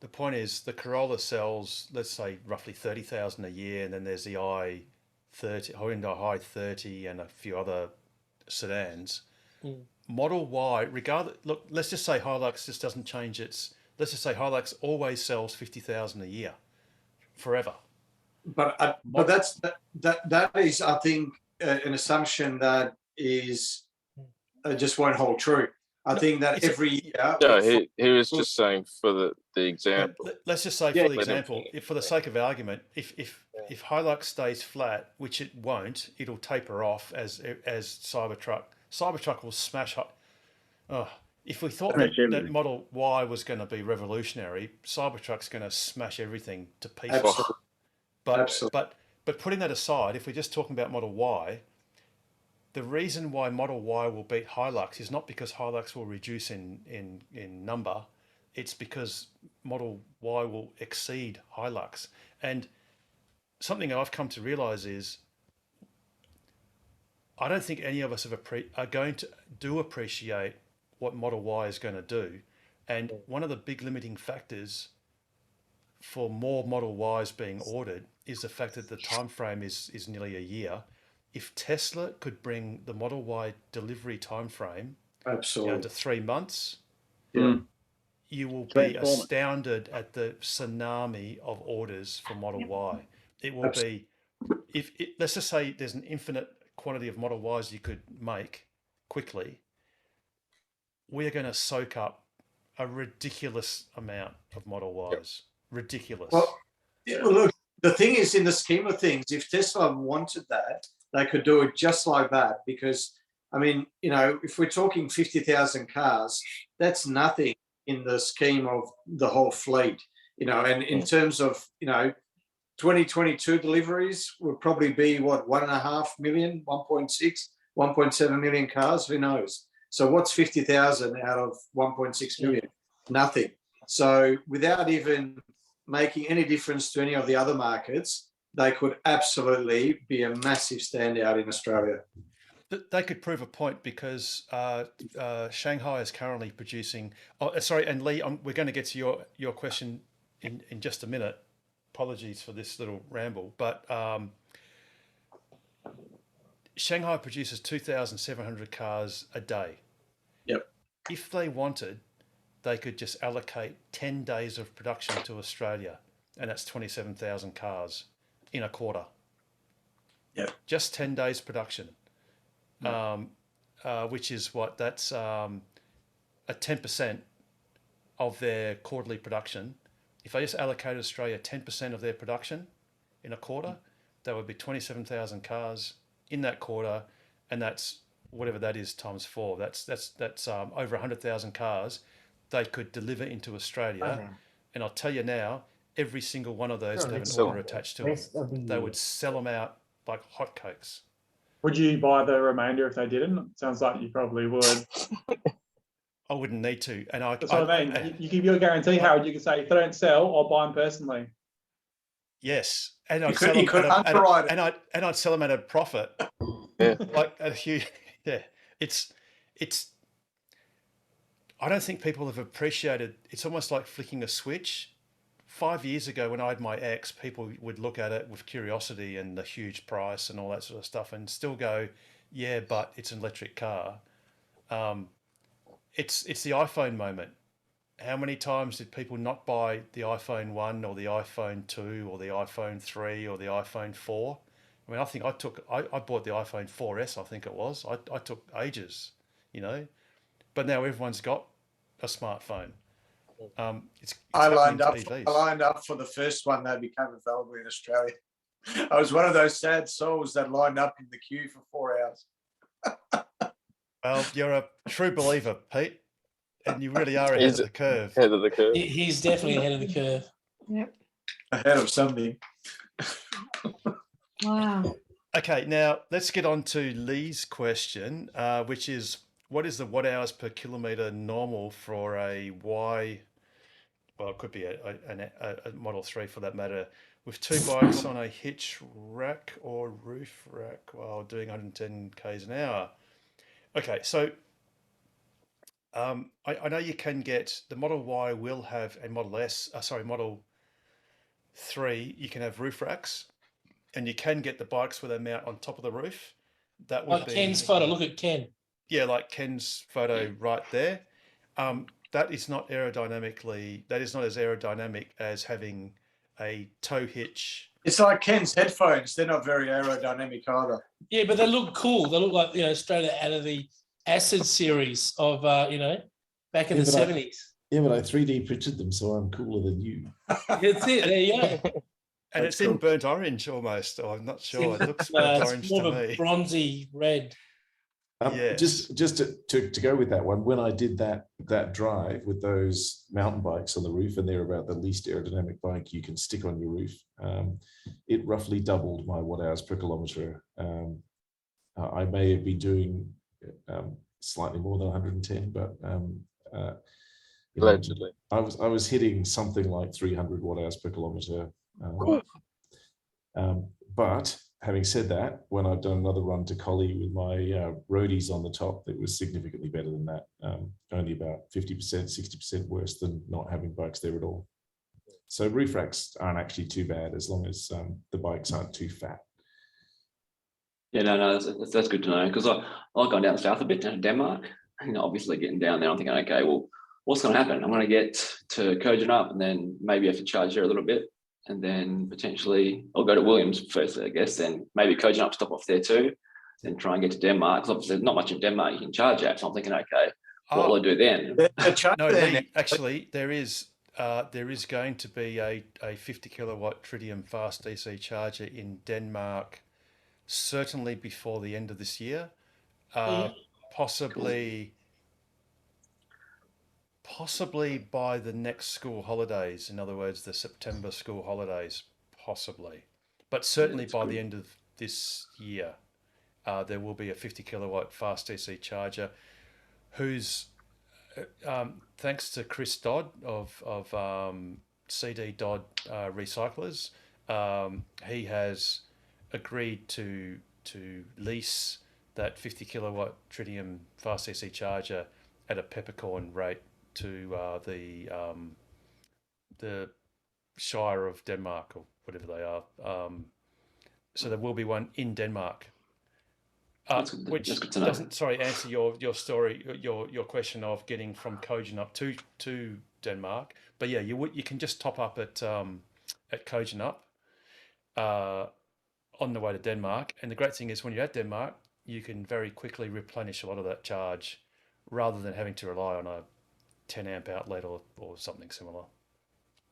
[SPEAKER 1] The point is the Corolla sells, let's say, roughly 30,000 a year, and then there's the i30, Hyundai i30, and a few other sedans. Model Y, regardless, look, let's just say Hilux just doesn't change its. Let's just say Hilux always sells 50,000 a year, forever.
[SPEAKER 3] But that is, I think, an assumption that is just won't hold true. I think that every year.
[SPEAKER 2] No, he was just saying for the example.
[SPEAKER 1] Let's just say for the example, if for the sake of argument, if Hilux stays flat, which it won't, it'll taper off as Cybertruck. Cybertruck will smash up. If we thought that Model Y was going to be revolutionary, Cybertruck's going to smash everything to pieces.
[SPEAKER 3] Absolutely.
[SPEAKER 1] But putting that aside, if we're just talking about Model Y, the reason why Model Y will beat Hilux is not because Hilux will reduce in number. It's because Model Y will exceed Hilux. And something I've come to realize is I don't think any of us are going to appreciate what Model Y is going to do. And one of the big limiting factors for more Model Ys being ordered is the fact that the time frame is nearly a year. If Tesla could bring the Model Y delivery time frame down to 3 months, you will be astounded at the tsunami of orders for Model Y. It will be, let's just say there's an infinite quantity of Model Ys you could make quickly. We are going to soak up a ridiculous amount of Model Ys. Ridiculous.
[SPEAKER 3] Well, look, the thing is, in the scheme of things, if Tesla wanted that, they could do it just like that. Because, I mean, you know, if we're talking 50,000 cars, that's nothing in the scheme of the whole fleet. You know, and in terms of, you know, 2022 deliveries will probably be what, 1.5 million, 1.6, 1.7 million cars. Who knows? So what's 50,000 out of 1.6 million? Nothing. So without even making any difference to any of the other markets, they could absolutely be a massive standout in Australia.
[SPEAKER 1] They could prove a point because Shanghai is currently producing. Oh, sorry, and Lee, we're going to get to your question in just a minute. Apologies for this little ramble, but Shanghai produces 2,700 cars a day.
[SPEAKER 3] Yep.
[SPEAKER 1] If they wanted, they could just allocate 10 days of production to Australia, and that's 27,000 cars in a quarter.
[SPEAKER 3] Yep.
[SPEAKER 1] Just 10 days production. Which is what? That's a 10% of their quarterly production. If they just allocated Australia 10% of their production in a quarter, that would be 27,000 cars in that quarter, and that's whatever that is times 4. That's over 100,000 cars they could deliver into Australia. And I'll tell you now, every single one of those would have an order attached to it. They would sell them out like hotcakes.
[SPEAKER 15] Would you buy the remainder if they didn't? Sounds like you probably would.
[SPEAKER 1] I wouldn't need to, and
[SPEAKER 15] That's what I mean. You give you a guarantee, Harold. You can say if they don't sell, I'll buy them personally.
[SPEAKER 1] Yes, and I'd sell them and I'd sell them at a profit.
[SPEAKER 2] Yeah,
[SPEAKER 1] like a huge. Yeah, it's. I don't think people have appreciated. It's almost like flicking a switch. 5 years ago, when I had my X, people would look at it with curiosity and the huge price and all that sort of stuff, and still go, "Yeah, but it's an electric car." It's the iPhone moment. How many times did people not buy the iPhone 1 or the iPhone 2 or the iPhone 3 or the iPhone 4? I mean, I think I bought the iPhone 4S, I think it was. I took ages, but now everyone's got a smartphone. It's
[SPEAKER 3] I lined
[SPEAKER 1] EVs.
[SPEAKER 3] up for the first one that became available in Australia. I was one of those sad souls that lined up in the queue for 4 hours.
[SPEAKER 1] Well, you're a true believer, Pete, and you really are ahead of the curve.
[SPEAKER 2] Ahead of the curve.
[SPEAKER 14] He's definitely ahead of the curve.
[SPEAKER 18] Yep.
[SPEAKER 3] Ahead of something.
[SPEAKER 18] Wow.
[SPEAKER 1] Okay, now let's get on to Lee's question, which is, what is the watt hours per kilometre normal for a Y? Well, it could be a Model 3 for that matter, with 2 bikes on a hitch rack or roof rack while doing 110 k's an hour. Okay, so I know you can get, the Model Y will have a Model 3, you can have roof racks, and you can get the bikes where they mount on top of the roof. That would
[SPEAKER 14] Like
[SPEAKER 1] be
[SPEAKER 14] Ken's photo, look at Ken.
[SPEAKER 1] Yeah, like Ken's photo right there. That is not as aerodynamic as having a tow hitch.
[SPEAKER 3] It's like Ken's headphones. They're not very aerodynamic either.
[SPEAKER 14] Yeah, but they look cool. They look like, straight out of the Acid series of, back in the 70s.
[SPEAKER 8] Yeah, but I 3D printed them, so I'm cooler than you.
[SPEAKER 14] That's it. There you go.
[SPEAKER 1] And it's in burnt orange almost. Or I'm not sure. It looks burnt orange
[SPEAKER 14] more
[SPEAKER 1] to
[SPEAKER 14] of a
[SPEAKER 1] me.
[SPEAKER 14] bronzy red.
[SPEAKER 1] Yes.
[SPEAKER 8] Just to go with that one, when I did that drive with those mountain bikes on the roof, and they're about the least aerodynamic bike you can stick on your roof, it roughly doubled my watt hours per kilometre. I may have been doing slightly more than 110, but
[SPEAKER 2] allegedly,
[SPEAKER 8] I was hitting something like 300 watt hours per kilometre. But having said that, when I've done another run to Collie with my roadies on the top, it was significantly better than that. Only about 50%, 60% worse than not having bikes there at all. So roof racks aren't actually too bad as long as the bikes aren't too fat.
[SPEAKER 20] Yeah, no, that's good to know, because I've gone down south a bit, down to Denmark. Obviously getting down there, I'm thinking, okay, well, what's going to happen? I'm going to get to Kojonup and then maybe have to charge there a little bit. And then potentially I'll go to Williams first, I guess, then maybe Kojonup, stop off there too, then try and get to Denmark. Because obviously there's not much in Denmark you can charge at. So I'm thinking, okay, what will I do then?
[SPEAKER 1] No, Lee, actually, there is going to be a 50 kilowatt Tritium fast DC charger in Denmark, certainly before the end of this year, possibly by the next school holidays. In other words, the September school holidays, possibly, but certainly by the end of this year, there will be a 50 kilowatt fast DC charger whose thanks to Chris Dodd of CD Dodd Recyclers, he has agreed to lease that 50 kilowatt Tritium fast DC charger at a peppercorn rate to the Shire of Denmark, or whatever they are. So there will be one in Denmark. Which
[SPEAKER 20] that's good to know.
[SPEAKER 1] doesn't answer your story, your question of getting from Kogenup to Denmark. But yeah, you can just top up at Kogenup on the way to Denmark. And the great thing is when you're at Denmark, you can very quickly replenish a lot of that charge rather than having to rely on a 10 amp outlet or something similar.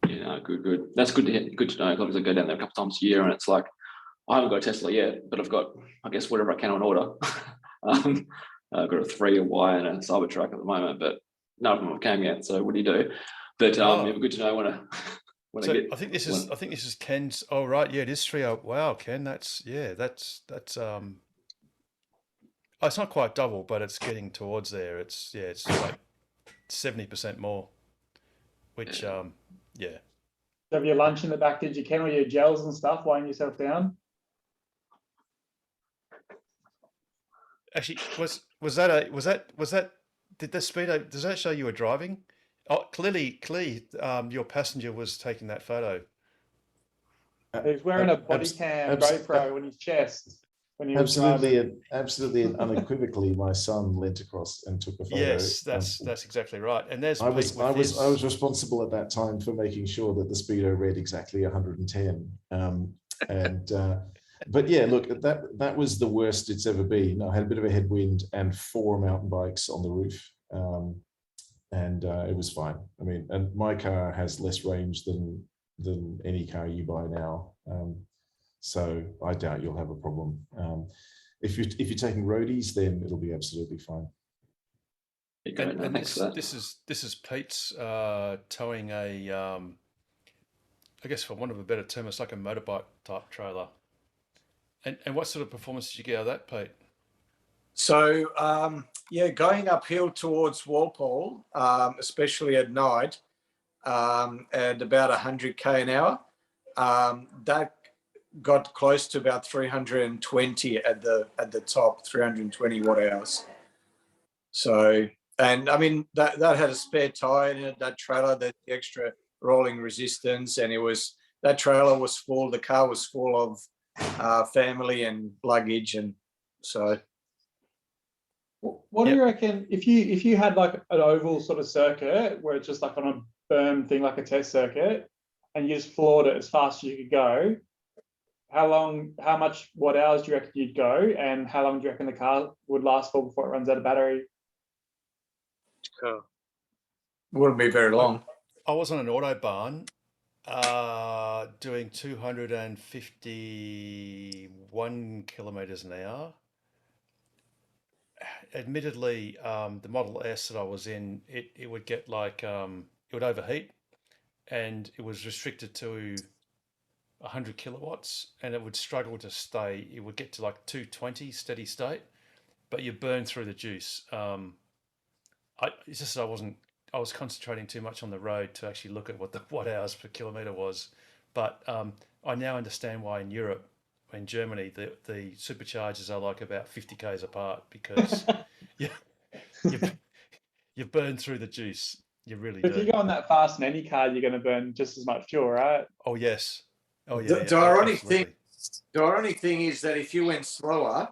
[SPEAKER 20] Yeah, no, good. That's good to hear. Good to know. Because I go down there a couple times a year, and it's like I haven't got a Tesla yet, but I've got, I guess, whatever I can on order. I've got a 3, a Y, and a Cybertruck at the moment, but none of them have come yet. So what do you do? But yeah, good to know when I get.
[SPEAKER 1] I think this is Ken's. Oh right, yeah, it is 3. Wow, Ken, that's. Oh, it's not quite double, but it's getting towards there. It's like 70% more, which yeah.
[SPEAKER 15] Have your lunch in the back? Did you can all your gels and stuff, weighing yourself down?
[SPEAKER 1] Actually, was that did the speedo, does that show you were driving? Oh, clearly, your passenger was taking that photo.
[SPEAKER 15] He's wearing a body cam GoPro on his chest. When he was
[SPEAKER 8] Absolutely and unequivocally, my son leant across and took a photo.
[SPEAKER 1] Yes, that's exactly right. And there's
[SPEAKER 8] I was responsible at that time for making sure that the speedo read exactly 110. But yeah, look, that was the worst it's ever been. I had a bit of a headwind and 4 mountain bikes on the roof, and it was fine. I mean, and my car has less range than any car you buy now. So I doubt you'll have a problem. If you're taking roadies, then it'll be absolutely fine.
[SPEAKER 1] And this is Pete's towing a, I guess for want of a better term, it's like a motorbike type trailer. And what sort of performance did you get out of that, Pete?
[SPEAKER 3] So going uphill towards Walpole, especially at night, at about 100k an hour, that got close to about 320 at the top, 320 watt hours. So, and I mean that had a spare tire in it, that trailer, the extra rolling resistance, and that trailer was full. The car was full of family and luggage, and so.
[SPEAKER 15] What do you reckon if you had like an oval sort of circuit where it's just like on a berm thing, like a test circuit, and you just floored it as fast as you could go? How much watt hours do you reckon you'd go, and how long do you reckon the car would last for before it runs out of battery?
[SPEAKER 3] Wouldn't be very long.
[SPEAKER 1] I was on an Autobahn doing 251 kilometers an hour. Admittedly, the Model S that I was in, it would get like, it would overheat, and it was restricted to 100 kilowatts, and it would struggle to stay. It would get to like 220 steady state, but you burn through the juice. It's just I was concentrating too much on the road to actually look at what the watt hours per kilometer was. But I now understand why in Europe, in Germany, the superchargers are like about 50 k's apart, because you burn through the juice. You really do.
[SPEAKER 15] If you go on that fast in any car, you're going to burn just as much fuel, right?
[SPEAKER 1] Oh yes. Oh yeah.
[SPEAKER 3] The ironic thing is that if you went slower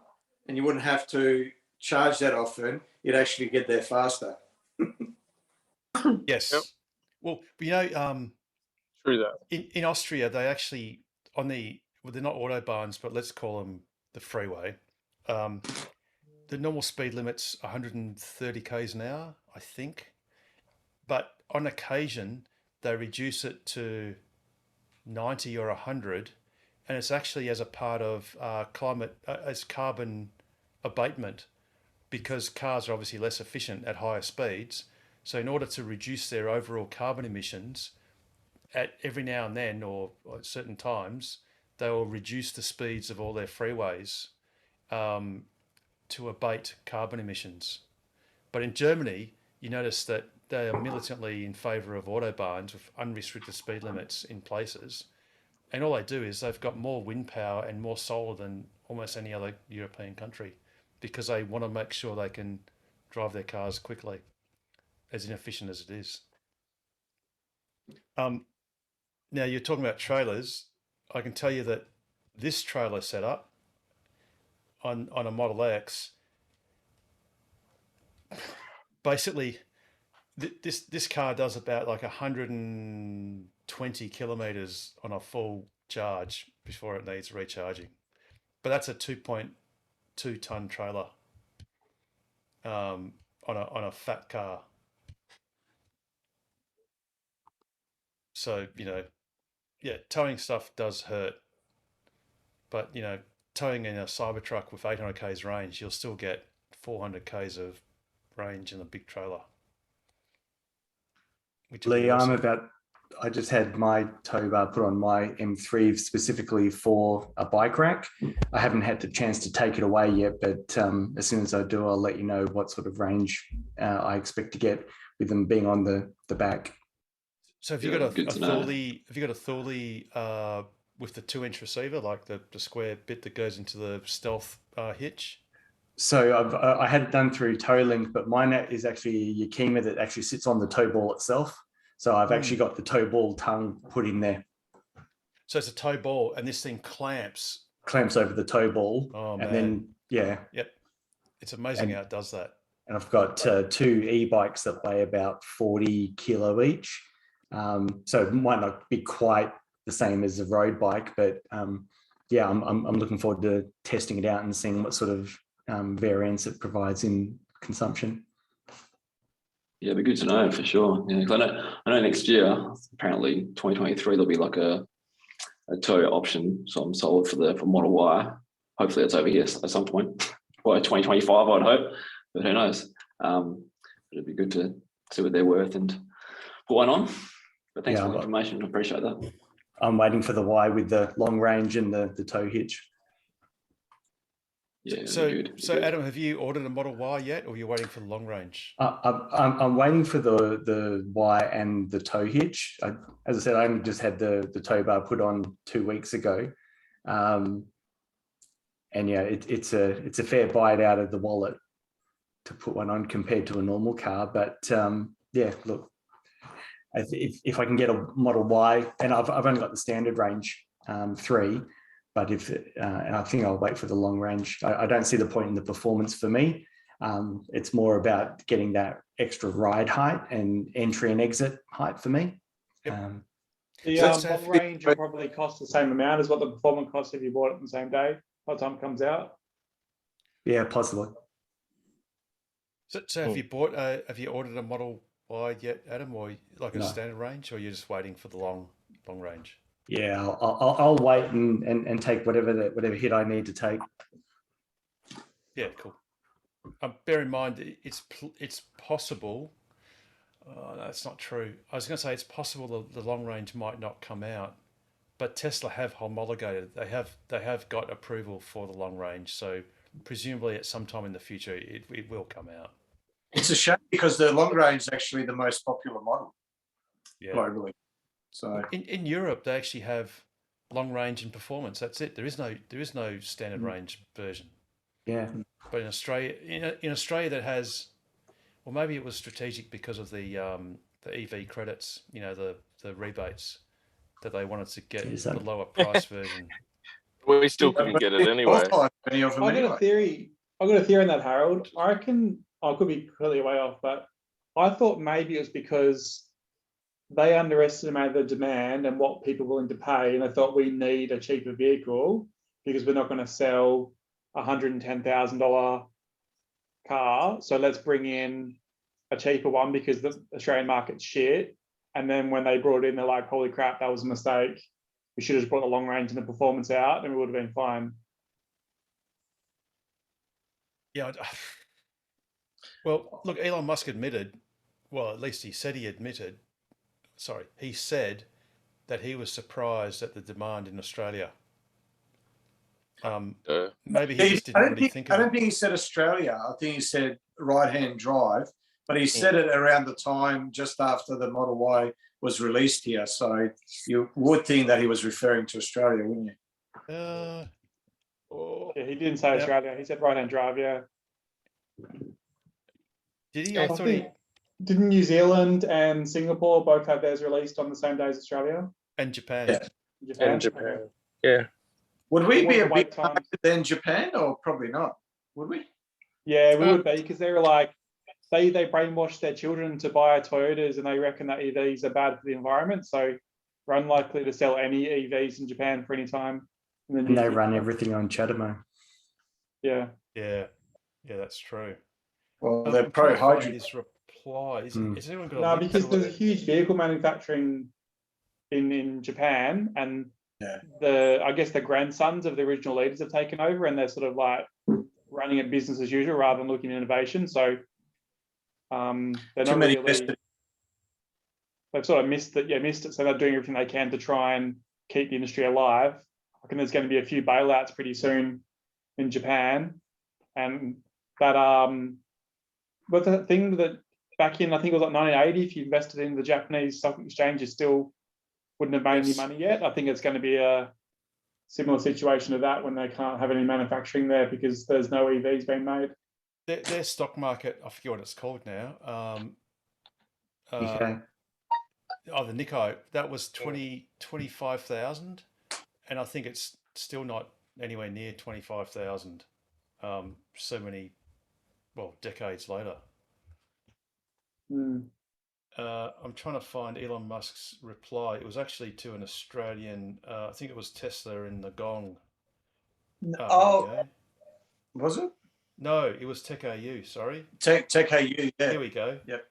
[SPEAKER 3] and you wouldn't have to charge that often, you'd actually get there faster.
[SPEAKER 1] Yes. Yep. Well,
[SPEAKER 2] true that.
[SPEAKER 1] In Austria, they actually they're not autobahns, but let's call them the freeway. The normal speed limit's 130 k's an hour, I think, but on occasion they reduce it to 90 or 100, and it's actually as a part of as carbon abatement, because cars are obviously less efficient at higher speeds. So in order to reduce their overall carbon emissions, at every now and then or at certain times, they will reduce the speeds of all their freeways to abate carbon emissions. But in Germany, you notice that they are militantly in favour of autobahns with unrestricted speed limits in places. And all they do is they've got more wind power and more solar than almost any other European country because they want to make sure they can drive their cars quickly, as inefficient as it is. Now, you're talking about trailers. I can tell you that this trailer setup on a Model X, basically, this car does about like 120 kilometers on a full charge before it needs recharging. But that's a 2.2 ton trailer on a fat car. So, you know, yeah, towing stuff does hurt. But, you know, towing in a Cybertruck with 800 k's range, you'll still get 400 k's of range in a big trailer.
[SPEAKER 21] Lee, I just had my tow bar put on my M3 specifically for a bike rack. I haven't had the chance to take it away yet, but as soon as I do, I'll let you know what sort of range I expect to get with them being on the back.
[SPEAKER 1] So have you got a Thule? Have you got a Thule with the 2-inch receiver, like the square bit that goes into the Stealth hitch?
[SPEAKER 21] So I had it done through TowLink, but mine is actually a Yakima that actually sits on the tow ball itself. So I've actually got the tow ball tongue put in there.
[SPEAKER 1] So it's a tow ball, and this thing clamps
[SPEAKER 21] over the tow ball.
[SPEAKER 1] Oh, man.
[SPEAKER 21] And then, yeah.
[SPEAKER 1] Yep. It's amazing how it does that.
[SPEAKER 21] And I've got 2 e-bikes that weigh about 40 kilo each. So it might not be quite the same as a road bike, but yeah, I'm looking forward to testing it out and seeing what sort of variance it provides in consumption.
[SPEAKER 20] Yeah, it'd be good to know for sure. Yeah, 'cause I know next year, apparently 2023, there'll be like a tow option. So I'm sold for Model Y. Hopefully it's over here at some point. By 2025, I'd hope, but who knows? But it'd be good to see what they're worth and put one on. But thanks for the information. I appreciate that.
[SPEAKER 21] I'm waiting for the Y with the long range and the tow hitch.
[SPEAKER 20] Yeah.
[SPEAKER 1] So Adam, have you ordered a Model Y yet, or are you waiting for the long range?
[SPEAKER 21] I'm waiting for the Y and the tow hitch. As I said, I only just had the tow bar put on 2 weeks ago, and yeah, it's a fair bite out of the wallet to put one on compared to a normal car. But yeah, look, if I can get a Model Y, and I've only got the standard range 3. But and I think I'll wait for the long range. I don't see the point in the performance for me. It's more about getting that extra ride height and entry and exit height for me.
[SPEAKER 15] The long range will probably cost the same amount as what the performance costs if you bought it on the same day by the time it comes out.
[SPEAKER 21] Yeah, possibly.
[SPEAKER 1] So have you ordered a Model Y yet, Adam, or like a standard range, or you're just waiting for the long range?
[SPEAKER 21] Yeah, I'll wait and take whatever hit I need to take.
[SPEAKER 1] Yeah, cool. Bear in mind, it's possible. That's not true. I was going to say it's possible the long range might not come out, but Tesla have homologated. They have got approval for the long range, so presumably at some time in the future it will come out.
[SPEAKER 3] It's a shame because the long range is actually the most popular model globally. So
[SPEAKER 1] in Europe, they actually have long range and performance. That's it. There is no standard range version.
[SPEAKER 21] Yeah.
[SPEAKER 1] But in Australia, that has, well, maybe it was strategic because of the EV credits. You know, the rebates that they wanted to get the lower price version.
[SPEAKER 2] We still couldn't get it anyway.
[SPEAKER 15] I got a theory on that, Harold. I reckon I could be completely way off, but I thought maybe it was because they underestimated the demand and what people were willing to pay, and they thought we need a cheaper vehicle because we're not going to sell a $110,000 car. So let's bring in a cheaper one because the Australian market's shit. And then when they brought it in, they're like, holy crap, that was a mistake. We should have just brought the long range and the performance out and we would have been fine.
[SPEAKER 1] Yeah. Well, look, Elon Musk admitted, well, at least he said that he was surprised at the demand in Australia. Maybe he just didn't really think of it.
[SPEAKER 3] I don't think he said Australia. I think he said right-hand drive. but he said it around the time just after the Model Y was released here. So you would think that he was referring to Australia, wouldn't you?
[SPEAKER 15] Yeah, he didn't say Australia. He said right-hand drive. Yeah.
[SPEAKER 1] Did he?
[SPEAKER 15] I think, didn't New Zealand and Singapore both have theirs released on the same day as Australia?
[SPEAKER 1] And Japan.
[SPEAKER 3] Yeah.
[SPEAKER 2] And Japan. Yeah.
[SPEAKER 3] Would we
[SPEAKER 15] What
[SPEAKER 3] be
[SPEAKER 15] are
[SPEAKER 3] a
[SPEAKER 15] the
[SPEAKER 3] bit
[SPEAKER 15] wait times?
[SPEAKER 3] later than Japan, or probably not? Would we?
[SPEAKER 15] Yeah, we would be, because they were like, they brainwashed their children to buy Toyotas, and they reckon that EVs are bad for the environment. So we're unlikely to sell any EVs in Japan for any time.
[SPEAKER 21] And they run everything on CHAdeMO.
[SPEAKER 15] Yeah.
[SPEAKER 1] Yeah, that's true.
[SPEAKER 3] Well,
[SPEAKER 1] I'm
[SPEAKER 3] they're
[SPEAKER 1] trying to find
[SPEAKER 3] pro-hydrogen.
[SPEAKER 1] this reply. Has anyone got a
[SPEAKER 15] No,
[SPEAKER 1] link
[SPEAKER 15] because
[SPEAKER 1] to
[SPEAKER 15] there's a
[SPEAKER 1] it?
[SPEAKER 15] huge vehicle manufacturing in Japan, and I guess the grandsons of the original leaders have taken over, and they're sort of like running it business as usual rather than looking at innovation. So they're not really. They've sort of missed it. So they're doing everything they can to try and keep the industry alive. I think there's going to be a few bailouts pretty soon in Japan, and that but the thing that back in, I think it was like 1980, if you invested in the Japanese stock exchange, you still wouldn't have made any money yet. I think it's going to be a similar situation to that when they can't have any manufacturing there because there's no EVs being made.
[SPEAKER 1] Their stock market, I forget what it's called now.
[SPEAKER 21] Nikkei.
[SPEAKER 1] The Nikkei, that was 25,000, and I think it's still not anywhere near 25,000. So many, decades later. I'm trying to find Elon Musk's reply. It was actually to an Australian, I think it was Tesla in the Gong.
[SPEAKER 3] Was it?
[SPEAKER 1] No, it was Tech AU, sorry.
[SPEAKER 3] Tech AU, yeah.
[SPEAKER 1] Here we go.
[SPEAKER 3] Yep.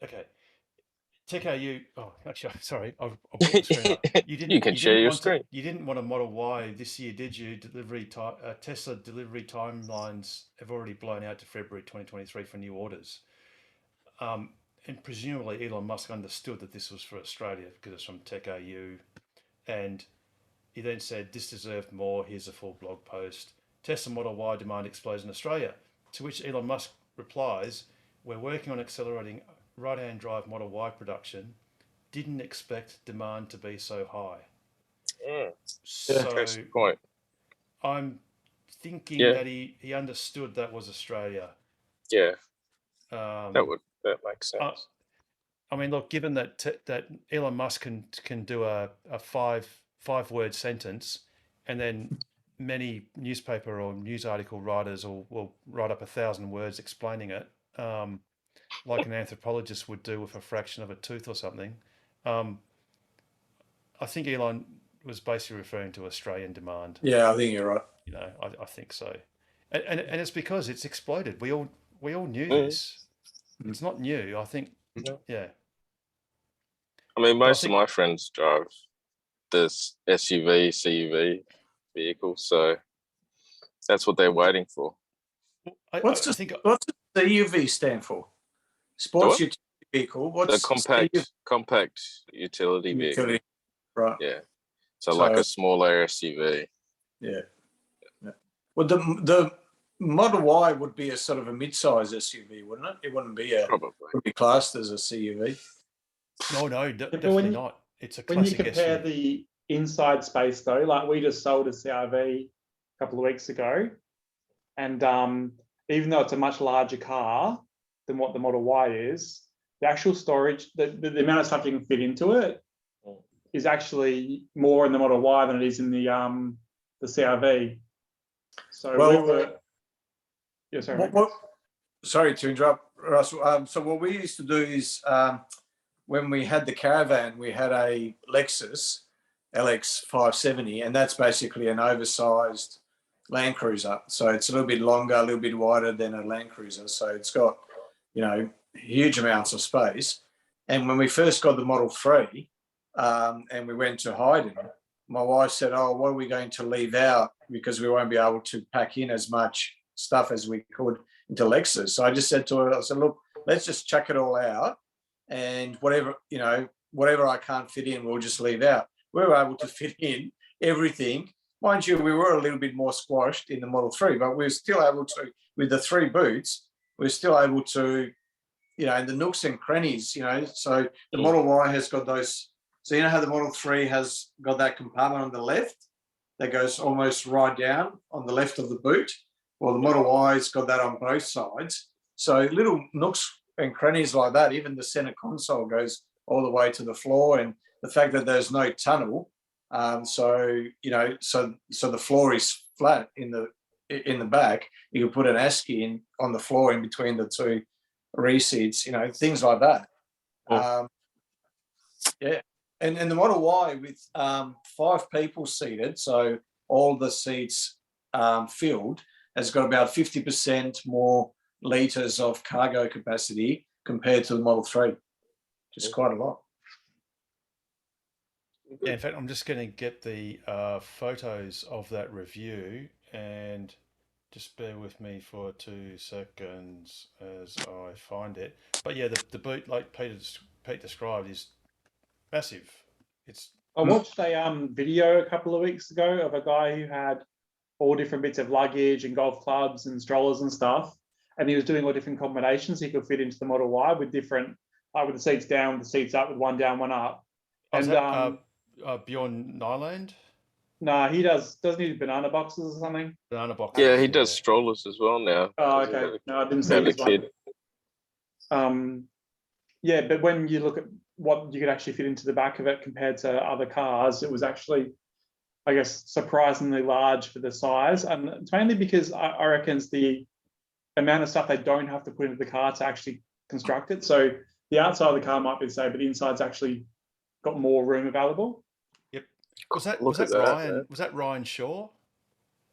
[SPEAKER 1] Okay. Tech AU. Oh, actually, sorry. I'll put the screen up.
[SPEAKER 2] You can share your screen.
[SPEAKER 1] You didn't want a Model Y this year, did you? Tesla delivery timelines have already blown out to February 2023 for new orders. And presumably Elon Musk understood that this was for Australia because it's from Tech AU. And he then said, this deserved more. Here's a full blog post. Tesla Model Y demand explodes in Australia. To which Elon Musk replies, we're working on accelerating right-hand drive Model Y production. Didn't expect demand to be so high.
[SPEAKER 2] Interesting point.
[SPEAKER 1] I'm thinking that he understood that was Australia.
[SPEAKER 2] Yeah. That makes sense.
[SPEAKER 1] I mean, look, given that that Elon Musk can do a five-word sentence, and then many newspaper or news article writers will write up 1,000 words explaining it, like an anthropologist would do with a fraction of a tooth or something. I think Elon was basically referring to Australian demand.
[SPEAKER 3] Yeah, I think you're right.
[SPEAKER 1] You know, I think so, and it's because it's exploded. We all knew this. It's not new. I think. Yeah.
[SPEAKER 2] I mean, most of my friends drive this SUV, CUV vehicles, so that's what they're waiting for.
[SPEAKER 3] What's the CUV stand for? Sports utility vehicle. What's
[SPEAKER 2] the compact utility vehicle?
[SPEAKER 3] Right.
[SPEAKER 2] Yeah. So like a smaller SUV.
[SPEAKER 3] Yeah. Well, the Model Y would be a sort of a mid-size SUV, wouldn't it? It wouldn't be would be classed as a CUV.
[SPEAKER 1] No, definitely not. It's a classic
[SPEAKER 15] When you compare
[SPEAKER 1] SUV.
[SPEAKER 15] the inside space though, like we just sold a CRV a couple of weeks ago, and even though it's a much larger car than what the Model Y is, the actual storage, the amount of stuff you can fit into it is actually more in the Model Y than it is in the CRV. So
[SPEAKER 3] sorry to interrupt, Russell. So what we used to do is when we had the Caravan, we had a Lexus LX 570, and that's basically an oversized Land Cruiser. So it's a little bit longer, a little bit wider than a Land Cruiser. So it's got, huge amounts of space. And when we first got the Model 3 and we went to Hayden, my wife said, oh, what are we going to leave out? Because we won't be able to pack in as much stuff as we could into Lexus. So I just said to her, I said, look, let's just chuck it all out, and whatever I can't fit in, we'll just leave out. We were able to fit in everything mind you, we were a little bit more squashed in the Model 3, but we were still able to, with the 3 boots, we were still able to, you know, in the nooks and crannies, you know. So the Model Y has got those. So you know how the Model 3 has got that compartment on the left that goes almost right down on the left of the boot? Well, the Model Y's got that on both sides. So little nooks and crannies like that, even the center console goes all the way to the floor, and the fact that there's no tunnel, so you know, so the floor is flat in the back. You can put an ASCII in on the floor in between the 2 rear seats, you know, things like that. Yeah, and the Model Y with 5 people seated, so all the seats filled, has got about 50% more litres of cargo capacity compared to the Model 3. Just quite a lot.
[SPEAKER 1] Yeah, in fact, I'm just going to get the photos of that review, and just bear with me for 2 seconds as I find it. But yeah, the boot, like Pete described, is massive. It's.
[SPEAKER 15] I watched a video a couple of weeks ago of a guy who had all different bits of luggage and golf clubs and strollers and stuff, and he was doing all different combinations he could fit into the Model Y with different, like with the seats down, with the seats up, with one down, one up.
[SPEAKER 1] And Bjorn Nyland?
[SPEAKER 15] No, he doesn't he do banana boxes or something?
[SPEAKER 1] Banana boxes.
[SPEAKER 2] Yeah, he does strollers as well now.
[SPEAKER 15] Oh, okay. No, I didn't see this one. Yeah, but when you look at what you could actually fit into the back of it compared to other cars, it was actually, I guess, surprisingly large for the size. And it's mainly because I reckon it's the amount of stuff they don't have to put into the car to actually construct it. So the outside of the car might be the same, but the inside's actually got more room available.
[SPEAKER 1] Yep. Was that Ryan Shaw?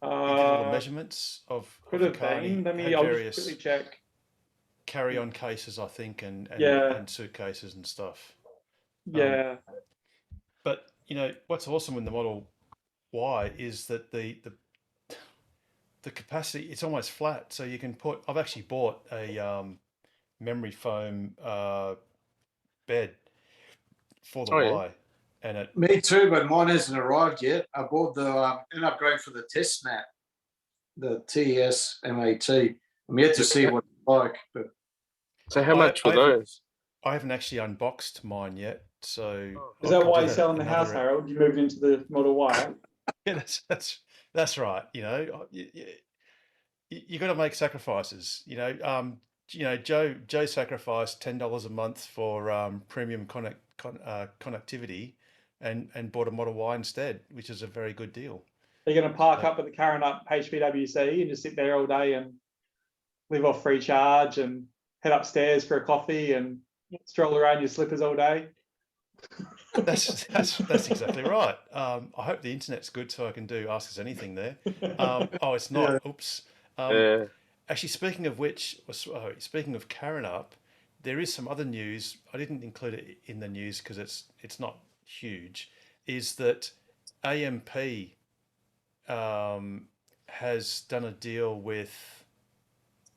[SPEAKER 1] He did all the measurements of
[SPEAKER 15] could
[SPEAKER 1] the
[SPEAKER 15] have
[SPEAKER 1] car.
[SPEAKER 15] been.
[SPEAKER 1] I'll
[SPEAKER 15] just quickly check.
[SPEAKER 1] Carry-on cases, I think, and suitcases and stuff.
[SPEAKER 15] Yeah.
[SPEAKER 1] But you know what's awesome with the Model Y is that the capacity, it's almost flat, so you can put. I've actually bought a memory foam bed for the Y, and it.
[SPEAKER 3] Me too, but mine hasn't arrived yet. I bought the ended up going for the test mat, the TES MAT. I'm yet to see what it's like, but.
[SPEAKER 2] So how much were those?
[SPEAKER 1] I haven't actually unboxed mine yet, so.
[SPEAKER 15] Is that why you're selling the house, Harold? You moved into the Model Y.
[SPEAKER 1] Yeah, that's right. You know, you got to make sacrifices. You know, Joe sacrificed $10 a month for premium connectivity, and bought a Model Y instead, which is a very good deal.
[SPEAKER 15] You're going to park up at the Karrinyup HPWC and just sit there all day and live off free charge and head upstairs for a coffee and stroll around your slippers all day.
[SPEAKER 1] That's exactly right. I hope the internet's good so I can do Ask Us Anything there. Oh, it's not. Yeah. Oops. Actually, speaking of which, speaking of Karrinyup, there is some other news. I didn't include it in the news because it's not huge. Is that AMP has done a deal with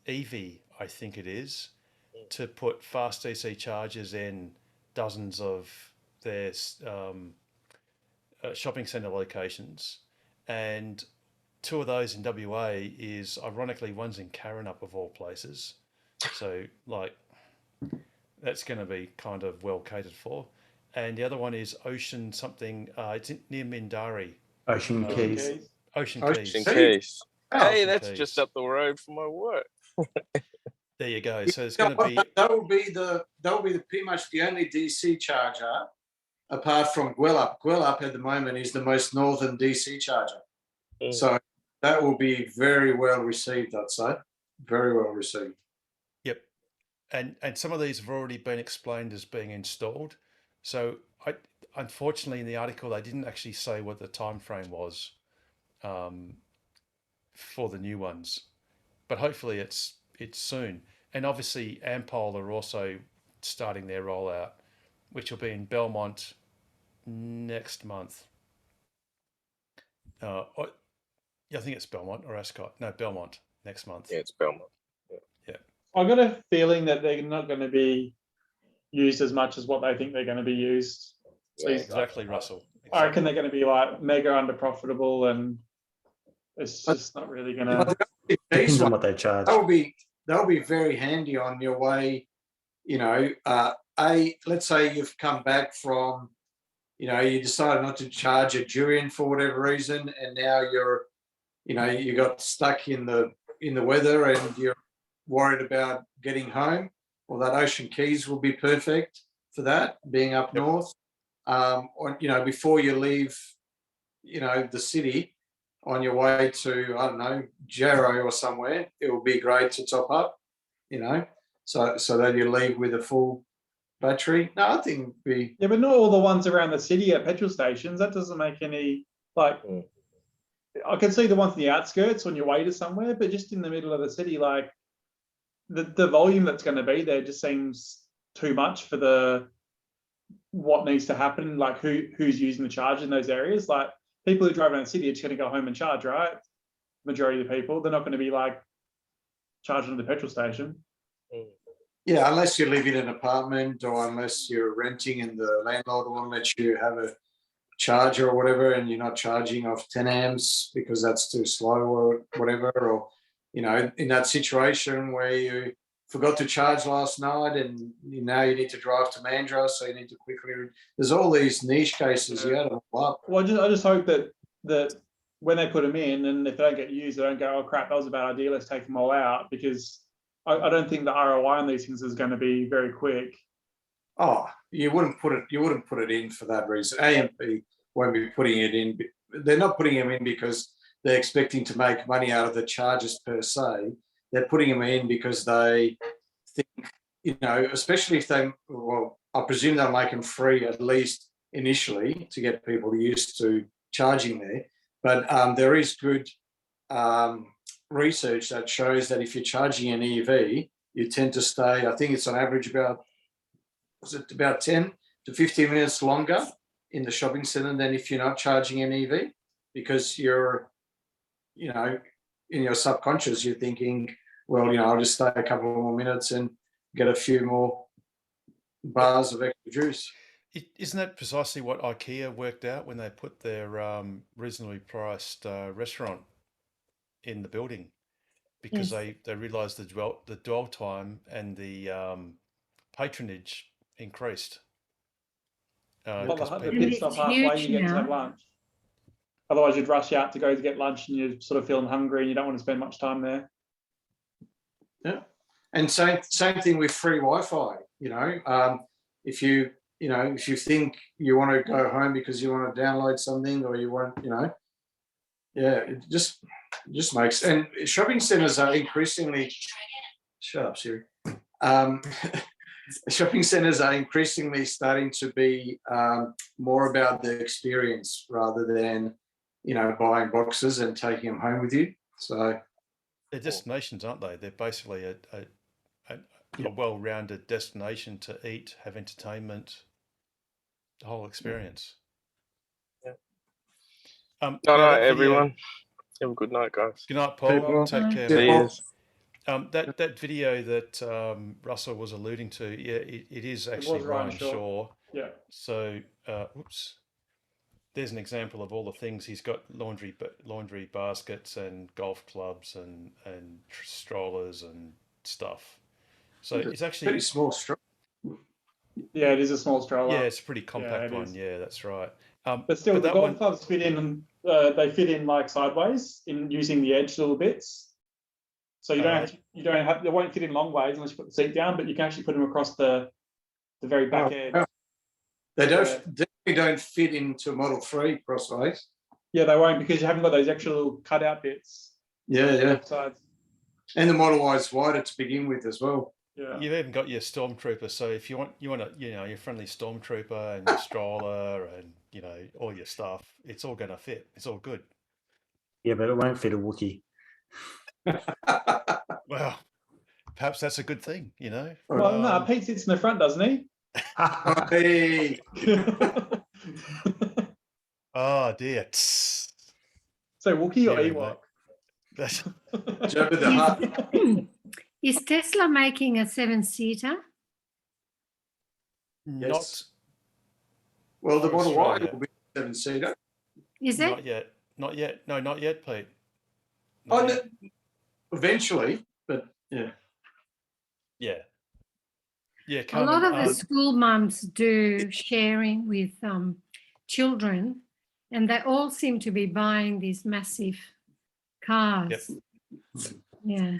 [SPEAKER 1] Evie, I think it is, to put fast DC chargers in dozens of their shopping centre locations, and 2 of those in WA is, ironically, one's in Karrinyup of all places. So like that's going to be kind of well catered for. And the other one is Ocean something. It's near Mindari.
[SPEAKER 21] Ocean Keys.
[SPEAKER 1] Ocean Keys.
[SPEAKER 2] Hey, that's just up the road from my work.
[SPEAKER 1] There you go. So it's going to be.
[SPEAKER 3] That will be pretty much the only DC charger, apart from Gwelup. Gwelup at the moment is the most northern DC charger. So that will be very well received, I'd say. Very well received.
[SPEAKER 1] Yep. And some of these have already been explained as being installed. So unfortunately in the article they didn't actually say what the time frame was for the new ones. But hopefully it's soon. And obviously Ampol are also starting their rollout, which will be in Belmont next month. I think it's Belmont or Ascot. No, Belmont next month.
[SPEAKER 2] Yeah, it's Belmont.
[SPEAKER 1] Yeah.
[SPEAKER 15] I've got a feeling that they're not going to be used as much as what they think they're going to be used.
[SPEAKER 1] Yeah, exactly, Russell.
[SPEAKER 15] I reckon they're going to be like mega under profitable, and it's just not really going to.
[SPEAKER 21] Depends on what they charge.
[SPEAKER 3] They'll be very handy on your way. You know, let's say you've come back from, you know, you decided not to charge at Jurien for whatever reason, and now you got stuck in the weather and you're worried about getting home. Well, that Ocean Keys will be perfect for that, being up north. Or, you know, before you leave, you know, the city on your way to, I don't know, Jarrow or somewhere, it will be great to top up, you know, so that you leave with a full battery. No, I think
[SPEAKER 15] yeah, but not all the ones around the city at petrol stations. That doesn't make any, like, I can see the ones in the outskirts on your way to somewhere, but just in the middle of the city, like the volume that's going to be there just seems too much for what needs to happen. Like who's using the charge in those areas. Like people who drive around the city are just going to go home and charge, right? Majority of the people, they're not going to be like charging at the petrol station.
[SPEAKER 3] Yeah, unless you live in an apartment or unless you're renting and the landlord won't let you have a charger or whatever, and you're not charging off 10 amps because that's too slow or whatever, or, you know, in that situation where you forgot to charge last night and now you need to drive to Mandurah, so you need to quickly, there's all these niche cases you got to pull up.
[SPEAKER 15] Well, I just hope that when they put them in, and if they don't get used, they don't go, oh crap, that was a bad idea, let's take them all out, because I don't think the ROI on these things is going to be very quick.
[SPEAKER 3] Oh, you wouldn't put it in for that reason. AMP won't be putting it in. They're not putting them in because they're expecting to make money out of the charges per se. They're putting them in because they think, you know, especially if I presume they'll make them free at least initially to get people used to charging there. But there is good research that shows that if you're charging an EV, you tend to stay, I think it's on average about 10 to 15 minutes longer in the shopping centre than if you're not charging an EV, because you're, you know, in your subconscious, you're thinking, well, you know, I'll just stay a couple more minutes and get a few more bars of extra juice.
[SPEAKER 1] Isn't that precisely what IKEA worked out when they put their reasonably priced restaurant in the building? Because they realised the dwell time and the patronage increased.
[SPEAKER 15] Well, the pit stop halfway, you get to have lunch. Otherwise, you'd rush out to go to get lunch and you're sort of feeling hungry and you don't want to spend much time there.
[SPEAKER 3] Yeah. And same thing with free Wi-Fi, you know. If you think you want to go home because you want to download something, or you want, you know, yeah, it just makes, and shopping centres are increasingly, shut up, Siri. Shopping centres are increasingly starting to be more about the experience rather than, you know, buying boxes and taking them home with you. So
[SPEAKER 1] they're destinations, aren't they? They're basically a well-rounded destination to eat, have entertainment, the whole experience.
[SPEAKER 2] Good night, everyone. Have a good night, guys.
[SPEAKER 1] Good night, Paul. Take care.
[SPEAKER 2] See yous.
[SPEAKER 1] That video that Russell was alluding to, yeah, it is actually Ryan Shaw.
[SPEAKER 15] Yeah.
[SPEAKER 1] So, oops. There's an example of all the things he's got: laundry baskets and golf clubs and strollers and stuff. So it's actually
[SPEAKER 3] pretty small stroller.
[SPEAKER 15] Yeah, it is a small stroller.
[SPEAKER 1] Yeah, it's a pretty compact one. Yeah, that's right.
[SPEAKER 15] But still, the golf clubs fit in. They fit in like sideways in using the edge little bits. So you they won't fit in long ways unless you put the seat down, but you can actually put them across the very back edge.
[SPEAKER 3] They definitely don't fit into Model 3 crossways.
[SPEAKER 15] Yeah, they won't, because you haven't got those extra little cutout bits.
[SPEAKER 3] Yeah. And the Model Y is wider to begin with as well.
[SPEAKER 15] Yeah.
[SPEAKER 1] You've even got your Stormtrooper. So if you want your friendly Stormtrooper and your stroller and, you know, all your stuff, it's all going to fit. It's all good.
[SPEAKER 21] Yeah, but it won't fit a Wookiee.
[SPEAKER 1] Well, perhaps that's a good thing, you know.
[SPEAKER 15] Well, no, Pete sits in the front, doesn't he?
[SPEAKER 3] Hey.
[SPEAKER 1] Oh dear.
[SPEAKER 15] So Wookiee or Ewok?
[SPEAKER 18] Is Tesla making a 7-seater?
[SPEAKER 1] Not.
[SPEAKER 3] Well, the Model Y will be 7-seater.
[SPEAKER 18] Is it?
[SPEAKER 1] Not yet. Not yet. No, not yet, Pete.
[SPEAKER 3] Oh,
[SPEAKER 1] Not yet.
[SPEAKER 3] eventually, but yeah.
[SPEAKER 1] Yeah. Yeah,
[SPEAKER 18] A lot
[SPEAKER 1] Carmen,
[SPEAKER 18] of the school mums do sharing with children, and they all seem to be buying these massive cars. Yeah.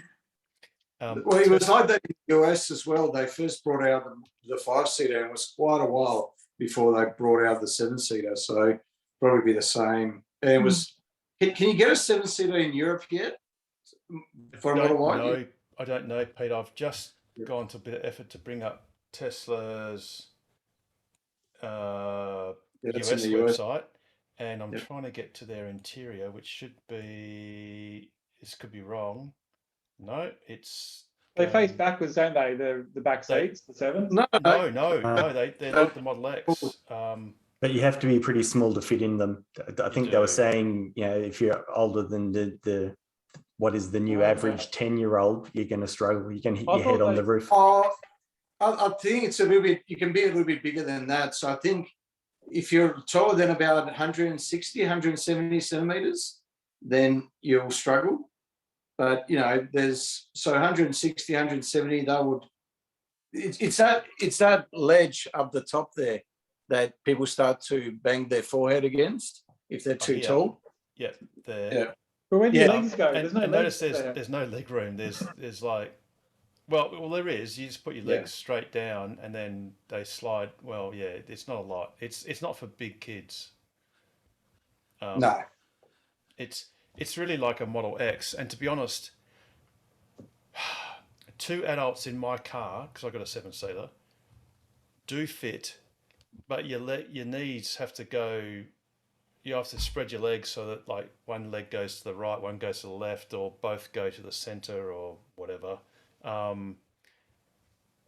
[SPEAKER 3] Well, it was like that in the US as well. They first brought out the 5-seater, and it was quite a while before they brought out the 7-seater. So probably be the same. And it was. Can you get a 7-seater in Europe yet? For a Model Y?
[SPEAKER 1] No, I don't know, Pete. I've just gone to a bit of effort to bring up Tesla's
[SPEAKER 3] it's
[SPEAKER 1] US
[SPEAKER 3] in the US.
[SPEAKER 1] website, and I'm
[SPEAKER 3] Yep.
[SPEAKER 1] trying to get to their interior, which should be. This could be wrong. No, it's.
[SPEAKER 15] They face backwards, don't they? The back seats, the 7s?
[SPEAKER 1] No, they're like the Model X.
[SPEAKER 21] But you have to be pretty small to fit in them. I think they were saying, you know, if you're older than the what is the new average 10-year-old, you're going to struggle. You can hit your head on the roof.
[SPEAKER 3] Oh, I think it's a little bit. You can be a little bit bigger than that. So I think if you're taller than about 160, 170 centimeters, then you'll struggle. But you know, there's 160, 170. That would. It's that ledge up the top there that people start to bang their forehead against if they're too tall.
[SPEAKER 1] Yeah,
[SPEAKER 3] Yeah.
[SPEAKER 15] But where do your legs go?
[SPEAKER 1] And,
[SPEAKER 15] There's no
[SPEAKER 1] and
[SPEAKER 15] legs
[SPEAKER 1] notice
[SPEAKER 15] there.
[SPEAKER 1] there's no leg room. There's like, well, there is. You just put your legs straight down, and then they slide. Well, yeah, it's not a lot. It's not for big kids.
[SPEAKER 3] No.
[SPEAKER 1] It's really like a Model X, and to be honest, 2 adults in my car, because I've got a 7-seater, do fit, but your knees have to go. You have to spread your legs so that like one leg goes to the right, one goes to the left, or both go to the center, or whatever.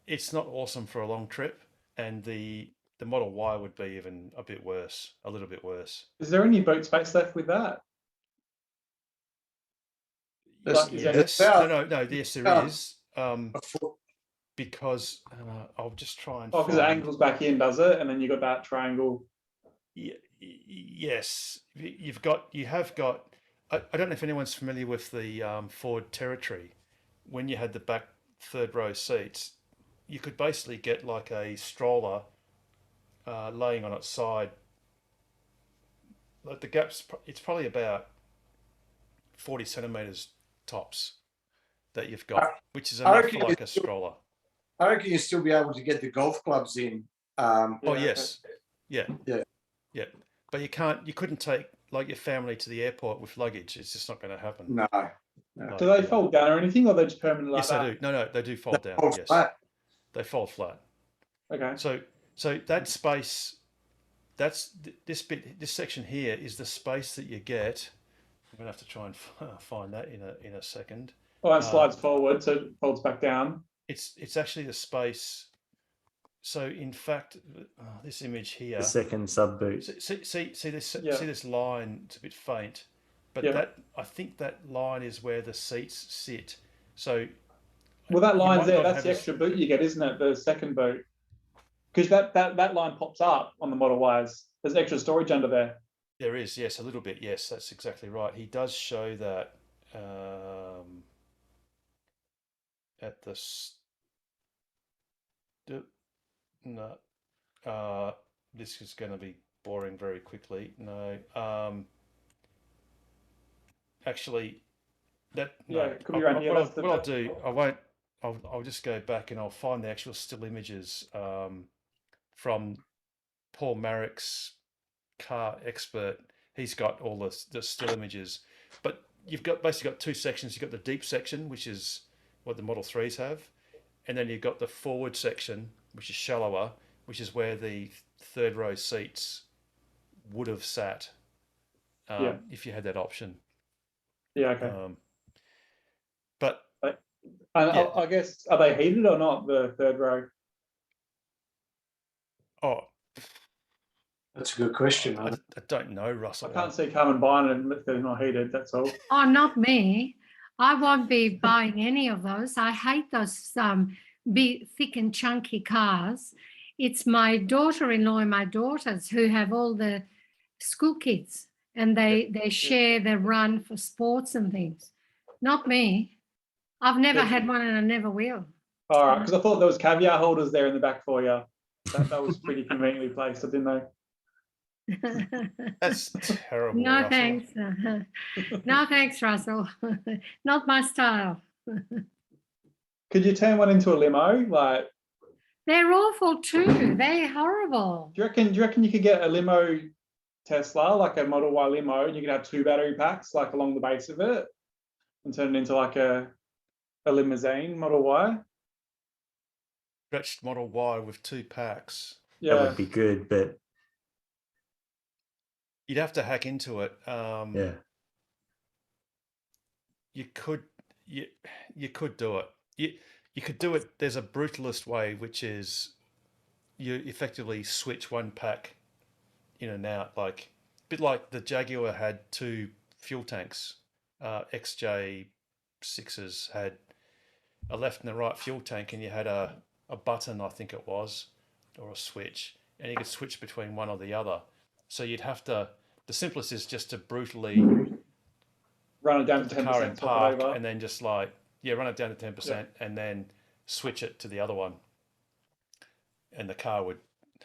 [SPEAKER 1] It's not awesome for a long trip, and the Model Y would be even a bit worse, a little bit worse.
[SPEAKER 15] Is there any boot space left with that?
[SPEAKER 1] Yes, yes, there is. Because I'll just try and.
[SPEAKER 15] Oh, because it angles back in, does it? And then you got that triangle.
[SPEAKER 1] Yes, you have got. I don't know if anyone's familiar with the Ford Territory. When you had the back third row seats, you could basically get like a stroller laying on its side. Like the gap's, it's probably about 40 centimeters tops that you've got, which is enough for like a stroller.
[SPEAKER 3] I reckon you'll still be able to get the golf clubs in.
[SPEAKER 1] Oh yes, yeah.
[SPEAKER 3] Yeah.
[SPEAKER 1] But you couldn't take like your family to the airport with luggage. It's just not going to happen.
[SPEAKER 3] No.
[SPEAKER 1] Like,
[SPEAKER 15] Do they fold down or anything, or they're just permanent like
[SPEAKER 1] yes,
[SPEAKER 15] that?
[SPEAKER 1] they do. No, they do fold down.
[SPEAKER 3] fold
[SPEAKER 1] Yes,
[SPEAKER 3] flat.
[SPEAKER 1] they fold flat.
[SPEAKER 15] Okay.
[SPEAKER 1] So that space, this section here is the space that you get. I'm going to have to try and find that in a second.
[SPEAKER 15] Oh, and slides forward, so it folds back down.
[SPEAKER 1] It's actually the space. So in fact, this image here,
[SPEAKER 21] The second sub boot.
[SPEAKER 1] see this line. It's a bit faint, but I think that line is where the seats sit. So
[SPEAKER 15] Well, that line's
[SPEAKER 1] might
[SPEAKER 15] there.
[SPEAKER 1] not
[SPEAKER 15] That's
[SPEAKER 1] have
[SPEAKER 15] the extra boot you get, isn't it? The second boot. Because that line pops up on the Model Ys. There's extra storage under there.
[SPEAKER 1] There is, yes, a little bit. Yes, that's exactly right. He does show that at the no. This is going to be boring very quickly. No. Actually, that
[SPEAKER 15] Yeah, it could be around here.
[SPEAKER 1] What I'll do, I won't. I'll just go back and I'll find the actual still images from Paul Marrick's car expert. He's got all the still images, but you've basically got 2 sections. You've got the deep section, which is what the Model 3s have, and then you've got the forward section, which is shallower, which is where the third row seats would have sat if you had that option.
[SPEAKER 15] Yeah, okay.
[SPEAKER 1] But
[SPEAKER 15] I guess, are they heated or not, the third row?
[SPEAKER 1] Oh,
[SPEAKER 3] that's a good question.
[SPEAKER 1] I don't know, Russell.
[SPEAKER 15] I can't see Carmen buying it if they're not heated, that's all.
[SPEAKER 18] Oh, not me. I won't be buying any of those. I hate those big, thick and chunky cars. It's my daughter-in-law and my daughters who have all the school kids, and they share the run for sports and things. Not me. I've never
[SPEAKER 15] Yeah.
[SPEAKER 18] had one, and I never will.
[SPEAKER 15] All right, because I thought there was caviar holders there in the back for you. That was pretty conveniently placed. I didn't know.
[SPEAKER 1] That's terrible.
[SPEAKER 18] No
[SPEAKER 1] Russell.
[SPEAKER 18] thanks. No thanks, Russell. Not my style.
[SPEAKER 15] Could you turn one into a limo? Like,
[SPEAKER 18] They're awful too. They're horrible.
[SPEAKER 15] do you reckon you could get a limo Tesla, like a Model Y limo, and you could have 2 battery packs like along the base of it, and turn it into like a limousine Model Y?
[SPEAKER 1] Stretched Model Y with 2 packs.
[SPEAKER 21] That
[SPEAKER 15] Yeah.
[SPEAKER 21] would be good, but
[SPEAKER 1] You'd have to hack into it.
[SPEAKER 21] yeah.
[SPEAKER 1] You could do it. You could do it. There's a brutalist way, which is you effectively switch one pack in and out, like a bit like the Jaguar had 2 fuel tanks. XJ6s had a left and a right fuel tank, and you had a button, I think it was, or a switch, and you could switch between one or the other. So you'd have to. The simplest is just to brutally
[SPEAKER 15] Run it down
[SPEAKER 1] put
[SPEAKER 15] to
[SPEAKER 1] the car in
[SPEAKER 15] 10%, swap it
[SPEAKER 1] park,
[SPEAKER 15] over.
[SPEAKER 1] and then just like run it down to 10%, and then switch it to the other one, and the car would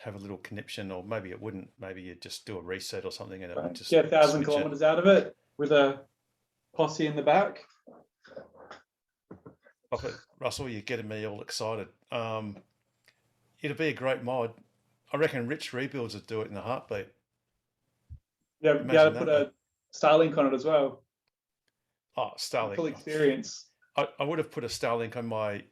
[SPEAKER 1] have a little conniption, or maybe it wouldn't. Maybe you'd just do a reset or something, and it would just
[SPEAKER 15] Get 1,000
[SPEAKER 1] switch it.
[SPEAKER 15] kilometers out of it with a posse in the back.
[SPEAKER 1] Okay, Russell, you're getting me all excited. It'd be a great mod. I reckon Rich Rebuilds would do it in a heartbeat.
[SPEAKER 15] Yeah,
[SPEAKER 1] Imagine
[SPEAKER 15] be able to
[SPEAKER 1] that,
[SPEAKER 15] put
[SPEAKER 1] mate.
[SPEAKER 15] a Starlink on it as well.
[SPEAKER 1] Oh, Starlink.
[SPEAKER 15] Full experience.
[SPEAKER 1] I would have put a Starlink on my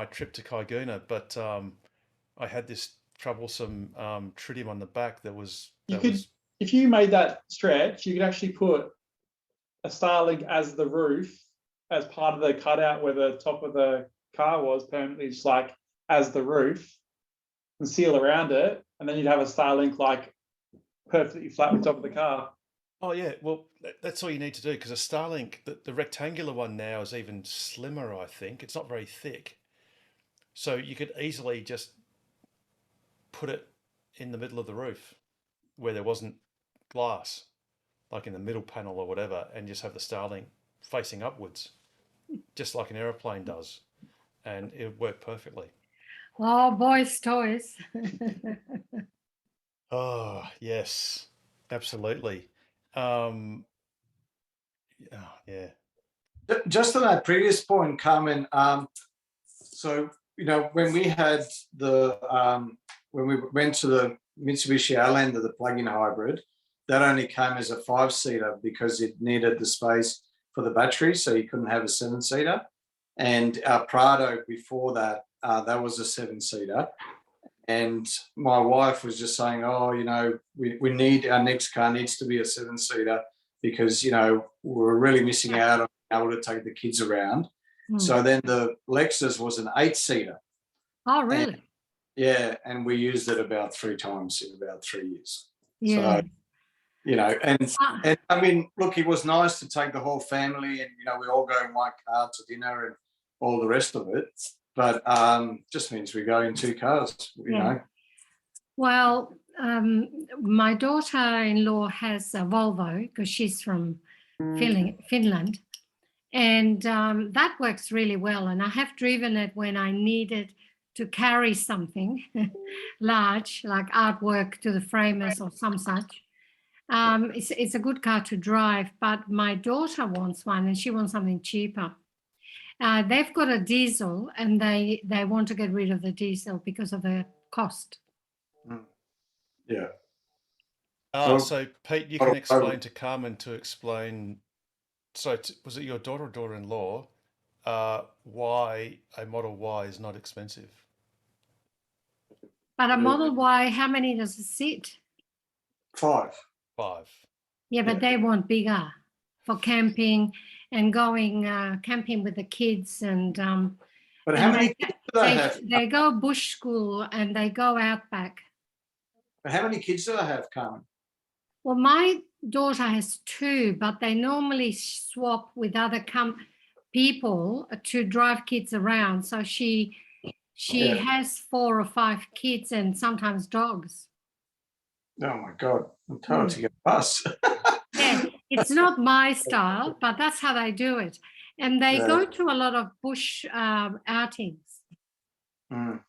[SPEAKER 1] trip to Kaiguna, but I had this troublesome tritium on the back that was.
[SPEAKER 15] If you made that stretch, you could actually put a Starlink as the roof, as part of the cutout where the top of the car was permanently, just like as the roof, and seal around it, and then you'd have a Starlink like perfectly flat on top of the car.
[SPEAKER 1] Oh yeah, well that's all you need to do, because a Starlink, the rectangular one now is even slimmer. I think it's not very thick, so you could easily just put it in the middle of the roof where there wasn't glass, like in the middle panel or whatever, and just have the Starlink facing upwards, just like an aeroplane does, and it would work perfectly.
[SPEAKER 18] Oh, boys' toys.
[SPEAKER 1] Oh yes, absolutely. Oh, yeah.
[SPEAKER 3] Just on that previous point, Carmen, so, when we had when we went to the Mitsubishi Outlander, the plug-in hybrid, that only came as a 5-seater because it needed the space for the battery, so you couldn't have a 7-seater. And our Prado before that, that was a 7-seater. And my wife was just saying, oh, we need, our next car needs to be a 7-seater because, we're really missing out on being able to take the kids around. So then the Lexus was an 8-seater.
[SPEAKER 18] Oh, really?
[SPEAKER 3] And we used it about 3 times in about 3 years.
[SPEAKER 18] Yeah.
[SPEAKER 3] So, and I mean, look, it was nice to take the whole family and, we all go in one car to dinner and all the rest of it. But just means we go in 2 cars,
[SPEAKER 18] Well, my daughter-in-law has a Volvo because she's from Finland. And that works really well. And I have driven it when I needed to carry something large, like artwork to the framers or some such. It's a good car to drive, but my daughter wants one and she wants something cheaper. They've got a diesel and they want to get rid of the diesel because of the cost.
[SPEAKER 3] Yeah.
[SPEAKER 1] So Pete, you can explain to Carmen to explain. So was it your daughter or daughter-in-law why a Model Y is not expensive?
[SPEAKER 18] But a Model Y, how many does it sit?
[SPEAKER 3] 5.
[SPEAKER 18] Yeah, but they want bigger for camping and going camping with the kids and.
[SPEAKER 3] But how many kids do they have?
[SPEAKER 18] They go bush school and they go outback.
[SPEAKER 3] But how many kids do they have, Carmen?
[SPEAKER 18] Well, my daughter has 2, but they normally swap with other people to drive kids around. So she has 4 or 5 kids and sometimes dogs.
[SPEAKER 3] Oh my God, I'm told to get a bus.
[SPEAKER 18] Yeah, it's not my style, but that's how they do it. And they
[SPEAKER 3] Yeah.
[SPEAKER 18] go to a lot of bush outings.
[SPEAKER 3] Mm.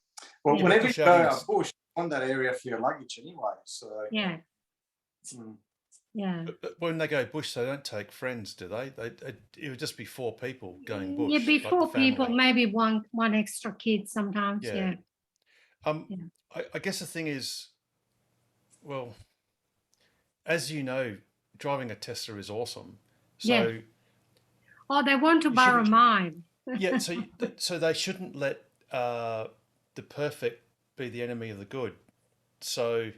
[SPEAKER 3] Well,
[SPEAKER 18] Yeah.
[SPEAKER 3] whenever you
[SPEAKER 1] Bush
[SPEAKER 3] go
[SPEAKER 1] outings.
[SPEAKER 3] out bush, you want that area for your luggage anyway. So
[SPEAKER 18] Yeah,
[SPEAKER 3] mm.
[SPEAKER 18] yeah.
[SPEAKER 1] But when they go bush, they don't take friends, do they? It would just be 4 people going bush.
[SPEAKER 18] Yeah,
[SPEAKER 1] like
[SPEAKER 18] before
[SPEAKER 1] the
[SPEAKER 18] people,
[SPEAKER 1] family.
[SPEAKER 18] maybe one extra kid sometimes.
[SPEAKER 1] Yeah.
[SPEAKER 18] Yeah.
[SPEAKER 1] I guess the thing is, well, as you know, driving a Tesla is awesome. So
[SPEAKER 18] Yeah. Oh, they want to borrow mine.
[SPEAKER 1] yeah, so they shouldn't let the perfect be the enemy of the good. So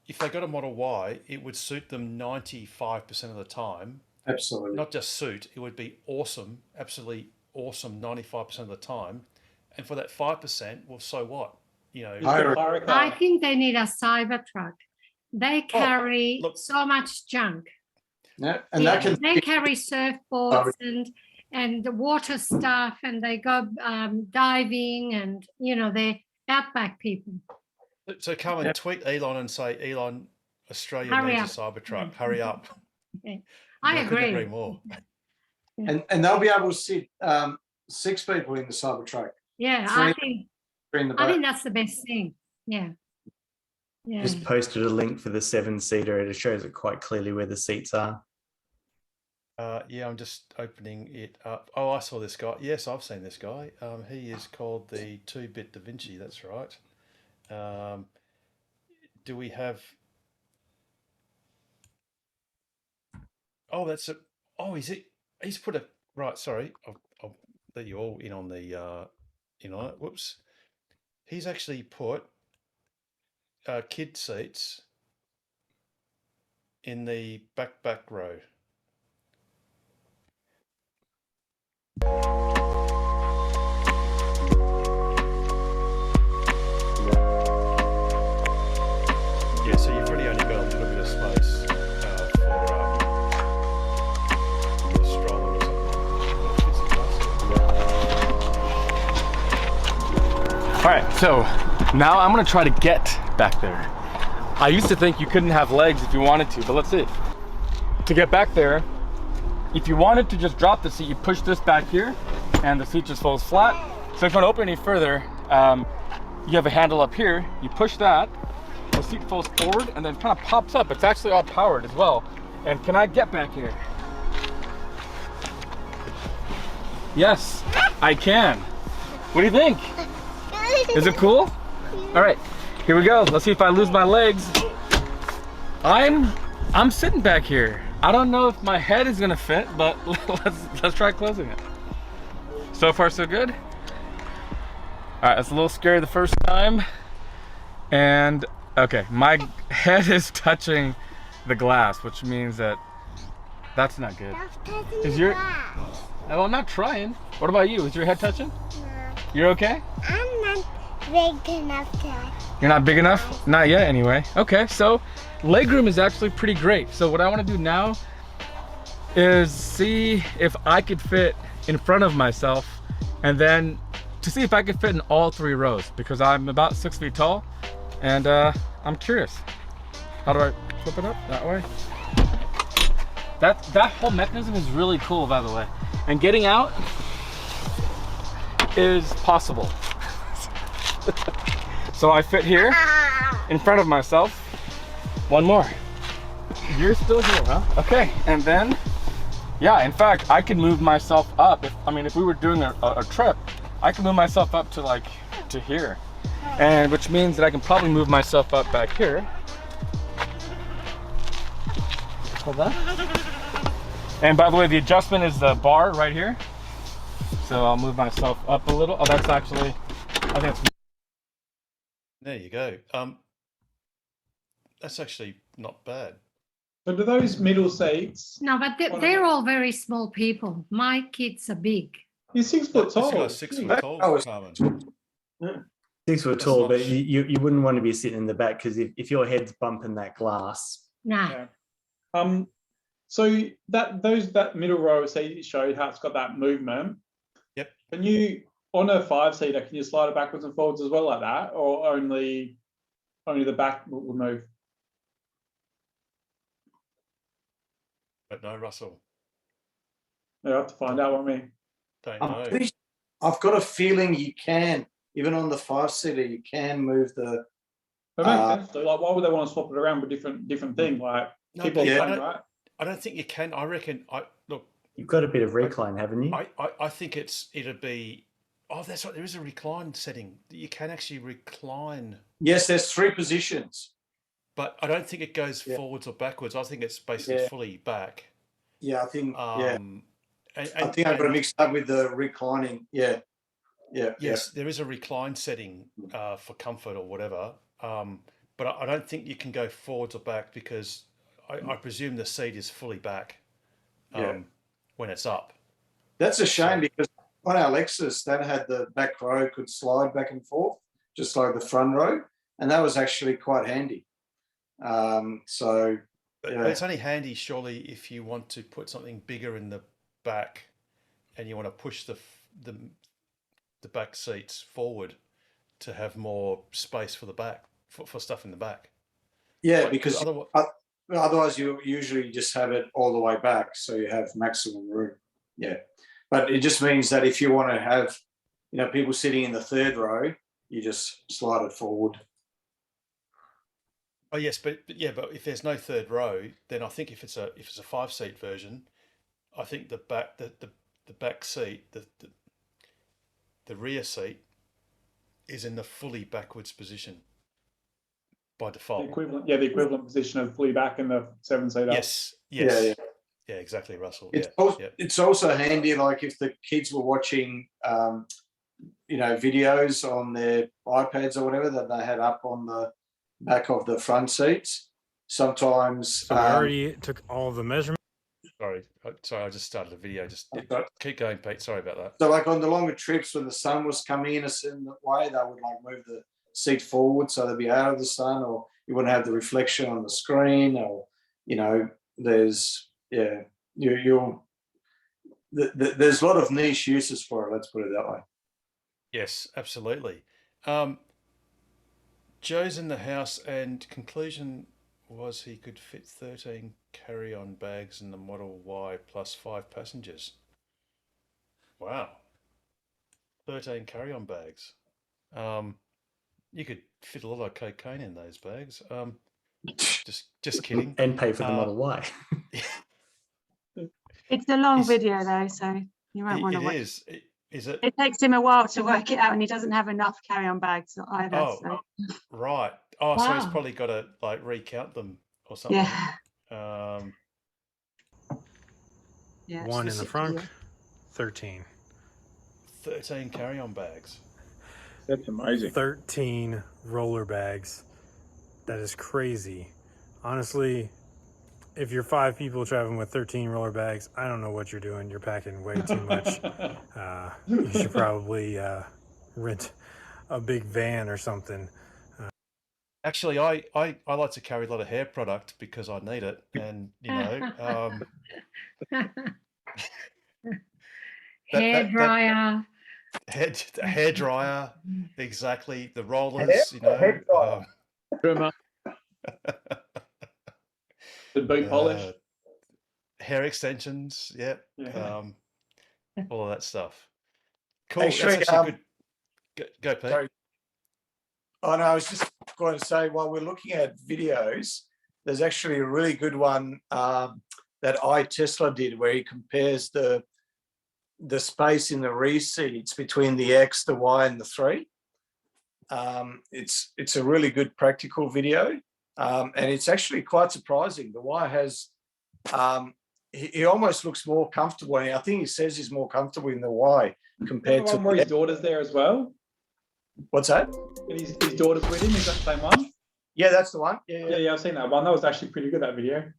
[SPEAKER 1] if they got a Model Y, it would suit them 95% of the time.
[SPEAKER 3] Absolutely.
[SPEAKER 1] Not just suit, it would be awesome, absolutely awesome 95% of the time. And for that 5%, well, so what? You know,
[SPEAKER 18] I think they need a Cybertruck. They carry so much junk.
[SPEAKER 3] Yeah, and that can
[SPEAKER 18] They carry surfboards and the water stuff, and they go diving, and they're outback people.
[SPEAKER 1] So Carmen, tweet Elon and say, Elon, Australia
[SPEAKER 18] Hurry
[SPEAKER 1] needs a Cybertruck. Hurry up.
[SPEAKER 18] Okay. I
[SPEAKER 1] couldn't
[SPEAKER 18] agree.
[SPEAKER 1] more.
[SPEAKER 3] and they'll be able to sit 6 people in the Cybertruck.
[SPEAKER 18] Yeah,
[SPEAKER 3] Three in the back.
[SPEAKER 18] I think that's the best thing. Yeah. Yeah.
[SPEAKER 21] Just posted a link for the 7-seater. It shows it quite clearly where the seats are.
[SPEAKER 1] Yeah, I'm just opening it up. Oh, I saw this guy. Yes, I've seen this guy. He is called the 2-bit Da Vinci. That's right. Do we have? Oh, that's a. Oh, is it? He's put a right. Sorry, I'll let you all in on the on it. Whoops. He's actually put kid seats in the back row. Yeah, so you've really only got a little bit of space for a stroller or something.
[SPEAKER 5] All right, so now I'm gonna try to get back there. I used to think you couldn't have legs if you wanted to, but let's see. To get back there, if you wanted to just drop the seat, you push this back here and the seat just falls flat. So if you want to open any further, you have a handle up here, you push that, the seat falls forward and then kind of pops up. It's actually all powered as well. And can I get back here? Yes, I can. What do you think? Is it cool? All right, here we go. Let's see if I lose my legs. I'm sitting back here. I don't know if my head is gonna fit, but let's try closing it. So far, so good. All right, it's a little scary the first time. And okay, my head is touching the glass, which means that's not good. Is your? Oh, I'm not trying. What about you? Is your head touching?
[SPEAKER 22] No.
[SPEAKER 5] You're okay?
[SPEAKER 22] I'm not big enough to.
[SPEAKER 5] You're not big enough? Not yet, anyway. Okay, so legroom is actually pretty great. So what I want to do now is see if I could fit in front of myself, and then to see if I could fit in all 3 rows, because I'm about 6 feet tall, and I'm curious. How do I flip it up? That way? That whole mechanism is really cool, by the way. And getting out is possible. So I fit here in front of myself. One more. You're still here, huh? Okay, and then, yeah, in fact, I can move myself up. If we were doing a trip, I can move myself up to here. And which means that I can probably move myself up back here. Hold on. And by the way, the adjustment is the bar right here. So I'll move myself up a little. Oh, that's actually, I think it's.
[SPEAKER 1] There you go. That's actually not bad.
[SPEAKER 15] So do those middle seats?
[SPEAKER 18] No, but they're all very small people. My kids are big.
[SPEAKER 15] You're 6 foot tall.
[SPEAKER 1] This guy's 6 foot tall, Carmen.
[SPEAKER 21] 6 foot tall, but you wouldn't want to be sitting in the back, because if your head's bumping that glass.
[SPEAKER 18] No.
[SPEAKER 15] Yeah. So that middle row, so you showed how it's got that movement.
[SPEAKER 1] Yep.
[SPEAKER 15] Can you, on a 5-seater, can you slide it backwards and forwards as well like that, or only the back will move?
[SPEAKER 1] Don't know, Russell.
[SPEAKER 15] Yeah, I have to find out what I mean.
[SPEAKER 1] Don't
[SPEAKER 3] I'm
[SPEAKER 1] know.
[SPEAKER 3] pretty- I've got a feeling you can, even on the 5-seater, you can move the.
[SPEAKER 15] It makes sense though. Like, why would they want to swap it around with different thing? Like,
[SPEAKER 1] No,
[SPEAKER 15] keep
[SPEAKER 1] but
[SPEAKER 15] on
[SPEAKER 1] I
[SPEAKER 15] playing,
[SPEAKER 1] don't-
[SPEAKER 15] right?
[SPEAKER 1] I don't think you can. I reckon. Look.
[SPEAKER 21] You've got a bit of recline, haven't you?
[SPEAKER 1] I think it'd be. Oh, that's right. There is a recline setting. You can actually recline.
[SPEAKER 3] Yes, there's 3 positions.
[SPEAKER 1] But I don't think it goes forwards or backwards. I think it's basically fully back.
[SPEAKER 3] Yeah, I think. Yeah.
[SPEAKER 1] I
[SPEAKER 3] think I got it mixed up with the reclining. Yeah.
[SPEAKER 1] Yes, there is a recline setting for comfort or whatever. But I don't think you can go forwards or back because I presume the seat is fully back when it's up.
[SPEAKER 3] That's a shame because on our Lexus, that had the back row could slide back and forth, just like the front row. And that was actually quite handy. So,
[SPEAKER 1] But
[SPEAKER 3] yeah.
[SPEAKER 1] it's only handy, surely, if you want to put something bigger in the back and you want to push the back seats forward to have more space for the back, for stuff in the back.
[SPEAKER 3] Yeah,
[SPEAKER 1] Like,
[SPEAKER 3] because otherwise you usually just have it all the way back, so you have maximum room. Yeah, but it just means that if you want to have, people sitting in the 3rd row, you just slide it forward.
[SPEAKER 1] Oh yes, but if there's no 3rd row, then I think if it's a 5-seat version, I think the back seat, the rear seat, is in the fully backwards position by default.
[SPEAKER 15] The equivalent position of fully back in the 7-seater.
[SPEAKER 1] Yes.
[SPEAKER 3] Yeah.
[SPEAKER 1] Yeah, exactly, Russell.
[SPEAKER 3] It's also handy, like if the kids were watching, videos on their iPads or whatever that they had up on the back of the front seats. Sometimes.
[SPEAKER 9] So I already took all the measurements.
[SPEAKER 1] Sorry, I just started a video. Just keep going, Pete. Sorry about that.
[SPEAKER 3] So, like on the longer trips, when the sun was coming in a certain way, they would like move the seat forward so they'd be out of the sun, or you wouldn't have the reflection on the screen, or there's there's a lot of niche uses for it. Let's put it that way.
[SPEAKER 1] Yes, absolutely. Joe's in the house, and conclusion was he could fit 13 carry-on bags in the Model Y plus 5 passengers. Wow. 13 carry-on bags. You could fit a lot of cocaine in those bags. Just kidding.
[SPEAKER 21] And pay for the Model Y.
[SPEAKER 13] It's a long video though, so you won't want to watch.
[SPEAKER 1] It is. Is it?
[SPEAKER 13] It takes him a while to work it out, and he doesn't have enough carry-on bags either.
[SPEAKER 1] Oh,
[SPEAKER 13] so.
[SPEAKER 1] right. Oh, so he's
[SPEAKER 13] Wow.
[SPEAKER 1] probably got to recount them or something.
[SPEAKER 13] Yeah. Yeah.
[SPEAKER 9] One in the front, 13.
[SPEAKER 1] 13 carry-on bags.
[SPEAKER 4] That's amazing.
[SPEAKER 9] 13 roller bags. That is crazy. Honestly, if you're 5 people traveling with 13 roller bags, I don't know what you're doing. You're packing way too much. You should probably rent a big van or something.
[SPEAKER 1] Actually, I like to carry a lot of hair product because I need it, and
[SPEAKER 18] Hair dryer.
[SPEAKER 1] hair dryer, exactly. The rollers,
[SPEAKER 4] Trimmer.
[SPEAKER 15] The boot polish.
[SPEAKER 1] hair extensions, yep.
[SPEAKER 15] Yeah.
[SPEAKER 1] All of that stuff. Cool.
[SPEAKER 3] Actually,
[SPEAKER 1] That's actually good. Go, Pete.
[SPEAKER 3] Sorry. Oh no, I was just going to say, while we're looking at videos, there's actually a really good one that iTesla did, where he compares the space in the rear seats between the X, the Y, and the 3. It's a really good practical video, and it's actually quite surprising. The Y has he almost looks more comfortable, and I think he says he's more comfortable in the Y compared to
[SPEAKER 15] where his daughter's there as well.
[SPEAKER 3] What's that?
[SPEAKER 15] And his daughter's with him. Is that the same one?
[SPEAKER 3] Yeah, that's the one. Yeah.
[SPEAKER 15] I've seen that one. That was actually pretty good, that video.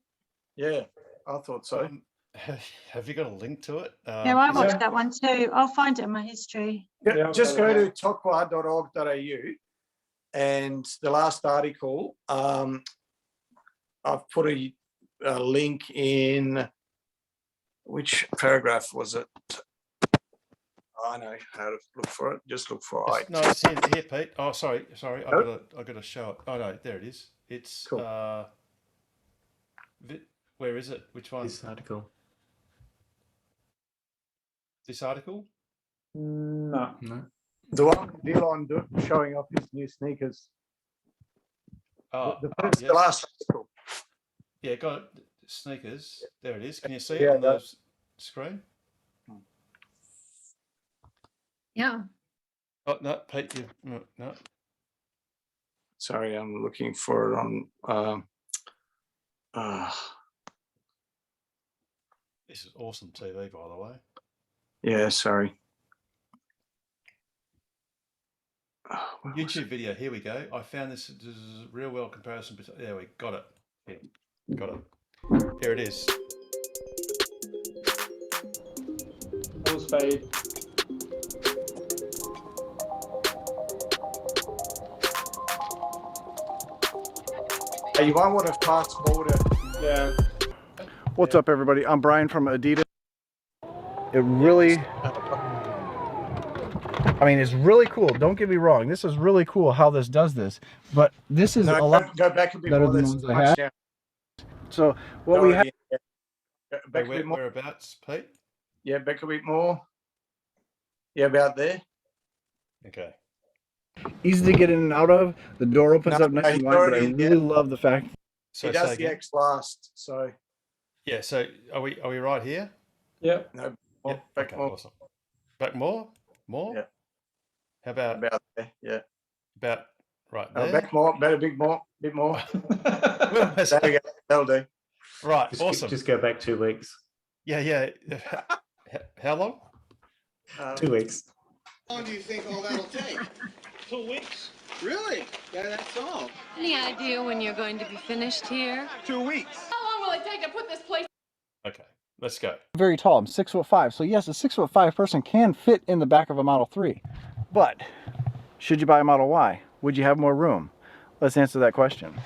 [SPEAKER 3] Yeah, I thought so.
[SPEAKER 1] Have you got a link to it?
[SPEAKER 13] Yeah, I watched that one too. I'll find it in my history.
[SPEAKER 3] Just go to tokwa.org.au, and the last article, I've put a link in. Which paragraph was it? I know how to look for it. Just look for I.
[SPEAKER 1] No, it's here, Pete. Oh, sorry. I got to show it. Oh no, there it is. It's
[SPEAKER 3] cool.
[SPEAKER 1] Where is it? Which one?
[SPEAKER 21] This article.
[SPEAKER 1] This article?
[SPEAKER 15] No.
[SPEAKER 21] No.
[SPEAKER 3] The one with Elon showing off his new sneakers.
[SPEAKER 1] Oh,
[SPEAKER 3] That's
[SPEAKER 1] yes.
[SPEAKER 3] the last article.
[SPEAKER 1] Yeah, got it. Sneakers. There it is. Can you see it
[SPEAKER 3] Yeah,
[SPEAKER 1] on the
[SPEAKER 3] that's-
[SPEAKER 1] screen?
[SPEAKER 18] Yeah.
[SPEAKER 1] Oh, no, Pete, no.
[SPEAKER 3] Sorry, I'm looking for it on.
[SPEAKER 1] This is awesome TV, by the way.
[SPEAKER 3] Yeah, sorry.
[SPEAKER 1] YouTube video. Here we go. I found this is a real world comparison. There we got it. Here, got it. Here it is.
[SPEAKER 15] Pause fade.
[SPEAKER 3] Hey, you might want to fast forward it.
[SPEAKER 15] Yeah.
[SPEAKER 7] What's up, everybody? I'm Brian from Adidas. It really, I mean, it's really cool. Don't get me wrong. This is really cool how this does this, but this is a lot
[SPEAKER 3] Go back a bit
[SPEAKER 7] better
[SPEAKER 3] more.
[SPEAKER 7] than the
[SPEAKER 3] That's
[SPEAKER 7] ones I
[SPEAKER 3] much
[SPEAKER 7] had.
[SPEAKER 3] down.
[SPEAKER 7] So what we have,
[SPEAKER 3] Yeah. Back a bit more.
[SPEAKER 1] Whereabouts, Pete?
[SPEAKER 3] Yeah, back a bit more. Yeah, about there.
[SPEAKER 1] Okay.
[SPEAKER 7] easy to get in and out of. The door opens
[SPEAKER 3] No,
[SPEAKER 7] up nice
[SPEAKER 3] no,
[SPEAKER 7] and
[SPEAKER 3] he's
[SPEAKER 7] wide, but I
[SPEAKER 3] already-
[SPEAKER 7] really love the fact.
[SPEAKER 1] So
[SPEAKER 3] He
[SPEAKER 1] say
[SPEAKER 3] does the
[SPEAKER 1] again.
[SPEAKER 3] X last, so
[SPEAKER 1] Yeah. So are we right here?
[SPEAKER 15] Yeah.
[SPEAKER 3] no,
[SPEAKER 1] Yeah.
[SPEAKER 3] back
[SPEAKER 1] Okay.
[SPEAKER 3] more.
[SPEAKER 1] Awesome. Back more? More?
[SPEAKER 3] Yeah.
[SPEAKER 1] How about
[SPEAKER 3] About there, yeah.
[SPEAKER 1] right
[SPEAKER 3] No,
[SPEAKER 1] there?
[SPEAKER 3] back more, better, bit more.
[SPEAKER 1] Well,
[SPEAKER 3] There we go. That'll do.
[SPEAKER 1] Right.
[SPEAKER 21] Just,
[SPEAKER 1] Awesome.
[SPEAKER 21] just go back 2 weeks.
[SPEAKER 1] Yeah. How long?
[SPEAKER 21] 2 weeks.
[SPEAKER 12] How long do you think all that'll take? 2 weeks. Really? Yeah, that's all.
[SPEAKER 23] Any idea when you're going to be finished here?
[SPEAKER 12] 2 weeks.
[SPEAKER 23] How long will it take to put this place?
[SPEAKER 1] Okay. Let's go.
[SPEAKER 7] Very tall. I'm 6'5". So yes, a 6'5" person can fit in the back of a Model 3. But should you buy a Model Y? Would you have more room? Let's answer that question.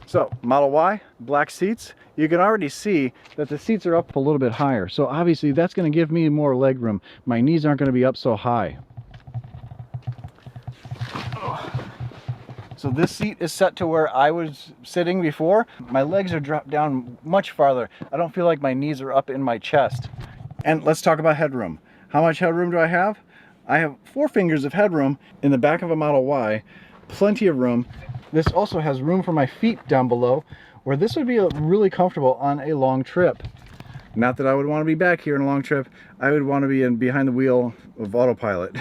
[SPEAKER 7] So Model Y, black seats. You can already see that the seats are up a little bit higher. So obviously that's going to give me more leg room. My knees aren't going to be up so high. So this seat is set to where I was sitting before. My legs are dropped down much farther. I don't feel like my knees are up in my chest. And let's talk about headroom. How much headroom do I have? I have 4 fingers of headroom in the back of a Model Y. Plenty of room. This also has room for my feet down below, where this would be really comfortable on a long trip. Not that I would want to be back here in a long trip. I would want to be behind the wheel of autopilot.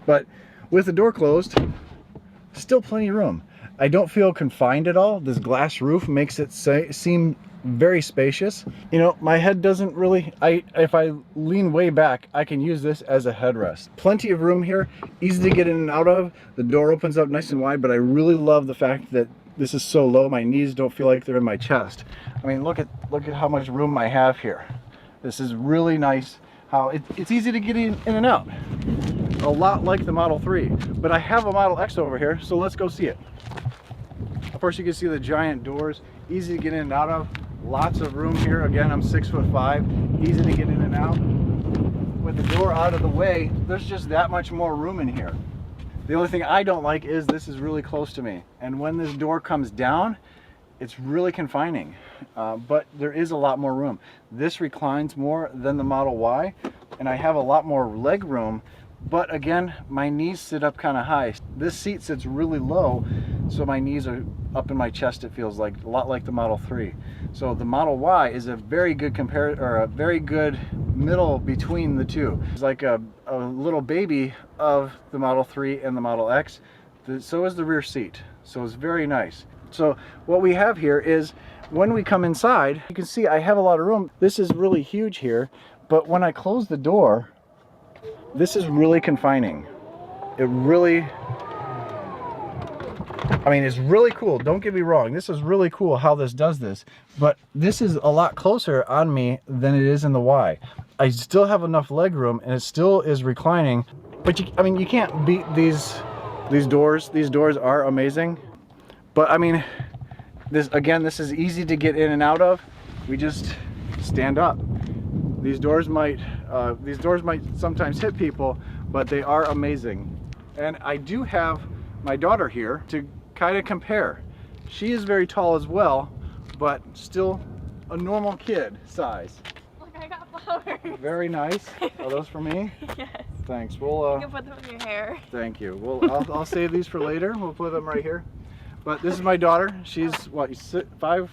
[SPEAKER 7] But with the door closed, still plenty of room. I don't feel confined at all. This glass roof makes it seem very spacious. You know, my head doesn't really, if I lean way back, I can use this as a headrest. Plenty of room here, easy to get in and out of. The door opens up nice and wide, but I really love the fact that this is so low. My knees don't feel like they're in my chest. I mean, look at how much room I have here. This is really nice. How it's easy to get in and out. A lot like the Model 3, but I have a Model X over here, so let's go see it. Of course, you can see the giant doors, easy to get in and out of. Lots of room here. Again, I'm 6'5", easy to get in and out. With the door out of the way, there's just that much more room in here. The only thing I don't like is this is really close to me, and when this door comes down, it's really confining, but there is a lot more room. This reclines more than the Model Y, and I have a lot more leg room. But again, my knees sit up kind of high. This seat sits really low, so my knees are up in my chest. It feels like a lot like the Model 3. So the Model Y is a very good a very good middle between the two. It's like a little baby of the Model 3 and the Model X. So is the rear seat. So it's very nice. So what we have here is when we come inside, you can see I have a lot of room. This is really huge here, but when I close the door, this is really confining. It really, I mean, it's really cool. Don't get me wrong. This is really cool how this does this, but this is a lot closer on me than it is in the Y. I still have enough leg room and it still is reclining, but I mean, you can't beat these doors. These doors are amazing, but I mean, this is easy to get in and out of. We just stand up. These doors might sometimes hit people, but they are amazing. And I do have my daughter here to kind of compare. She is very tall as well, but still a normal kid size.
[SPEAKER 6] Look, I got flowers.
[SPEAKER 7] Very nice. Are those for me?
[SPEAKER 6] Yes.
[SPEAKER 7] Thanks. We'll
[SPEAKER 6] You can put them in your hair.
[SPEAKER 7] thank you. I'll save these for later. We'll put them right here. But this is my daughter. She's what,
[SPEAKER 6] 10-ish.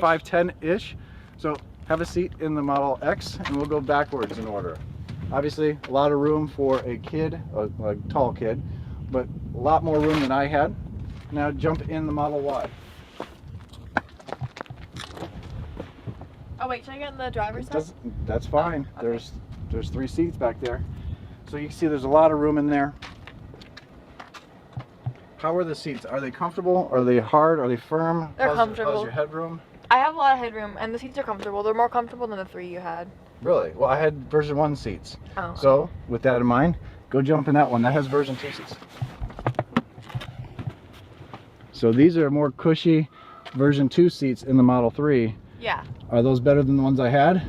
[SPEAKER 7] 5'10"-ish. So have a seat in the Model X and we'll go backwards in order. Obviously a lot of room for a kid, a tall kid, but a lot more room than I had. Now jump in the Model Y.
[SPEAKER 6] Oh wait, should I get in the driver's side?
[SPEAKER 7] That's fine.
[SPEAKER 6] Oh, okay.
[SPEAKER 7] There's 3 seats back there. So you can see there's a lot of room in there. How are the seats? Are they comfortable? Are they hard? Are they firm?
[SPEAKER 6] They're
[SPEAKER 7] How's
[SPEAKER 6] comfortable.
[SPEAKER 7] your headroom?
[SPEAKER 6] I have a lot of headroom, and the seats are comfortable. They're more comfortable than the 3 you had.
[SPEAKER 7] Really? Well, I had version 1 seats.
[SPEAKER 6] Oh.
[SPEAKER 7] So with that in mind, go jump in that one. That has version 2 seats. So these are more cushy version 2 seats in the Model 3.
[SPEAKER 6] Yeah.
[SPEAKER 7] Are those better than the ones I had?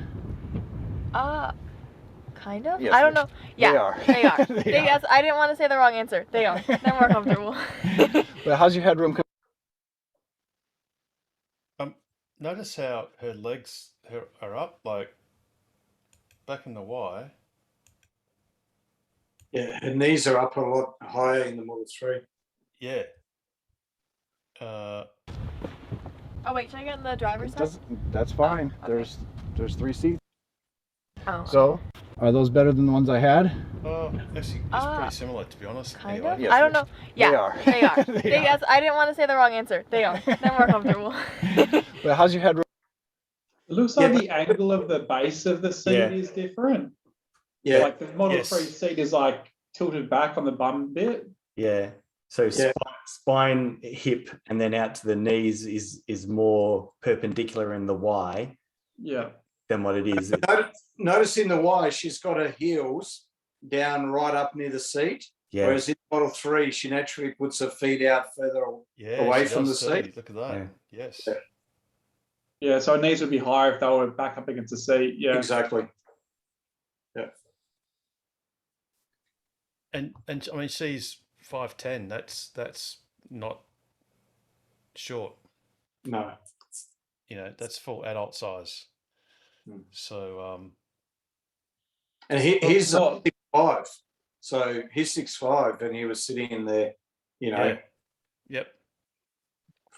[SPEAKER 6] Kind of.
[SPEAKER 7] Yes,
[SPEAKER 6] I don't know. Yeah,
[SPEAKER 7] they are.
[SPEAKER 6] They are.
[SPEAKER 7] They
[SPEAKER 6] Yes, I didn't want to say the wrong answer. They are. They're more comfortable.
[SPEAKER 7] But how's your headroom?
[SPEAKER 1] Notice how her legs are up, like back in the Y.
[SPEAKER 3] Yeah, her knees are up a lot higher in the Model 3.
[SPEAKER 1] Yeah.
[SPEAKER 6] Oh wait, should I get in the driver's side?
[SPEAKER 7] That's fine. There's 3 seats.
[SPEAKER 6] Oh.
[SPEAKER 7] So are those better than the ones I had?
[SPEAKER 1] Actually, it's pretty similar, to be honest.
[SPEAKER 6] Kind
[SPEAKER 1] anyway.
[SPEAKER 6] of.
[SPEAKER 7] Yes,
[SPEAKER 6] I don't know. Yeah,
[SPEAKER 7] they are.
[SPEAKER 6] They are.
[SPEAKER 7] They
[SPEAKER 6] Yes, I didn't want to say the wrong answer. They are. They're more comfortable.
[SPEAKER 7] But how's your headroom?
[SPEAKER 15] It looks like the angle of the base of the seat is different.
[SPEAKER 3] Yeah.
[SPEAKER 15] Like the Model
[SPEAKER 3] Yes.
[SPEAKER 15] 3 seat is like tilted back on the bum bit.
[SPEAKER 21] Yeah. So
[SPEAKER 3] Yeah.
[SPEAKER 21] spine, hip, and then out to the knees is more perpendicular in the Y
[SPEAKER 15] Yeah.
[SPEAKER 21] than what it is.
[SPEAKER 3] Notice in the Y, she's got her heels down right up near the seat.
[SPEAKER 21] Yeah.
[SPEAKER 3] Whereas in Model 3, she naturally puts her feet out further
[SPEAKER 1] Yeah,
[SPEAKER 3] away
[SPEAKER 1] she
[SPEAKER 3] from the
[SPEAKER 1] does too.
[SPEAKER 3] seat.
[SPEAKER 1] Look at that.
[SPEAKER 21] Yeah.
[SPEAKER 1] Yes.
[SPEAKER 15] Yeah, so her knees would be higher if they were back up against the seat. Yeah.
[SPEAKER 3] Exactly. Yeah.
[SPEAKER 1] And I mean, she's 5'10". That's not short.
[SPEAKER 3] No.
[SPEAKER 1] You know, that's full adult size.
[SPEAKER 3] Hmm.
[SPEAKER 1] So
[SPEAKER 3] And he's 6'5". So he's 6'5", and he was sitting in there, you know.
[SPEAKER 1] yeah. Yep.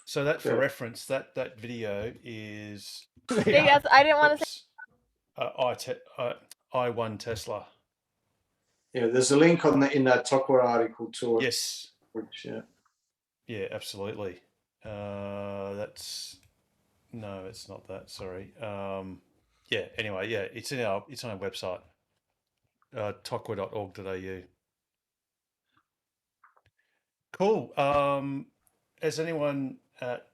[SPEAKER 1] So that, for
[SPEAKER 3] Yeah.
[SPEAKER 1] reference, that video is
[SPEAKER 6] Yes, I didn't want to say.
[SPEAKER 1] i1 Tesla.
[SPEAKER 3] Yeah, there's a link on in that Tokwa article to it.
[SPEAKER 1] Yes.
[SPEAKER 3] Which,
[SPEAKER 1] Yeah, absolutely. That's no, it's not that. Sorry. Yeah. Anyway, yeah, it's on our website, tokwa.org.au. Cool. Has anyone at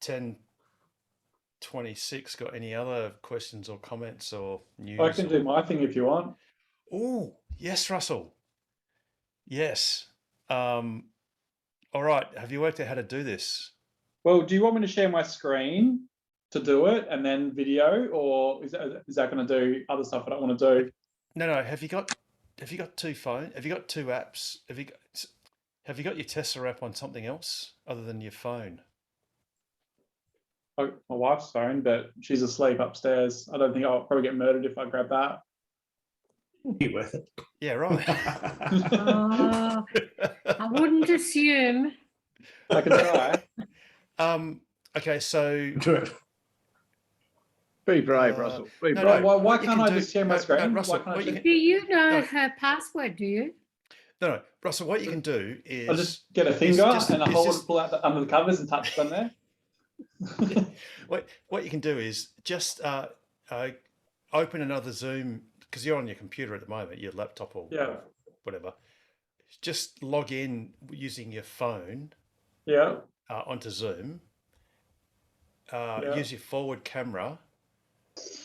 [SPEAKER 1] 10:26 got any other questions or comments or news?
[SPEAKER 15] I can do my thing if you want.
[SPEAKER 1] Oh, yes, Russell. Yes. All right. Have you worked out how to do this?
[SPEAKER 15] Well, do you want me to share my screen to do it and then video, or is that going to do other stuff I don't want to do?
[SPEAKER 1] No. Have you got 2 phones? Have you got 2 apps? Have you got your Tesla app on something else other than your phone?
[SPEAKER 15] Oh, my wife's phone, but she's asleep upstairs. I don't think I'll probably get murdered if I grab that.
[SPEAKER 21] Be worth it.
[SPEAKER 1] Yeah, right.
[SPEAKER 18] I wouldn't assume.
[SPEAKER 15] I can try.
[SPEAKER 1] Okay, so
[SPEAKER 4] Be brave, Russell. Be
[SPEAKER 1] no,
[SPEAKER 4] brave.
[SPEAKER 15] Why
[SPEAKER 1] what you
[SPEAKER 15] can't
[SPEAKER 1] can
[SPEAKER 15] I
[SPEAKER 1] do-
[SPEAKER 15] just share my
[SPEAKER 1] no,
[SPEAKER 15] screen?
[SPEAKER 1] Russell,
[SPEAKER 15] Why can't I
[SPEAKER 1] what you
[SPEAKER 15] just-
[SPEAKER 18] Do you know
[SPEAKER 1] No.
[SPEAKER 18] her password, do you?
[SPEAKER 1] no, Russell, what you can do is
[SPEAKER 15] I'll just get a
[SPEAKER 1] it's
[SPEAKER 15] finger
[SPEAKER 1] just-
[SPEAKER 15] and a
[SPEAKER 1] it's
[SPEAKER 15] hold
[SPEAKER 1] just-
[SPEAKER 15] and pull out under the covers and touch them there.
[SPEAKER 1] what you can do is just open another Zoom, because you're on your computer at the moment, your laptop or
[SPEAKER 15] Yeah.
[SPEAKER 1] whatever. Just log in using your phone
[SPEAKER 15] Yeah.
[SPEAKER 1] onto Zoom.
[SPEAKER 15] Yeah.
[SPEAKER 1] Use your forward camera,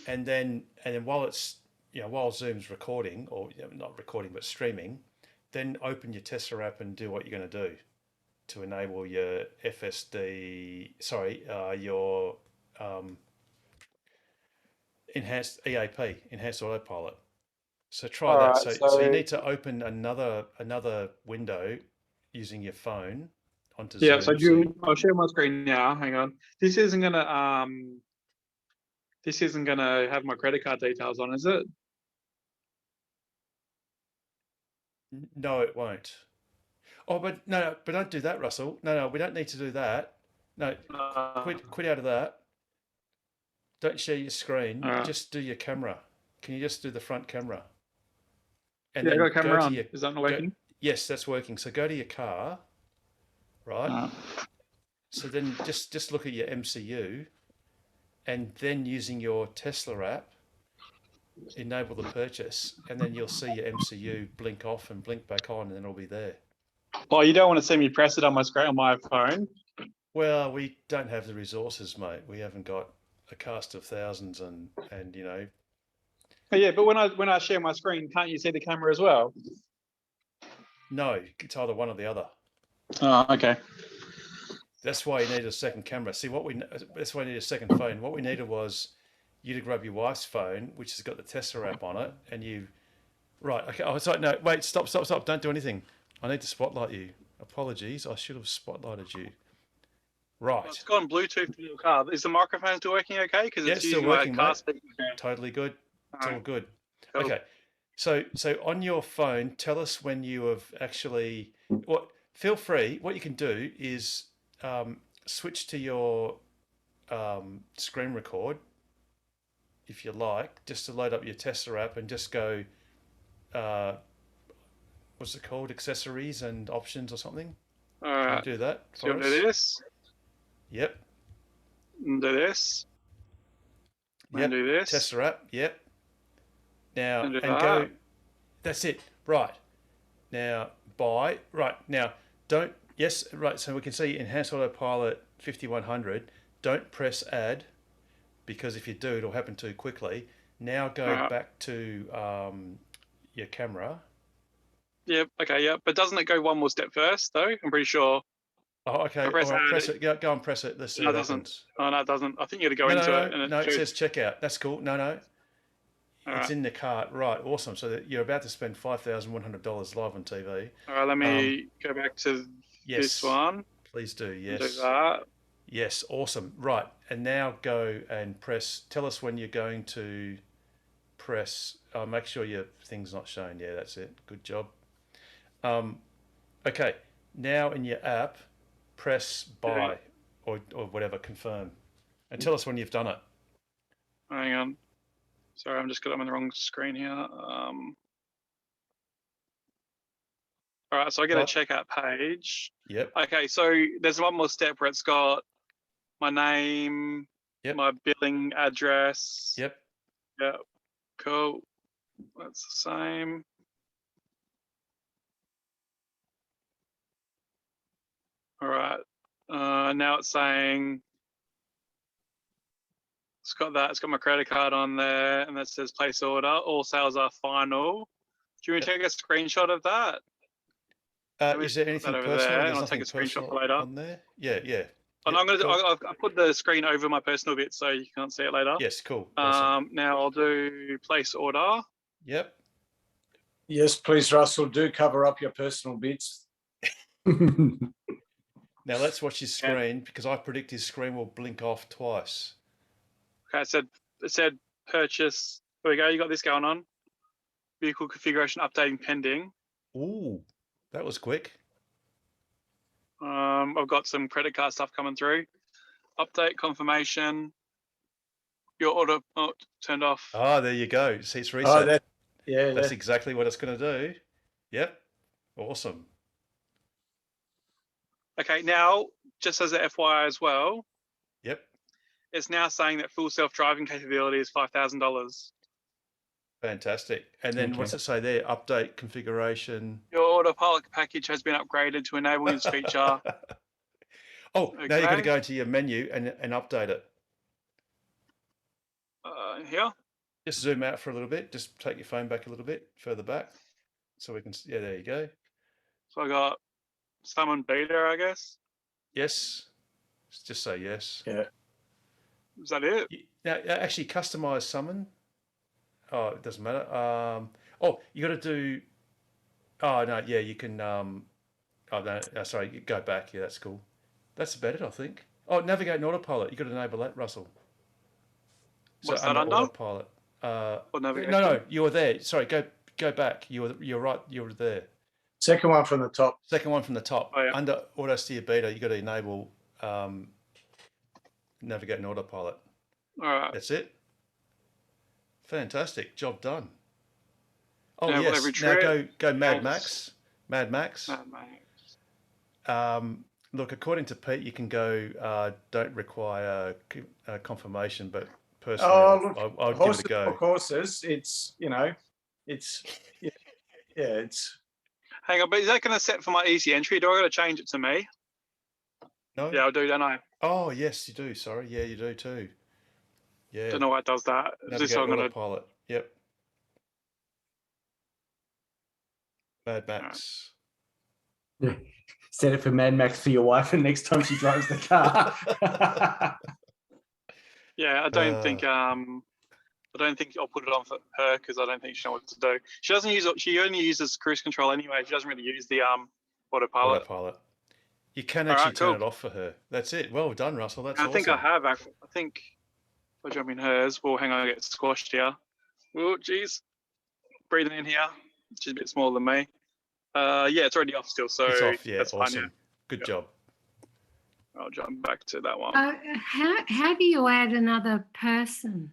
[SPEAKER 1] and then while it's while Zoom's recording, or not recording but streaming, then open your Tesla app and do what you're going to do to enable your your enhanced EAP, enhanced autopilot. So try that.
[SPEAKER 15] Alright,
[SPEAKER 1] So you
[SPEAKER 15] so-
[SPEAKER 1] need to open another window using your phone, onto
[SPEAKER 15] Yeah,
[SPEAKER 1] Zoom.
[SPEAKER 15] so I'll share my screen now. Hang on. This isn't gonna have my credit card details on, is it?
[SPEAKER 1] No, it won't. Oh, but no, but don't do that, Russell. No, we don't need to do that. No, quit out of that. Don't share your screen.
[SPEAKER 15] Alright.
[SPEAKER 1] Just do your camera. Can you just do the front camera? And
[SPEAKER 15] Yeah, I
[SPEAKER 1] then
[SPEAKER 15] got a camera
[SPEAKER 1] go to
[SPEAKER 15] on.
[SPEAKER 1] your-
[SPEAKER 15] Is that not
[SPEAKER 1] go-
[SPEAKER 15] working?
[SPEAKER 1] Yes, that's working. So go to your car, right? So then just look at your MCU, and then using your Tesla app, enable the purchase, and then you'll see your MCU blink off and blink back on, and then it'll be there.
[SPEAKER 15] Oh, you don't want to see me press it on my screen on my phone?
[SPEAKER 1] Well, we don't have the resources, mate. We haven't got a cast of thousands, and you know.
[SPEAKER 15] Oh, yeah, but when I share my screen, can't you see the camera as well?
[SPEAKER 1] No, it's either one or the other.
[SPEAKER 15] Oh, okay.
[SPEAKER 1] That's why you need a second camera. See, that's why you need a second phone. What we needed was you to grab your wife's phone, which has got the Tesla app on it, and you. Right. Okay. Oh, sorry. No. Wait. Stop. Don't do anything. I need to spotlight you. Apologies. I should have spotlighted you. Right.
[SPEAKER 15] It's gone Bluetooth to your car. Is the microphone still working okay? Because
[SPEAKER 1] Yeah,
[SPEAKER 15] it's
[SPEAKER 1] it's still
[SPEAKER 15] using
[SPEAKER 1] working,
[SPEAKER 15] my car
[SPEAKER 1] mate.
[SPEAKER 15] speaker.
[SPEAKER 1] Totally good. It's all
[SPEAKER 15] Alright.
[SPEAKER 1] good.
[SPEAKER 15] Cool.
[SPEAKER 1] Okay. So on your phone, tell us when you have actually. What? Feel free. What you can do is switch to your screen record, if you like, just to load up your Tesla app and just go. What's it called? Accessories and options or something.
[SPEAKER 15] All
[SPEAKER 1] Can
[SPEAKER 15] right.
[SPEAKER 1] you do that
[SPEAKER 15] So
[SPEAKER 1] for
[SPEAKER 15] we'll
[SPEAKER 1] us?
[SPEAKER 15] do this.
[SPEAKER 1] Yep.
[SPEAKER 15] And do this.
[SPEAKER 1] Yep.
[SPEAKER 15] And do this.
[SPEAKER 1] Tesla app. Yep. Now
[SPEAKER 15] And do
[SPEAKER 1] and go.
[SPEAKER 15] that.
[SPEAKER 1] That's it. Right. Now buy. Right. Now don't. Yes. Right. So we can see Enhanced Autopilot 5100. Don't press add, because if you do, it'll happen too quickly. Now go
[SPEAKER 15] Alright.
[SPEAKER 1] back to your camera.
[SPEAKER 15] Yep. Okay. Yep. But doesn't it go one more step first though? I'm pretty sure.
[SPEAKER 1] Oh, okay.
[SPEAKER 15] I press
[SPEAKER 1] All right,
[SPEAKER 15] add,
[SPEAKER 1] press it. Go and press it. Let's see
[SPEAKER 15] No, it
[SPEAKER 1] what
[SPEAKER 15] doesn't.
[SPEAKER 1] happens.
[SPEAKER 15] Oh no, it doesn't. I think you got to go
[SPEAKER 1] No,
[SPEAKER 15] into
[SPEAKER 1] no,
[SPEAKER 15] it and
[SPEAKER 1] no. It
[SPEAKER 15] shows-
[SPEAKER 1] says checkout. That's cool. No. It's
[SPEAKER 15] Alright.
[SPEAKER 1] in the cart. Right. Awesome. So that you're about to spend $5,100 live on TV.
[SPEAKER 15] All right. Let me go back to
[SPEAKER 1] Yes.
[SPEAKER 15] this one.
[SPEAKER 1] Please do.
[SPEAKER 15] and
[SPEAKER 1] Yes.
[SPEAKER 15] Do that.
[SPEAKER 1] Yes. Awesome. Right. And now go and press. Tell us when you're going to press. Make sure your thing's not shown. Yeah, that's it. Good job. Okay. Now in your app, press buy or whatever, confirm, and tell us when you've done it.
[SPEAKER 15] Hang on. Sorry, I'm on the wrong screen here. All right, so I get
[SPEAKER 1] What?
[SPEAKER 15] a checkout page.
[SPEAKER 1] Yep.
[SPEAKER 15] Okay, so there's one more step where it's got my name,
[SPEAKER 1] Yep.
[SPEAKER 15] my billing address.
[SPEAKER 1] Yep.
[SPEAKER 15] Yep. Cool. That's the same. All right. Now it's saying it's got that. It's got my credit card on there, and that says place order. All sales are final. Do you want to take a screenshot of that?
[SPEAKER 1] Is there
[SPEAKER 15] put
[SPEAKER 1] anything
[SPEAKER 15] that over
[SPEAKER 1] personal?
[SPEAKER 15] there,
[SPEAKER 1] There's
[SPEAKER 15] and I'll
[SPEAKER 1] nothing
[SPEAKER 15] take a screenshot
[SPEAKER 1] personal
[SPEAKER 15] for later.
[SPEAKER 1] on there. Yeah.
[SPEAKER 15] And
[SPEAKER 1] Yep,
[SPEAKER 15] I'm gonna.
[SPEAKER 1] cool.
[SPEAKER 15] I put the screen over my personal bit so you can't see it later.
[SPEAKER 1] Yes, cool. Awesome.
[SPEAKER 15] Now I'll do place order.
[SPEAKER 1] Yep.
[SPEAKER 3] Yes, please, Russell, do cover up your personal bits.
[SPEAKER 1] Now let's watch his screen, because I predict his screen will blink off twice.
[SPEAKER 15] Okay, it said purchase. There we go. You got this going on. Vehicle configuration updating pending.
[SPEAKER 1] Ooh, that was quick.
[SPEAKER 15] I've got some credit card stuff coming through. Update confirmation. Your order turned off.
[SPEAKER 1] Ah, there you go. See, it's reset.
[SPEAKER 3] Yeah,
[SPEAKER 1] That's exactly what it's going to do. Yep. Awesome.
[SPEAKER 15] Okay, now just as a FYI as well,
[SPEAKER 1] Yep.
[SPEAKER 15] it's now saying that full self-driving capability is $5,000.
[SPEAKER 1] Fantastic. And then what's it say there? Update configuration.
[SPEAKER 15] Your autopilot package has been upgraded to enable this feature.
[SPEAKER 1] Oh, now you've got to
[SPEAKER 15] Okay.
[SPEAKER 1] go into your menu and update it.
[SPEAKER 15] Here.
[SPEAKER 1] Just zoom out for a little bit. Just take your phone back a little bit further back, so we can. Yeah, there you go.
[SPEAKER 15] So I got summon beta, I guess.
[SPEAKER 1] Yes. Just say yes.
[SPEAKER 3] Yeah.
[SPEAKER 15] Is that it?
[SPEAKER 1] Now, actually, customize summon. Oh, it doesn't matter. Oh, you got to do. Oh no, yeah, you can. Oh, no, sorry, go back. Yeah, that's cool. That's about it, I think. Oh, navigate in autopilot. You got to enable that, Russell. So
[SPEAKER 16] What's that under?
[SPEAKER 1] autopilot.
[SPEAKER 16] Or
[SPEAKER 1] No,
[SPEAKER 16] navigation?
[SPEAKER 1] you were there. Sorry, go back. You're right. You were there.
[SPEAKER 3] Second one from the top.
[SPEAKER 1] Second one from the top.
[SPEAKER 16] Oh, yeah.
[SPEAKER 1] Under auto steer beta, you got to enable navigate in autopilot.
[SPEAKER 16] All right.
[SPEAKER 1] That's it. Fantastic. Job done. Oh,
[SPEAKER 16] Now,
[SPEAKER 1] yes.
[SPEAKER 16] every
[SPEAKER 1] Now
[SPEAKER 16] trip
[SPEAKER 1] go Mad
[SPEAKER 16] has-
[SPEAKER 1] Max. Mad Max.
[SPEAKER 16] Mad Max.
[SPEAKER 1] Look, according to Pete, you can go. Don't require confirmation, but personally, I would give
[SPEAKER 3] horses
[SPEAKER 1] it a go.
[SPEAKER 3] for courses. It's it's it's.
[SPEAKER 16] Hang on, but is that going to set for my easy entry? Do I got to change it to me?
[SPEAKER 1] No.
[SPEAKER 16] Yeah, I'll do, don't I?
[SPEAKER 1] Oh, yes, you do. Sorry, yeah, you do too. Yeah.
[SPEAKER 16] Don't know why it does that. Is this
[SPEAKER 1] Navigate
[SPEAKER 16] I'm gonna...
[SPEAKER 1] autopilot. Yep. Mad Max.
[SPEAKER 21] Yeah. Set it for Mad Max for your wife, and next time she drives the car.
[SPEAKER 16] Yeah, I don't think I'll put it on for her because I don't think she knows what to do. She doesn't use it. She only uses cruise control anyway. She doesn't really use the autopilot.
[SPEAKER 1] Autopilot. You can
[SPEAKER 16] All
[SPEAKER 1] actually
[SPEAKER 16] right,
[SPEAKER 1] turn
[SPEAKER 16] cool.
[SPEAKER 1] it off for her. That's it. Well done, Russell. That's
[SPEAKER 16] I
[SPEAKER 1] awesome.
[SPEAKER 16] think I have actually. I think if I jump in hers, well, hang on, I get squashed here. Oh, geez. Breathing in here. She's a bit smaller than me. Yeah, it's already off still, so
[SPEAKER 1] It's off. Yeah,
[SPEAKER 16] that's
[SPEAKER 1] awesome.
[SPEAKER 16] fine. Yeah.
[SPEAKER 1] Good job.
[SPEAKER 16] I'll jump back to that one.
[SPEAKER 18] How do you add another person?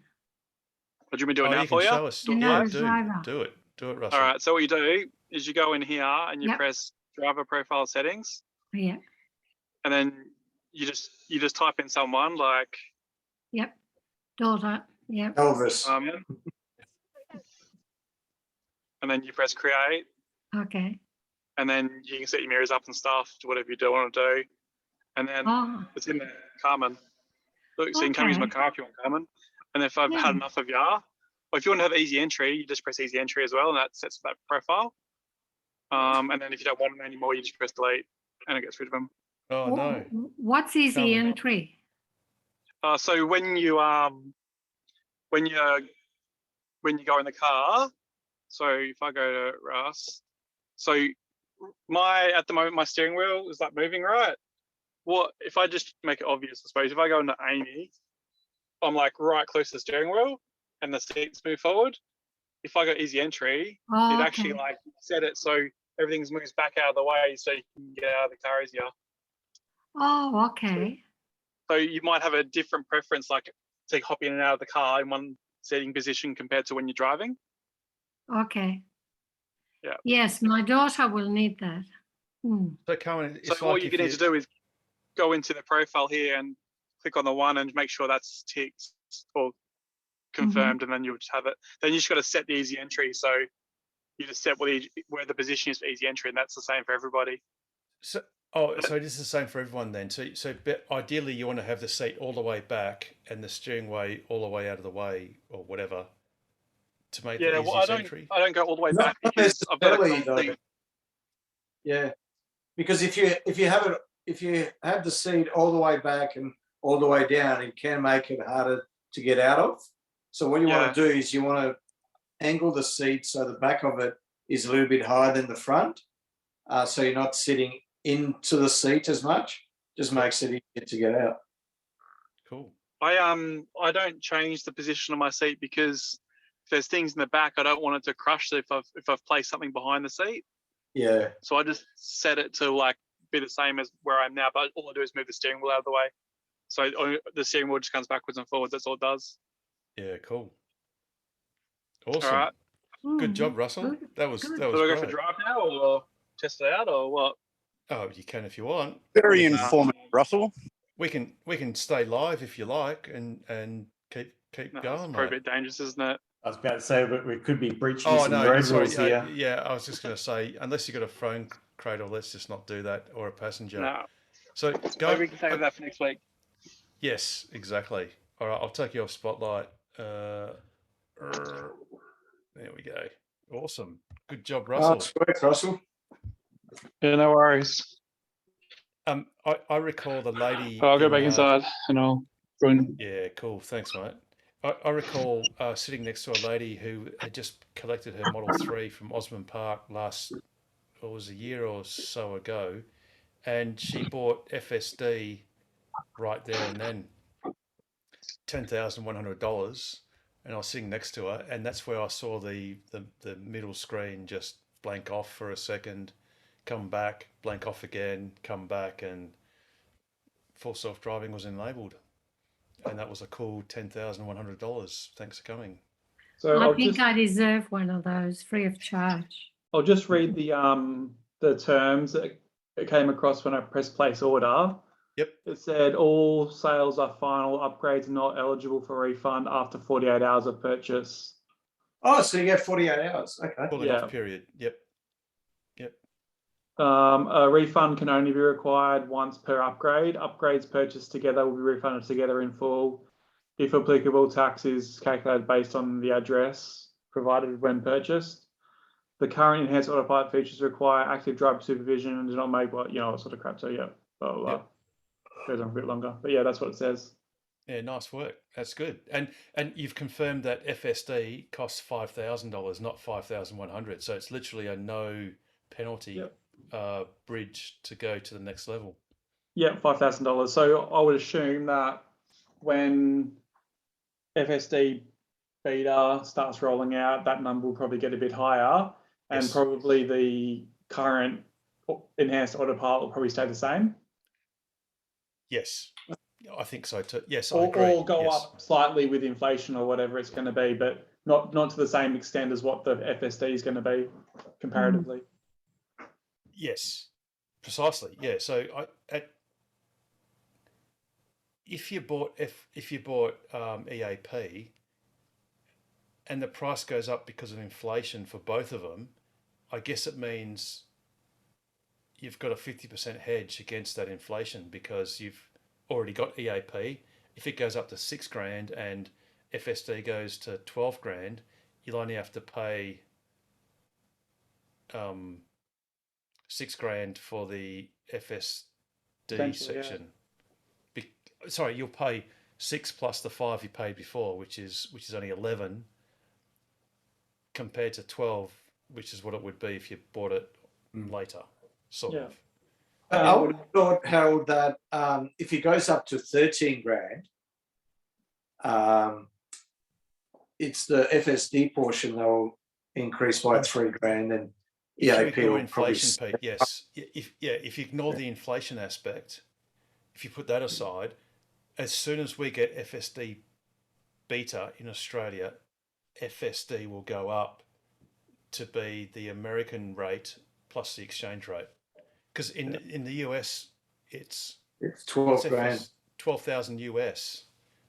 [SPEAKER 16] What do you want me to do it now
[SPEAKER 1] you
[SPEAKER 16] for
[SPEAKER 1] can
[SPEAKER 16] you?
[SPEAKER 1] show us.
[SPEAKER 18] No,
[SPEAKER 1] Yeah,
[SPEAKER 18] driver.
[SPEAKER 1] do it, Russell.
[SPEAKER 16] All right, so what you do is you go in here and you
[SPEAKER 18] Yep.
[SPEAKER 16] press driver profile settings,
[SPEAKER 18] Yeah.
[SPEAKER 16] and then you just type in someone like
[SPEAKER 18] Yep. Daughter. Yep.
[SPEAKER 3] Elvis.
[SPEAKER 16] and then you press create,
[SPEAKER 18] Okay.
[SPEAKER 16] and then you can set your mirrors up and stuff, whatever you do want to do, and then
[SPEAKER 18] Oh.
[SPEAKER 16] it's in there, Carmen. Look, so you can come use my
[SPEAKER 18] Okay.
[SPEAKER 16] car if you want, Carmen. And if I've
[SPEAKER 18] Yeah.
[SPEAKER 16] had enough of YAR, or if you want to have easy entry, you just press easy entry as well, and that sets that profile. And then if you don't want them anymore, you just press delete, and it gets rid of them.
[SPEAKER 1] Oh no.
[SPEAKER 18] What's easy entry?
[SPEAKER 16] So when you when you go in the car, so if I go to Russ, so at the moment my steering wheel is like moving, right? What if I just make it obvious? I suppose if I go into Amy, I'm like right close to the steering wheel, and the seats move forward. If I go easy entry,
[SPEAKER 18] Oh,
[SPEAKER 16] it actually
[SPEAKER 18] okay.
[SPEAKER 16] like set it so everything moves back out of the way, so you can get out of the car easier.
[SPEAKER 18] Oh, okay.
[SPEAKER 16] So you might have a different preference, like to hop in and out of the car in one seating position compared to when you're driving.
[SPEAKER 18] Okay.
[SPEAKER 16] Yeah.
[SPEAKER 18] Yes, my daughter will need that. Hmm.
[SPEAKER 1] So Carmen, it's
[SPEAKER 16] So
[SPEAKER 1] like
[SPEAKER 16] what you
[SPEAKER 1] if
[SPEAKER 16] need to do is go into the profile here and click on the one and make sure that's ticked or confirmed, and then you'll just have it. Then you just got to set the easy entry. So you just set where the position is for easy entry, and that's the same for everybody.
[SPEAKER 1] So it is the same for everyone then. But ideally you want to have the seat all the way back and the steering wheel all the way out of the way or whatever to make
[SPEAKER 16] Yeah,
[SPEAKER 1] the
[SPEAKER 16] well,
[SPEAKER 1] easiest entry.
[SPEAKER 16] I don't go all the way
[SPEAKER 3] Not
[SPEAKER 16] back because I've got
[SPEAKER 3] necessarily,
[SPEAKER 16] a
[SPEAKER 3] though.
[SPEAKER 16] complete.
[SPEAKER 3] Yeah, because if you have the seat all the way back and all the way down, it can make it harder to get out of. So what you want to do is you want to angle the seat so the back of it is a little bit higher than the front, so you're not sitting into the seat as much. Just makes it easier to get out.
[SPEAKER 1] Cool.
[SPEAKER 16] I don't change the position of my seat because if there's things in the back, I don't want it to crush if I've placed something behind the seat.
[SPEAKER 3] Yeah.
[SPEAKER 16] So I just set it to like be the same as where I'm now, but all I do is move the steering wheel out of the way. So the steering wheel just comes backwards and forwards. That's all it does.
[SPEAKER 1] Yeah, cool. Awesome.
[SPEAKER 16] All right.
[SPEAKER 1] Good job, Russell. That was
[SPEAKER 16] So
[SPEAKER 1] great.
[SPEAKER 16] do I go for drive now or test it out or what?
[SPEAKER 1] Oh, you can if you want.
[SPEAKER 17] Very informative, Russell.
[SPEAKER 1] We can stay live if you like and keep going.
[SPEAKER 16] Probably a
[SPEAKER 1] mate.
[SPEAKER 16] bit dangerous, isn't it?
[SPEAKER 21] I was about to say, but we could be breaching
[SPEAKER 1] Oh
[SPEAKER 21] some
[SPEAKER 1] no,
[SPEAKER 21] road
[SPEAKER 1] sorry.
[SPEAKER 21] rules here.
[SPEAKER 1] Yeah, I was just going to say, unless you've got a phone cradle, let's just not do that, or a passenger.
[SPEAKER 16] No.
[SPEAKER 1] So go.
[SPEAKER 16] Maybe we can save that for next week.
[SPEAKER 1] Yes, exactly. All right, I'll take you off spotlight. There we go. Awesome. Good job, Russell.
[SPEAKER 3] That's great, Russell.
[SPEAKER 10] Yeah, no worries.
[SPEAKER 1] I recall the lady.
[SPEAKER 10] I'll go back inside and I'll join.
[SPEAKER 1] Yeah, cool. Thanks, mate. I recall sitting next to a lady who had just collected her Model 3 from Osmond Park last it was a year or so ago, and she bought FSD right there and then, $10,100, and I was sitting next to her, and that's where I saw the middle screen just blank off for a second, come back, blank off again, come back, and full self-driving was enabled, and that was a cool $10,100. Thanks for coming.
[SPEAKER 15] So
[SPEAKER 18] I think I deserve one of those free of charge.
[SPEAKER 15] I'll just read the terms that it came across when I pressed place order.
[SPEAKER 1] Yep.
[SPEAKER 15] It said all sales are final. Upgrades are not eligible for refund after 48 hours of purchase.
[SPEAKER 3] Oh, so you get 48 hours. Okay.
[SPEAKER 1] Cooling off period. Yep.
[SPEAKER 15] A refund can only be required once per upgrade. Upgrades purchased together will be refunded together in full. If applicable, tax is calculated based on the address provided when purchased. The current enhanced autopilot features require active driver supervision and do not make what sort of crap. So yeah, blah, blah, blah.
[SPEAKER 1] Yep.
[SPEAKER 15] Goes on a bit longer, but yeah, that's what it says.
[SPEAKER 1] Yeah, nice work. That's good. And you've confirmed that FSD costs $5,000, not $5,100. So it's literally a no penalty bridge to go to the next level.
[SPEAKER 15] Yeah, $5,000. So I would assume that when FSD beta starts rolling out, that number will probably get a bit higher, and
[SPEAKER 1] Yes.
[SPEAKER 15] probably the current enhanced autopilot will probably stay the same.
[SPEAKER 1] Yes, I think so too. Yes, I
[SPEAKER 15] Or
[SPEAKER 1] agree.
[SPEAKER 15] go
[SPEAKER 1] Yes.
[SPEAKER 15] up slightly with inflation or whatever it's going to be, but not to the same extent as what the FSD is going to be comparatively.
[SPEAKER 1] Yes, precisely. Yeah. So if you bought EAP, and the price goes up because of inflation for both of them, I guess it means you've got a 50% hedge against that inflation because you've already got EAP. If it goes up to $6,000 and FSD goes to $12,000, you'll only have to pay $6,000 for the FSD
[SPEAKER 15] Potentially, yeah.
[SPEAKER 1] section. Sorry, you'll pay 6 plus the 5 you paid before, which is only 11, compared to 12, which is what it would be if you bought it later, sort of.
[SPEAKER 3] I would have thought, Harold, that if it goes up to 13,000, it's the FSD portion that will increase by 3,000, and
[SPEAKER 1] If you
[SPEAKER 3] EAP
[SPEAKER 1] ignore
[SPEAKER 3] will probably
[SPEAKER 1] inflation, Pete, yes. If you ignore the inflation aspect, if you put that aside, as soon as we get FSD beta in Australia, FSD will go up to be the American rate plus the exchange rate. Because in the US, it's
[SPEAKER 3] 12,000.
[SPEAKER 1] 12,000 US,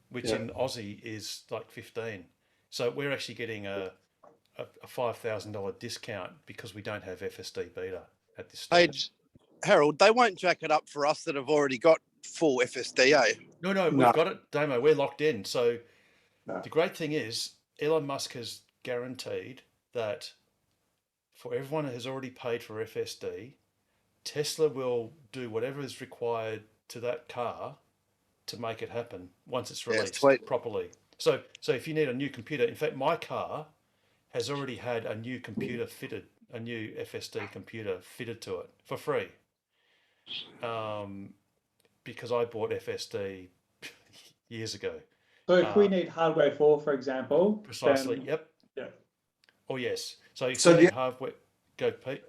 [SPEAKER 1] which
[SPEAKER 3] Yeah.
[SPEAKER 1] in Aussie is like 15. So we're actually getting a $5,000 discount because we don't have FSD beta at this stage.
[SPEAKER 17] Hey, Harold, they won't jack it up for us that have already got full FSDA.
[SPEAKER 1] No, we've got it, Damo. We're locked in. So the great thing is Elon Musk has guaranteed that for everyone who has already paid for FSD, Tesla will do whatever is required to that car to make it happen once it's released properly. So if you need a new computer, in fact, my car has already had a new computer fitted, a new FSD computer fitted to it for free. Because I bought FSD years ago.
[SPEAKER 15] So if we need hardware 4, for example,
[SPEAKER 1] Precisely.
[SPEAKER 15] then-
[SPEAKER 1] Yep.
[SPEAKER 15] Yeah.
[SPEAKER 1] Oh yes. So if
[SPEAKER 3] So
[SPEAKER 1] you need
[SPEAKER 3] the-
[SPEAKER 1] hardware, go Pete.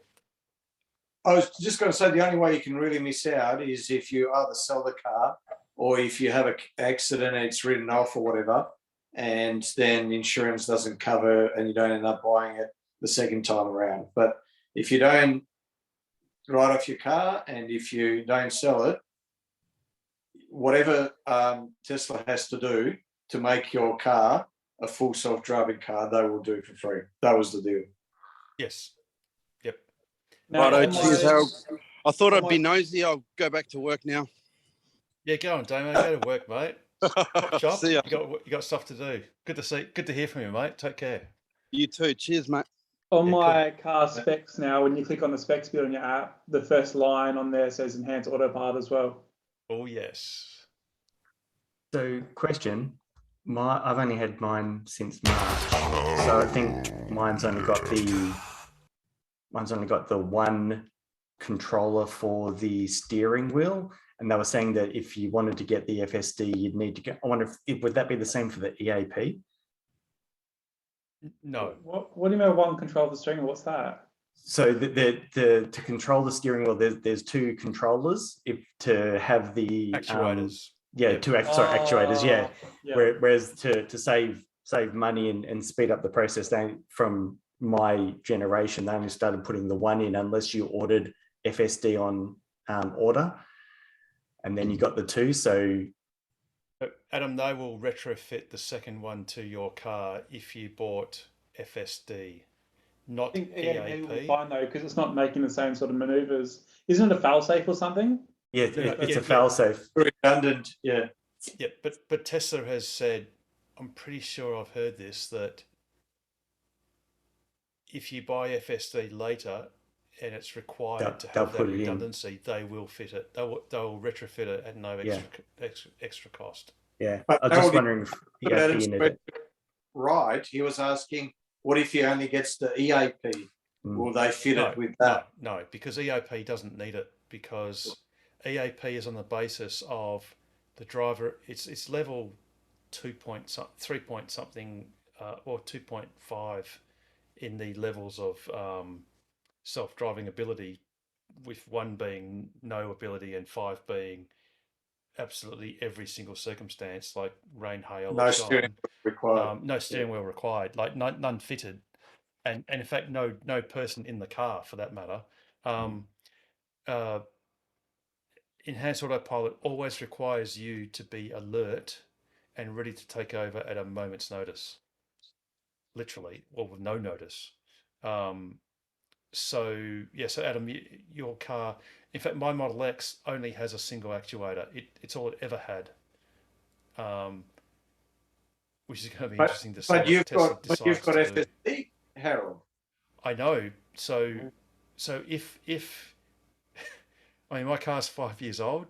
[SPEAKER 3] I was just going to say the only way you can really miss out is if you either sell the car or if you have an accident and it's written off or whatever, and then insurance doesn't cover and you don't end up buying it the second time around. But if you don't write off your car and if you don't sell it, whatever Tesla has to do to make your car a full self-driving car, they will do for free. That was the deal.
[SPEAKER 1] Yes. Yep.
[SPEAKER 17] Righto, cheers, Harold. I thought I'd be nosy. I'll go back to work now.
[SPEAKER 1] Yeah, go on, Damo. Go to work, mate. Chop, chop.
[SPEAKER 17] See ya.
[SPEAKER 1] You got stuff to do. Good to hear from you, mate. Take care.
[SPEAKER 17] You too. Cheers, mate.
[SPEAKER 15] On my car specs now, when you click on the specs bit on your app, the first line on there says enhanced autopilot as well.
[SPEAKER 1] Oh yes.
[SPEAKER 21] So, question. I've only had mine since March, so I think mine's only got the mine's only got the one controller for the steering wheel. And they were saying that if you wanted to get the FSD, you'd need to get, I wonder if, would that be the same for the EAP?
[SPEAKER 1] No.
[SPEAKER 15] What do you mean one control of the steering wheel? What's that?
[SPEAKER 21] So to control the steering wheel, there's two controllers. If to have the
[SPEAKER 1] actuators,
[SPEAKER 21] actuators, yeah.
[SPEAKER 15] Yeah.
[SPEAKER 21] Whereas to save money and speed up the process, from my generation, they only started putting the one in unless you ordered FSD on order, and then you got the two. So
[SPEAKER 1] Adam, they will retrofit the second one to your car if you bought FSD, not
[SPEAKER 15] I think EAP will be
[SPEAKER 1] EAP.
[SPEAKER 15] fine though, because it's not making the same sort of maneuvers. Isn't it a fail-safe or something?
[SPEAKER 21] Yeah, it's a fail-safe.
[SPEAKER 3] Redundant, yeah.
[SPEAKER 1] Yeah, but Tesla has said, I'm pretty sure I've heard this, that if you buy FSD later and it's required to have that redundancy, they will fit it. They'll retrofit it at no extra cost.
[SPEAKER 21] Yeah,
[SPEAKER 3] But
[SPEAKER 21] I was just wondering if
[SPEAKER 3] Adam's
[SPEAKER 21] EAP needed.
[SPEAKER 3] right, he was asking, what if he only gets the EAP? Will they fit it with that?
[SPEAKER 1] No, because EAP doesn't need it, because EAP is on the basis of the driver. It's level 3 point something or 2.5 in the levels of self-driving ability, with 1 being no ability and 5 being absolutely every single circumstance, like rain, hail,
[SPEAKER 3] No
[SPEAKER 1] or
[SPEAKER 3] steering wheel required.
[SPEAKER 1] no steering wheel required, like none fitted, and in fact no person in the car for that matter. Enhanced autopilot always requires you to be alert and ready to take over at a moment's notice, literally, or with no notice. So Adam, your car, in fact, my Model X only has a single actuator. It's all it ever had, which is going to be interesting to see.
[SPEAKER 3] But you've got FSD, Harold.
[SPEAKER 1] I know. So if I mean, my car's 5 years old.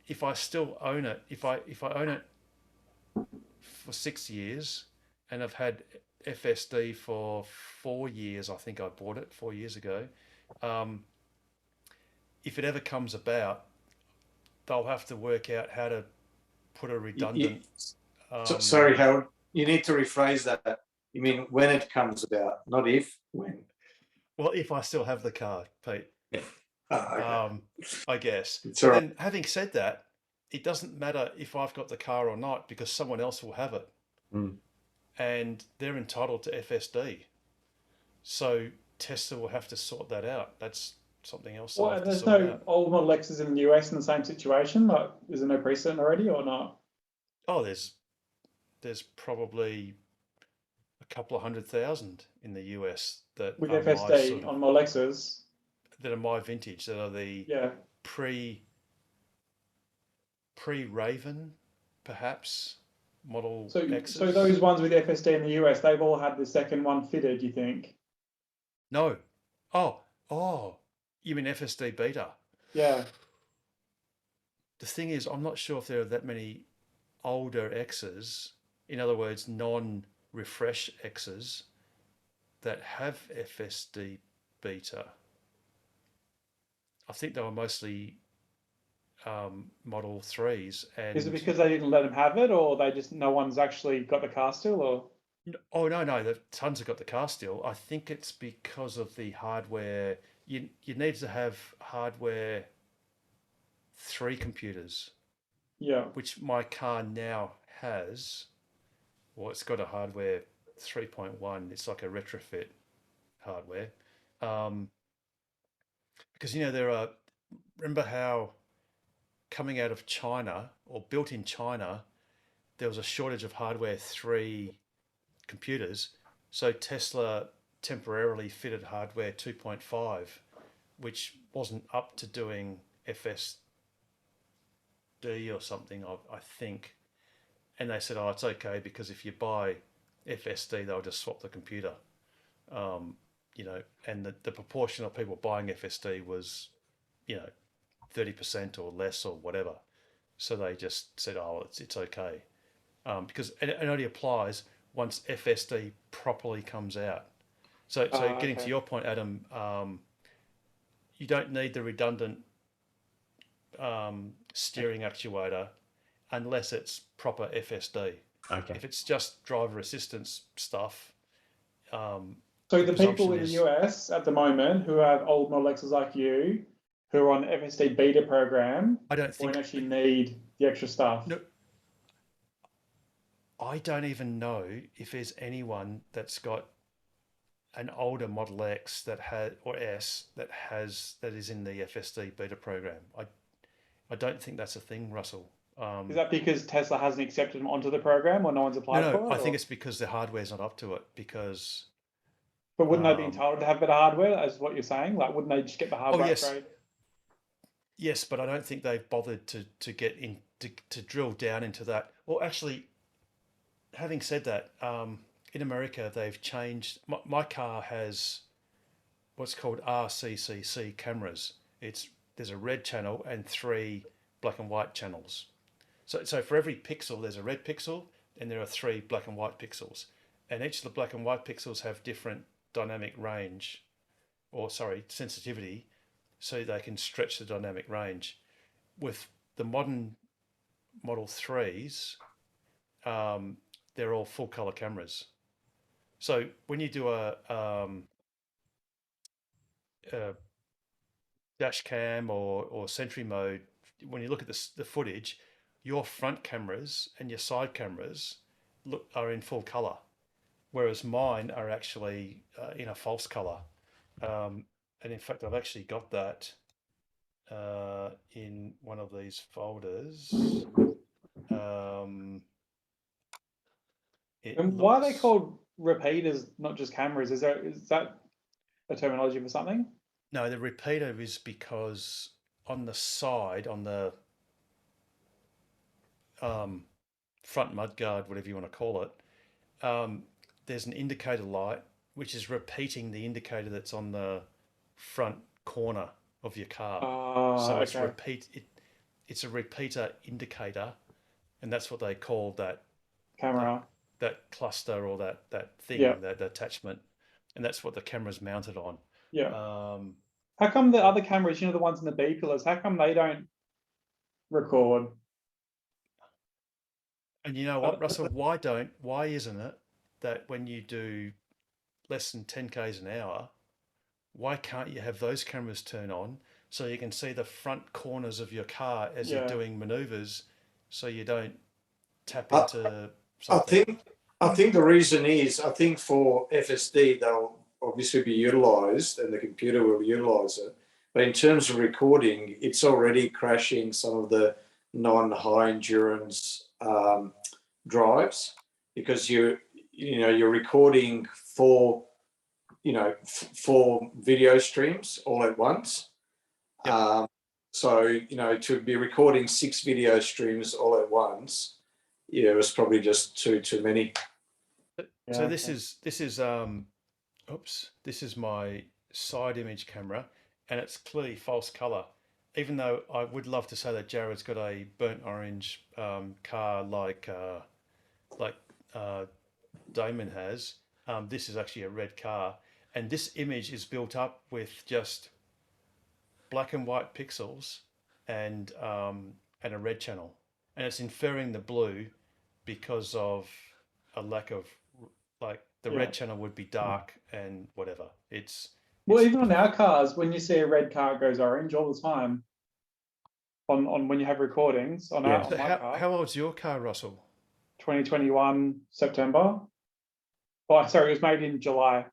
[SPEAKER 1] If I still own it, if I own it for 6 years, and I've had FSD for 4 years, I think I bought it 4 years ago. If it ever comes about, they'll have to work out how to put a redundant.
[SPEAKER 3] Sorry, Harold, you need to rephrase that. You mean when it comes about, not if, when.
[SPEAKER 1] Well, if I still have the car, Pete.
[SPEAKER 3] Yeah. Okay.
[SPEAKER 1] I guess.
[SPEAKER 3] It's
[SPEAKER 1] But
[SPEAKER 3] all right.
[SPEAKER 1] then, having said that, it doesn't matter if I've got the car or not, because someone else will have it. And they're entitled to FSD. So Tesla will have to sort that out. That's something else. they'll
[SPEAKER 15] Well,
[SPEAKER 1] have to
[SPEAKER 15] there's
[SPEAKER 1] sort
[SPEAKER 15] no
[SPEAKER 1] out.
[SPEAKER 15] old Model X's in the US in the same situation. Like, is there no precedent already or not?
[SPEAKER 1] Oh, there's probably a couple of 100,000 in the US that
[SPEAKER 15] With
[SPEAKER 1] are my
[SPEAKER 15] FSD
[SPEAKER 1] sort of-
[SPEAKER 15] on Model X's.
[SPEAKER 1] that are my vintage, that are the pre-Raven, perhaps, Model X's.
[SPEAKER 15] So those ones with FSD in the US, they've all had the second one fitted, you think?
[SPEAKER 1] No. Oh, you mean FSD beta?
[SPEAKER 15] Yeah.
[SPEAKER 1] The thing is, I'm not sure if there are that many older X's, in other words, non-refresh X's, that have FSD beta. I think they were mostly Model 3s. And
[SPEAKER 15] Is it because they didn't let them have it, or they just no one's actually got the car still, or?
[SPEAKER 1] Oh no, the tons have got the car still. I think it's because of the hardware. You need to have hardware 3 computers.
[SPEAKER 15] Yeah.
[SPEAKER 1] Which my car now has. Well, it's got a hardware 3.1. It's like a retrofit hardware. Because remember how coming out of China, or built in China, there was a shortage of hardware 3 computers. So Tesla temporarily fitted hardware 2.5, which wasn't up to doing FSD or something, I think. And they said, it's okay, because if you buy FSD, they'll just swap the computer. And the proportion of people buying FSD was, 30% or less or whatever. So they just said, it's okay. Because it only applies once FSD properly comes out. So getting to
[SPEAKER 15] okay.
[SPEAKER 1] your point, Adam, you don't need the redundant steering actuator unless it's proper FSD.
[SPEAKER 21] Okay.
[SPEAKER 1] If it's just driver assistance stuff,
[SPEAKER 15] So the people in the US at the moment who have old Model X's like you, who are on the FSD beta program, won't actually need the extra stuff.
[SPEAKER 1] No, I don't even know if there's anyone that's got an older Model X that has or S that is in the FSD beta program. I don't think that's a thing, Russell.
[SPEAKER 15] Is that because Tesla hasn't accepted them onto the program, or no one's applied for it?
[SPEAKER 1] No, I think
[SPEAKER 15] or?
[SPEAKER 1] it's because the hardware's not up to it. Because,
[SPEAKER 15] But wouldn't they be entitled to have better hardware, as what you're saying? Like, wouldn't they just get the hardware
[SPEAKER 1] yes.
[SPEAKER 15] upgrade?
[SPEAKER 1] Yes, but I don't think they've bothered to get in to drill down into that. Well, actually, having said that, in America they've changed. My car has what's called RCCC cameras. There's a red channel and 3 black and white channels. So for every pixel, there's a red pixel, and there are 3 black and white pixels. And each of the black and white pixels have different dynamic range, sensitivity, so they can stretch the dynamic range. With the modern Model 3s, they're all full color cameras. So when you do a dash cam or Sentry mode, when you look at the footage, your front cameras and your side cameras are in full color, whereas mine are actually in a false color. And in fact, I've actually got that in one of these folders.
[SPEAKER 15] And why are they called repeaters, not just cameras? Is that a terminology for something?
[SPEAKER 1] No, the repeater is because on the side, on the front mudguard, whatever you want to call it, there's an indicator light which is repeating the indicator that's on the front corner of your car. So it's it's a repeater indicator, and that's what they call that
[SPEAKER 15] camera,
[SPEAKER 1] that cluster or that thing, that attachment, and that's what the camera's mounted on.
[SPEAKER 15] Yeah. How come the other cameras, the ones in the B pillars, how come they don't record?
[SPEAKER 1] And you know what, Russell? Why isn't it that when you do less than 10 k's an hour, why can't you have those cameras turn on so you can see the front corners of your car as you're doing maneuvers, so you don't tap into something?
[SPEAKER 3] I think the reason is, I think for FSD they'll obviously be utilised and the computer will utilise it, but in terms of recording, it's already crashing some of the non-high endurance drives, because you're recording 4 video streams all at once. So to be recording 6 video streams all at once, it was probably just too many.
[SPEAKER 1] So this is this is my side image camera, and it's clearly false color. Even though I would love to say that Jared's got a burnt orange car like Damon has, this is actually a red car, and this image is built up with just black and white pixels and a red channel, and it's inferring the blue because of a lack of the red channel would be dark and whatever.
[SPEAKER 15] Well, even on our cars, when you see a red car, it goes orange all the time. On when you have recordings on our car.
[SPEAKER 1] How old's your car, Russell?
[SPEAKER 15] 2021 September. Oh, sorry, it was made in July.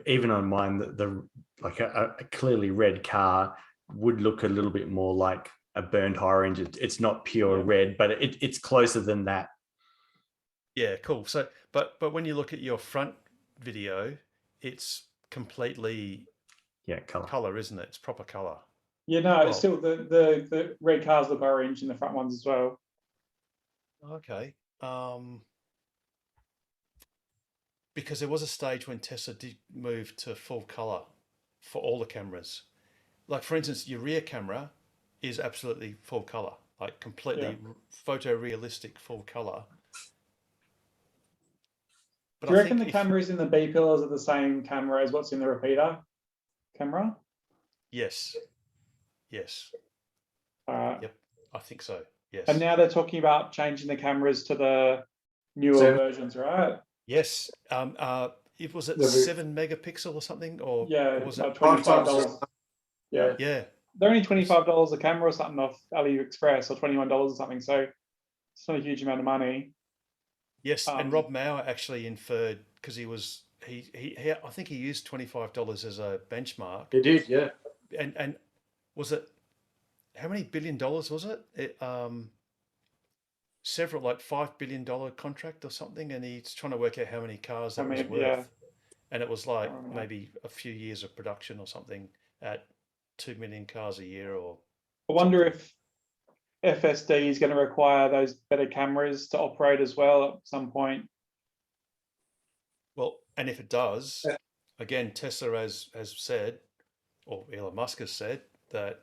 [SPEAKER 21] Even on mine, the a clearly red car would look a little bit more like a burnt orange. It's not pure red, but it's closer than that.
[SPEAKER 1] Yeah, cool. So, but when you look at your front video, it's completely color, isn't it? It's proper color.
[SPEAKER 15] Yeah, no, it's still the red cars look orange in the front ones as well.
[SPEAKER 1] Okay. Because there was a stage when Tesla did move to full color for all the cameras. Like, for instance, your rear camera is absolutely full color, like completely photorealistic full color. But
[SPEAKER 15] Do you
[SPEAKER 1] I
[SPEAKER 15] reckon
[SPEAKER 1] think
[SPEAKER 15] the
[SPEAKER 1] if-
[SPEAKER 15] cameras in the B pillars are the same camera as what's in the repeater camera?
[SPEAKER 1] Yes. Yes.
[SPEAKER 15] Alright.
[SPEAKER 1] Yep. I think so. Yes.
[SPEAKER 15] And now they're talking about changing the cameras to the newer
[SPEAKER 3] Seven.
[SPEAKER 15] versions, right?
[SPEAKER 1] Yes. It was it
[SPEAKER 3] The-
[SPEAKER 1] 7 megapixel or something, or
[SPEAKER 15] Yeah,
[SPEAKER 1] was
[SPEAKER 15] about
[SPEAKER 1] it?
[SPEAKER 15] $25. Yeah.
[SPEAKER 1] Yeah.
[SPEAKER 15] They're only $25 a camera or something off AliExpress, or $21 or something. So it's not a huge amount of money.
[SPEAKER 1] Yes, and Rob Mauer actually inferred, because he I think he used $25 as a benchmark.
[SPEAKER 3] He did, yeah.
[SPEAKER 1] And was it, how many $billion was it? Several, like $5 billion contract or something, and he's trying to work out how many cars that was worth.
[SPEAKER 15] Yeah.
[SPEAKER 1] And it was like maybe a few years of production or something at 2 million cars a year. Or
[SPEAKER 15] I wonder if FSD is going to require those better cameras to operate as well at some point.
[SPEAKER 1] well, and if it does, again, Tesla has said, or Elon Musk has said, that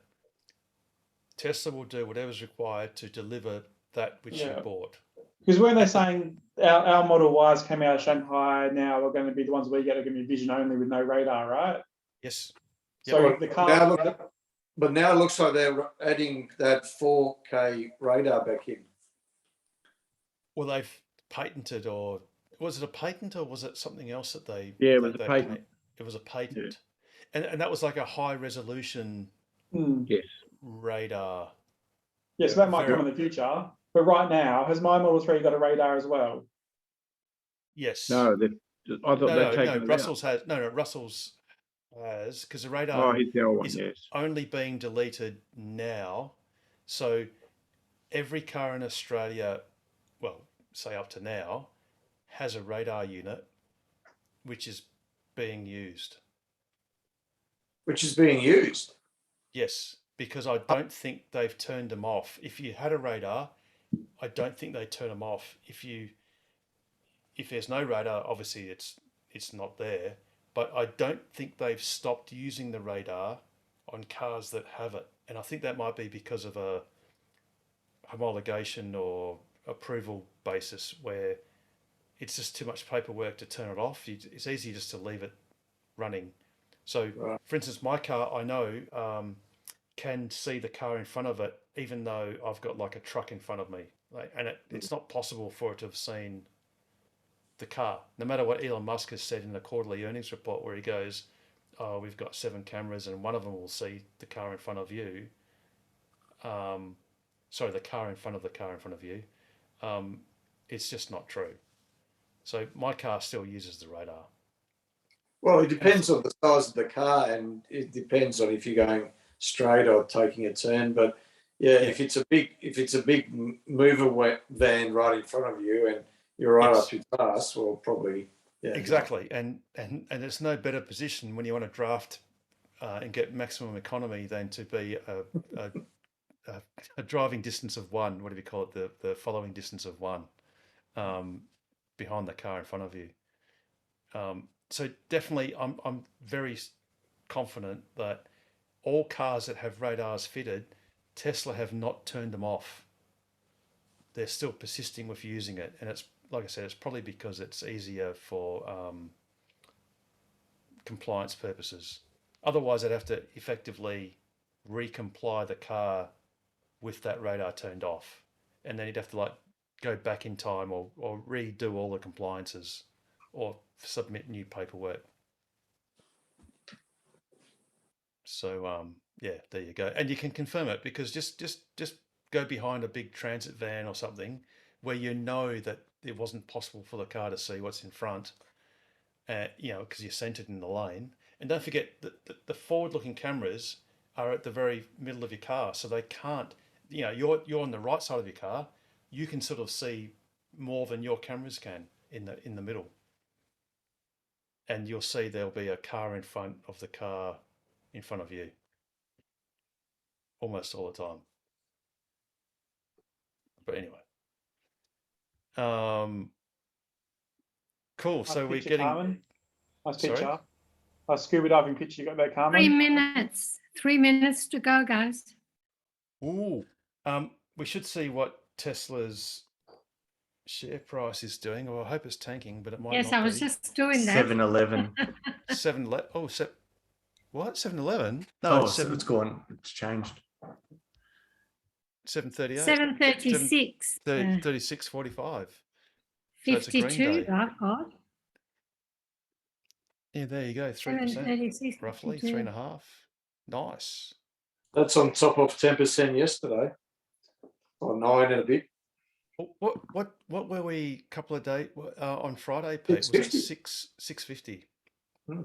[SPEAKER 1] Tesla will do whatever's required to deliver that which you
[SPEAKER 15] Yeah.
[SPEAKER 1] bought.
[SPEAKER 15] Because when they're saying our Model Ys came out of Shanghai, now are going to be the ones we get are going to be vision only with no radar, right?
[SPEAKER 1] Yes.
[SPEAKER 15] So the car.
[SPEAKER 3] But now it looks like they're adding that 4K radar back in.
[SPEAKER 1] Well, they've patented, or was it a patent, or was it something else that they?
[SPEAKER 4] Yeah, it was
[SPEAKER 1] that
[SPEAKER 4] a
[SPEAKER 1] they
[SPEAKER 4] patent.
[SPEAKER 1] It was a patent, and that was like a high resolution
[SPEAKER 4] Yes.
[SPEAKER 1] radar.
[SPEAKER 15] Yes, that might come in the future. But right now, has my Model 3 got a radar as well?
[SPEAKER 1] Yes.
[SPEAKER 4] No, I thought they'd taken it out.
[SPEAKER 1] Russell's has Russell's has, because the radar
[SPEAKER 4] Oh, he's the old one,
[SPEAKER 1] is
[SPEAKER 4] yes.
[SPEAKER 1] only being deleted now. So every car in Australia, well, say up to now, has a radar unit which is being used.
[SPEAKER 3] Which is being used.
[SPEAKER 1] Yes, because I don't think they've turned them off. If you had a radar, I don't think they turn them off. If there's no radar, obviously it's not there. But I don't think they've stopped using the radar on cars that have it. And I think that might be because of a homologation or approval basis, where it's just too much paperwork to turn it off. It's easier just to leave it running. So, for instance, my car, I know, can see the car in front of it, even though I've got like a truck in front of me. And it's not possible for it to have seen the car, no matter what Elon Musk has said in the quarterly earnings report, where he goes, "Oh, we've got 7 cameras, and one of them will see the car in front of you." Sorry, the car in front of the car in front of you. It's just not true. So my car still uses the radar.
[SPEAKER 3] Well, it depends on the size of the car, and it depends on if you're going straight or taking a turn. But yeah, if it's a big mover van right in front of you, and you're right up too fast, well, probably. Yeah.
[SPEAKER 1] Exactly, and it's no better position when you want to draft and get maximum economy than to be a driving distance of 1. What do we call it? The following distance of 1 behind the car in front of you. So definitely, I'm very confident that all cars that have radars fitted, Tesla have not turned them off. They're still persisting with using it, and it's, like I said, it's probably because it's easier for compliance purposes. Otherwise, I'd have to effectively recomply the car with that radar turned off, and then you'd have to like go back in time or redo all the compliances or submit new paperwork. So yeah, there you go, and you can confirm it, because just go behind a big transit van or something where you know that it wasn't possible for the car to see what's in front, because you're centered in the lane. And don't forget that the forward-looking cameras are at the very middle of your car, so they can't. You're on the right side of your car. You can sort of see more than your cameras can in the middle, and you'll see there'll be a car in front of the car in front of you almost all the time. But anyway, cool.
[SPEAKER 15] Nice
[SPEAKER 1] So we're
[SPEAKER 15] picture,
[SPEAKER 1] getting.
[SPEAKER 15] Carmen. Nice
[SPEAKER 1] Sorry?
[SPEAKER 15] picture. Nice scuba diving picture you got there, Carmen.
[SPEAKER 18] 3 minutes. 3 minutes to go, guys.
[SPEAKER 1] Ooh. We should see what Tesla's share price is doing. Well, I hope it's tanking, but it might
[SPEAKER 18] Yes,
[SPEAKER 1] not
[SPEAKER 18] I was
[SPEAKER 1] be.
[SPEAKER 18] just doing that.
[SPEAKER 21] 7-Eleven.
[SPEAKER 1] 7-Eleven. Oh, what? 7-Eleven? No,
[SPEAKER 21] Oh,
[SPEAKER 1] it's
[SPEAKER 21] so
[SPEAKER 1] 7.
[SPEAKER 21] it's gone. It's changed.
[SPEAKER 1] 7:38.
[SPEAKER 18] 7:36.
[SPEAKER 1] 36.45. So it's a green
[SPEAKER 18] 52.
[SPEAKER 1] day.
[SPEAKER 18] Oh God.
[SPEAKER 1] Yeah, there you go. 3%,
[SPEAKER 18] 7:36.
[SPEAKER 1] roughly
[SPEAKER 18] 52.
[SPEAKER 1] 3.5. Nice.
[SPEAKER 3] That's on top of 10% yesterday, or 9 and a bit.
[SPEAKER 1] What were we a couple of days on Friday, Pete? Was it 650?
[SPEAKER 3] Hmm.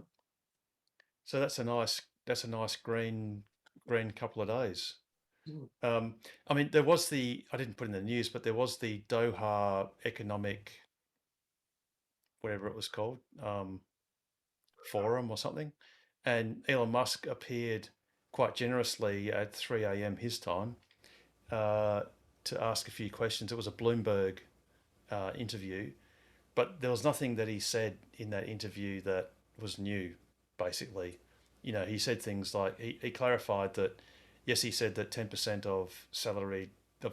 [SPEAKER 1] So that's a nice green couple of days.
[SPEAKER 3] Hmm.
[SPEAKER 1] I mean, there was I didn't put in the news, but there was the Doha Economic, whatever it was called, forum or something, and Elon Musk appeared quite generously at 3 a.m. his time to ask a few questions. It was a Bloomberg interview, but there was nothing that he said in that interview that was new, basically. You know, he said things like, he clarified that, yes, he said that 10% of the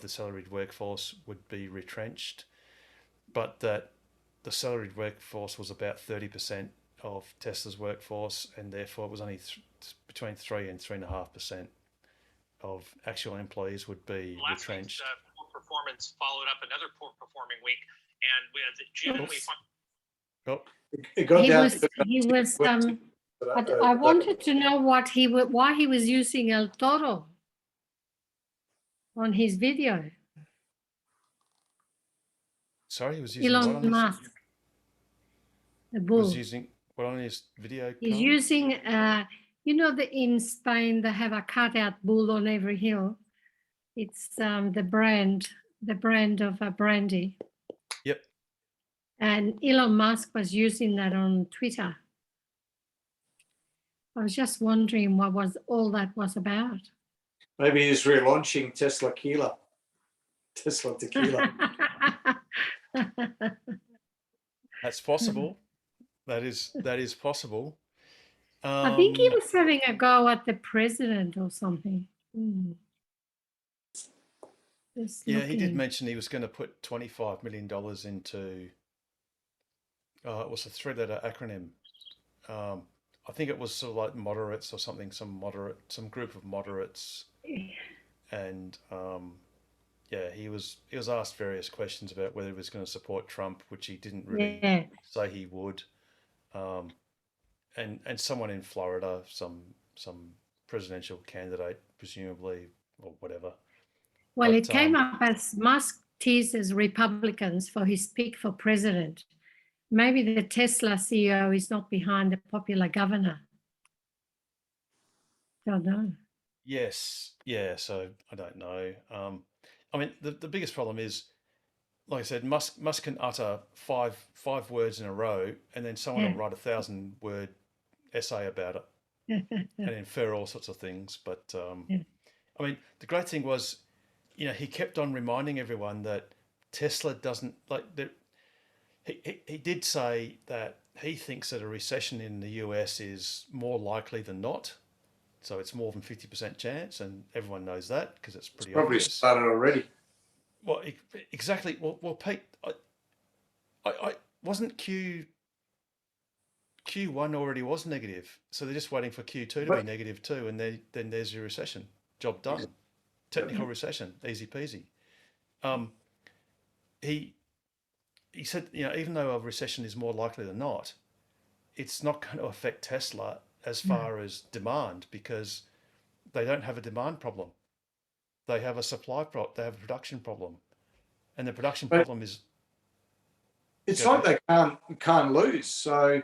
[SPEAKER 1] salaried workforce would be retrenched, but that the salaried workforce was about 30% of Tesla's workforce, and therefore it was only between 3 and 3.5% of actual employees would be retrenched.
[SPEAKER 11] Poor performance followed up another poor performing week, and we had genuinely.
[SPEAKER 3] It got down
[SPEAKER 18] He was. I wanted to know why he was using El Toro on his video.
[SPEAKER 1] Sorry, he was using what on
[SPEAKER 18] Elon Musk. The bull.
[SPEAKER 1] Was using what on his video?
[SPEAKER 18] He's using, in Spain they have a cutout bull on every hill. It's the brand of a brandy.
[SPEAKER 1] Yep.
[SPEAKER 18] And Elon Musk was using that on Twitter. I was just wondering what was all that was about.
[SPEAKER 3] Maybe he's relaunching Tesla Tequila.
[SPEAKER 1] That's possible. That is possible.
[SPEAKER 18] I think he was having a go at the president or something.
[SPEAKER 1] Yeah, he did mention he was going to put $25 million into. It was a three-letter acronym. I think it was sort of like moderates or something, some group of moderates, and yeah, he was asked various questions about whether he was going to support Trump, which he didn't really say he would, and someone in Florida, some presidential candidate, presumably, or whatever.
[SPEAKER 18] Well, it came up as Musk teases Republicans for his pick for president. Maybe the Tesla CEO is not behind the popular governor. Don't know.
[SPEAKER 1] Yes, yeah. So I don't know. I mean, the biggest problem is, like I said, Musk can utter five words in a row, and then someone will write a 1,000-word essay about it and infer all sorts of things. But I mean, the great thing was, he kept on reminding everyone that Tesla doesn't like. He did say that he thinks that a recession in the US is more likely than not. So it's more than 50% chance, and everyone knows that because it's pretty
[SPEAKER 3] probably
[SPEAKER 1] obvious.
[SPEAKER 3] Started already.
[SPEAKER 1] Well, exactly. Well, Pete, I wasn't Q1 already was negative, so they're just waiting for Q2 to be negative too, and then there's your recession. Job done. Technical recession, easy peasy. He said, even though a recession is more likely than not, it's not going to affect Tesla as far as demand, because they don't have a demand problem. They have a supply problem. They have a production problem, and the production problem is.
[SPEAKER 3] It's like they can't lose. So,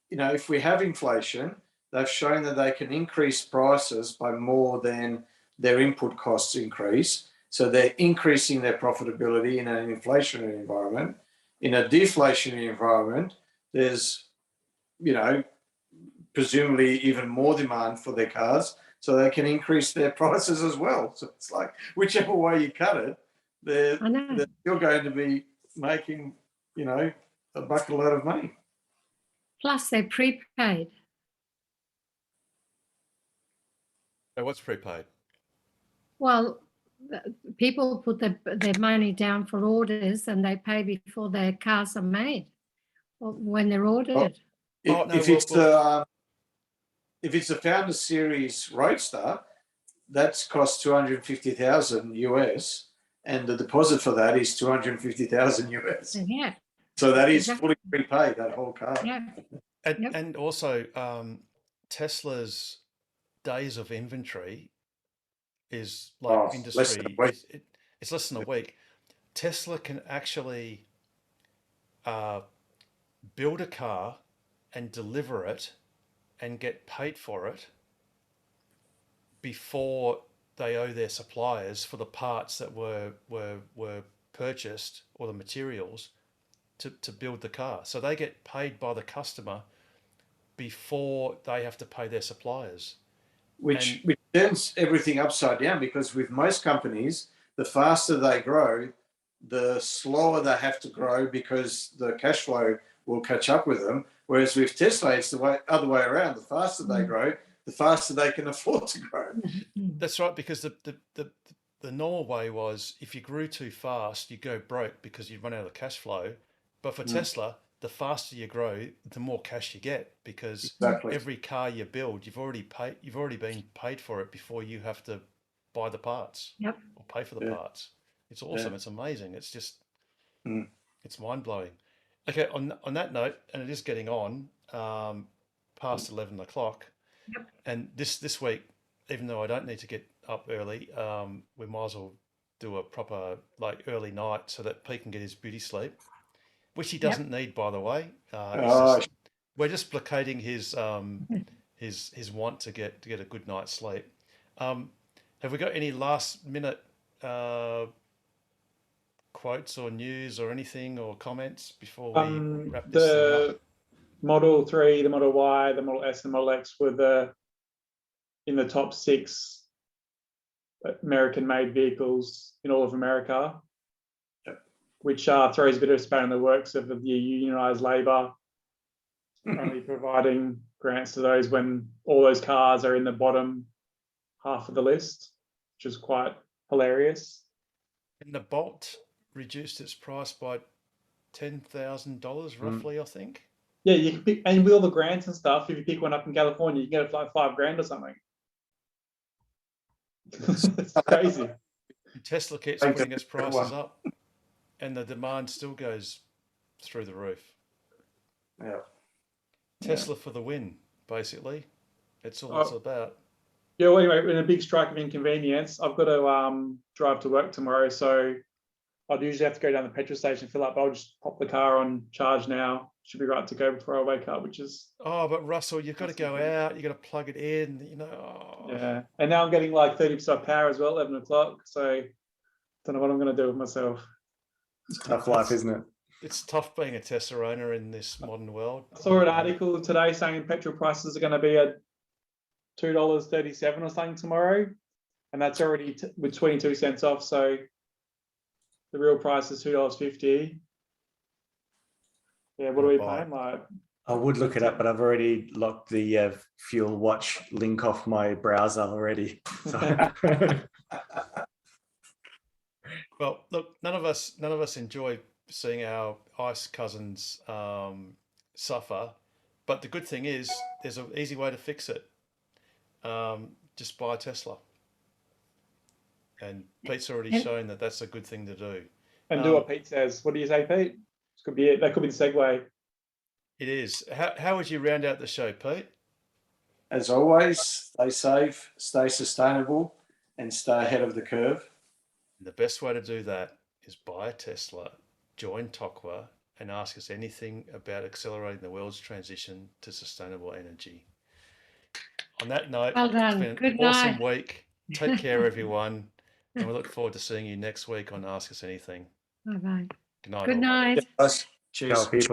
[SPEAKER 3] if we have inflation, they've shown that they can increase prices by more than their input costs increase. So they're increasing their profitability in an inflationary environment. In a deflationary environment, there's, presumably even more demand for their cars, so they can increase their prices as well. So it's like, whichever way you cut it, they're still going to be making, a bucket load of money.
[SPEAKER 18] Plus they're prepaid.
[SPEAKER 1] So what's prepaid?
[SPEAKER 18] Well, people put their money down for orders and they pay before their cars are made or when they're ordered.
[SPEAKER 3] If it's a Founder Series Roadster, that's cost 250,000 US, and the deposit for that is 250,000 US.
[SPEAKER 18] Yeah.
[SPEAKER 3] So that is fully prepaid, that whole car.
[SPEAKER 18] Yeah.
[SPEAKER 1] And also, Tesla's days of inventory is like
[SPEAKER 3] less than a week.
[SPEAKER 1] It's less than a week. Tesla can actually build a car and deliver it and get paid for it before they owe their suppliers for the parts that were purchased or the materials to build the car. So they get paid by the customer before they have to pay their suppliers.
[SPEAKER 3] Which turns everything upside down, because with most companies, the faster they grow, the slower they have to grow because the cash flow will catch up with them. Whereas with Tesla, it's the other way around. The faster they grow, the faster they can afford to grow.
[SPEAKER 1] That's right, because the normal way was if you grew too fast, you go broke because you'd run out of cash flow. But for Tesla, the faster you grow, the more cash you get, because every car you build, you've already been paid for it before you have to buy the parts or pay for the parts. It's awesome. It's amazing. It's just, it's mind blowing. Okay. On that note, and it is getting on past 11 o'clock, and this week, even though I don't need to get up early, we might as well do a proper early night so that Pete can get his beauty sleep, which he doesn't need, by the way. We're just placating his want to get a good night's sleep. Have we got any last minute quotes or news or anything or comments before we wrap this thing up?
[SPEAKER 15] Model 3, the Model Y, the Model S, and the Model X were in the top 6 American-made vehicles in all of America, which throws a bit of a spanner in the works of the unionised labour, only providing grants to those when all those cars are in the bottom half of the list, which is quite hilarious.
[SPEAKER 1] And the Bolt reduced its price by $10,000 roughly, I think.
[SPEAKER 15] Yeah, you can pick, and with all the grants and stuff, if you pick one up in California, you can get it for like $5,000 or something. It's crazy.
[SPEAKER 1] Tesla keeps putting its prices up, and the demand still goes through the roof.
[SPEAKER 3] Yeah.
[SPEAKER 1] Tesla for the win, basically. That's all it's about.
[SPEAKER 15] Yeah, well, anyway, in a big strike of inconvenience, I've got to drive to work tomorrow, so I'd usually have to go down the petrol station, fill up. I'll just pop the car on charge now. Should be right to go before I wake up, which is...
[SPEAKER 1] Oh, but Russell, you've got to go out. You've got to plug it in,
[SPEAKER 15] Yeah, and now I'm getting like 30% power as well, 11 o'clock, so don't know what I'm going to do with myself.
[SPEAKER 21] It's a tough life, isn't it?
[SPEAKER 1] It's tough being a Tesla owner in this modern world.
[SPEAKER 15] I saw an article today saying petrol prices are going to be at $2.37 or something tomorrow, and that's already with 22 cents off, so the real price is $2.50. Yeah, what are we paying?
[SPEAKER 21] I would look it up, but I've already locked the Fuel Watch link off my browser already. So.
[SPEAKER 1] Well, look, none of us enjoy seeing our ICE cousins suffer, but the good thing is there's an easy way to fix it. Just buy a Tesla, and Pete's already shown that that's a good thing to do.
[SPEAKER 15] And do what Pete says. What do you say, Pete? This could be it. That could be the segue.
[SPEAKER 1] It is. How would you round out the show, Pete?
[SPEAKER 3] As always, stay safe, stay sustainable, and stay ahead of the curve.
[SPEAKER 1] And the best way to do that is buy a Tesla, join TOCWA, and ask us anything about accelerating the world's transition to sustainable energy. On that note,
[SPEAKER 18] well done.
[SPEAKER 1] It's been
[SPEAKER 18] Good
[SPEAKER 1] an awesome
[SPEAKER 18] night.
[SPEAKER 1] week. Take care, everyone. And we look forward to seeing you next week on Ask Us Anything.
[SPEAKER 18] Bye-bye.
[SPEAKER 1] Good night.
[SPEAKER 18] Good
[SPEAKER 1] all.
[SPEAKER 18] night.
[SPEAKER 3] Cheers.
[SPEAKER 21] Ciao, people.